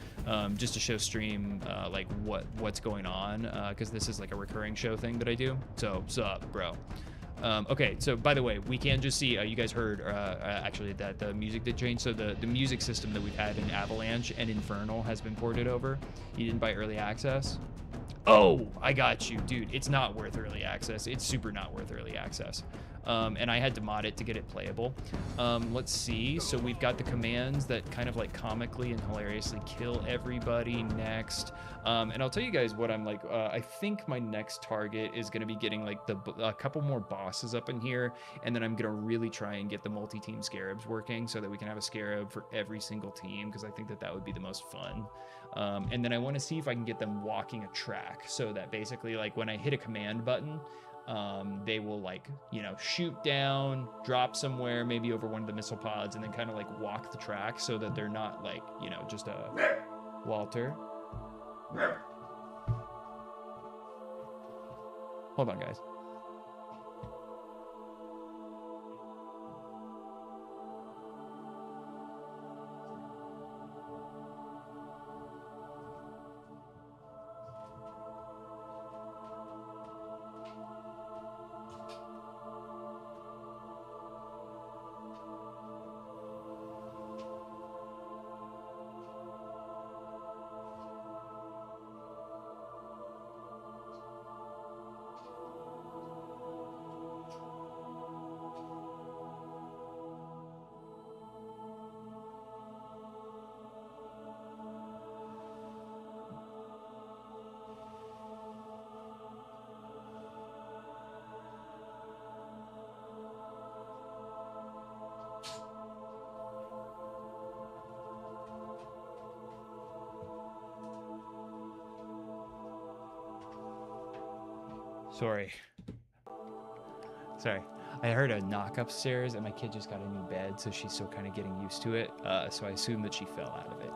just to show stream like what's going on, because this is like a recurring show thing that I do. So, sup, bro. Okay, so by the way, we can just see, you guys heard actually that the music did change. So the music system that we've had in Avalanche and Infernal has been ported over. You didn't buy early access? Oh, I got you, dude. It's not worth early access. It's super not worth early access. And I had to mod it to get it playable. Let's see. So we've got the commands that kind of like comically and hilariously kill everybody next. And I'll tell you guys what I'm like. I think my next target is going to be getting like a couple more bosses up in here. And then I'm going to really try and get the multi-team scarabs working so that we can have a scarab for every single team, because I think that that would be the most fun. And then I want to see if I can get them walking a track so that basically like when I hit a command button, they will like, you know, shoot down, drop somewhere, maybe over one of the missile pods, and then kind of like walk the track so that they're not like, you know, just a Walter. Hold on, guys. Sorry. I heard a knock upstairs and my kid just got a new bed, so she's still kind of getting used to it. So I assume that she fell out of it.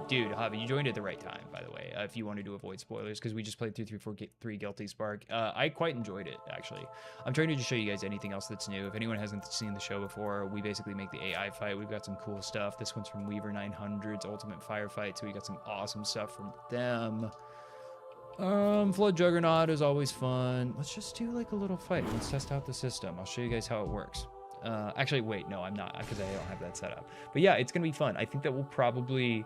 Dude, Javi, you joined at the right time, by the way, if you wanted to avoid spoilers, because we just played through 3 Guilty Spark. I quite enjoyed it, actually. I'm trying to just show you guys anything else that's new. If anyone hasn't seen the show before, we basically make the AI fight. We've got some cool stuff. This one's from Weaver 900's Ultimate Firefight, so we got some awesome stuff from them. Flood Juggernaut is always fun. Let's just do like a little fight. Let's test out the system. I'll show you guys how it works. Actually, wait, no, I'm not, because I don't have that set up. But yeah, it's gonna be fun. I think that we'll probably,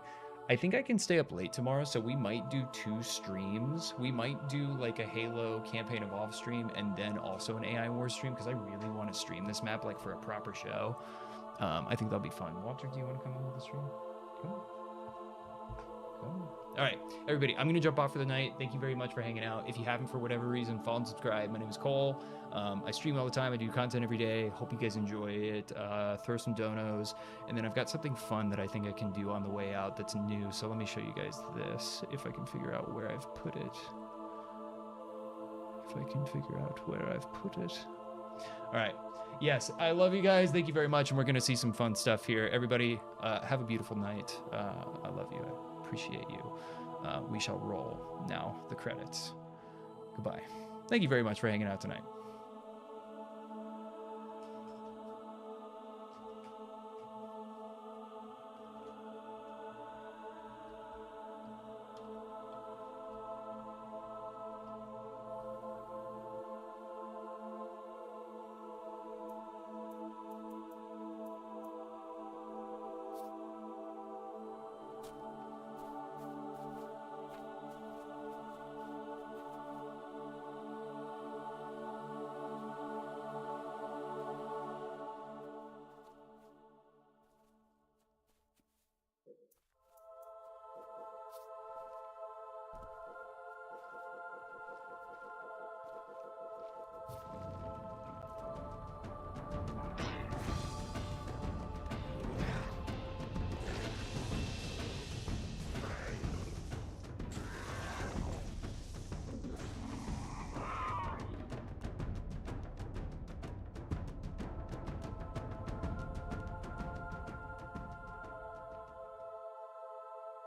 I think I can stay up late tomorrow, so we might do 2 streams. We might do like a Halo Campaign Evolve stream and then also an AI Wars stream, because I really want to stream this map like for a proper show. I think that'll be fun. Walter, do you want to come into the stream? Come on. All right, everybody, I'm gonna jump off for the night. Thank you very much for hanging out. If you haven't, for whatever reason, follow and subscribe. My name is Cole. I stream all the time. I do content every day. Hope you guys enjoy it. Throw some donos, and then I've got something fun that I think I can do on the way out that's new. So let me show you guys this, if I can figure out where I've put it. All right. Yes, I love you guys. Thank you very much, and we're gonna see some fun stuff here. Everybody, have a beautiful night. I love you. I appreciate you. We shall roll now the credits. Goodbye. Thank you very much for hanging out tonight.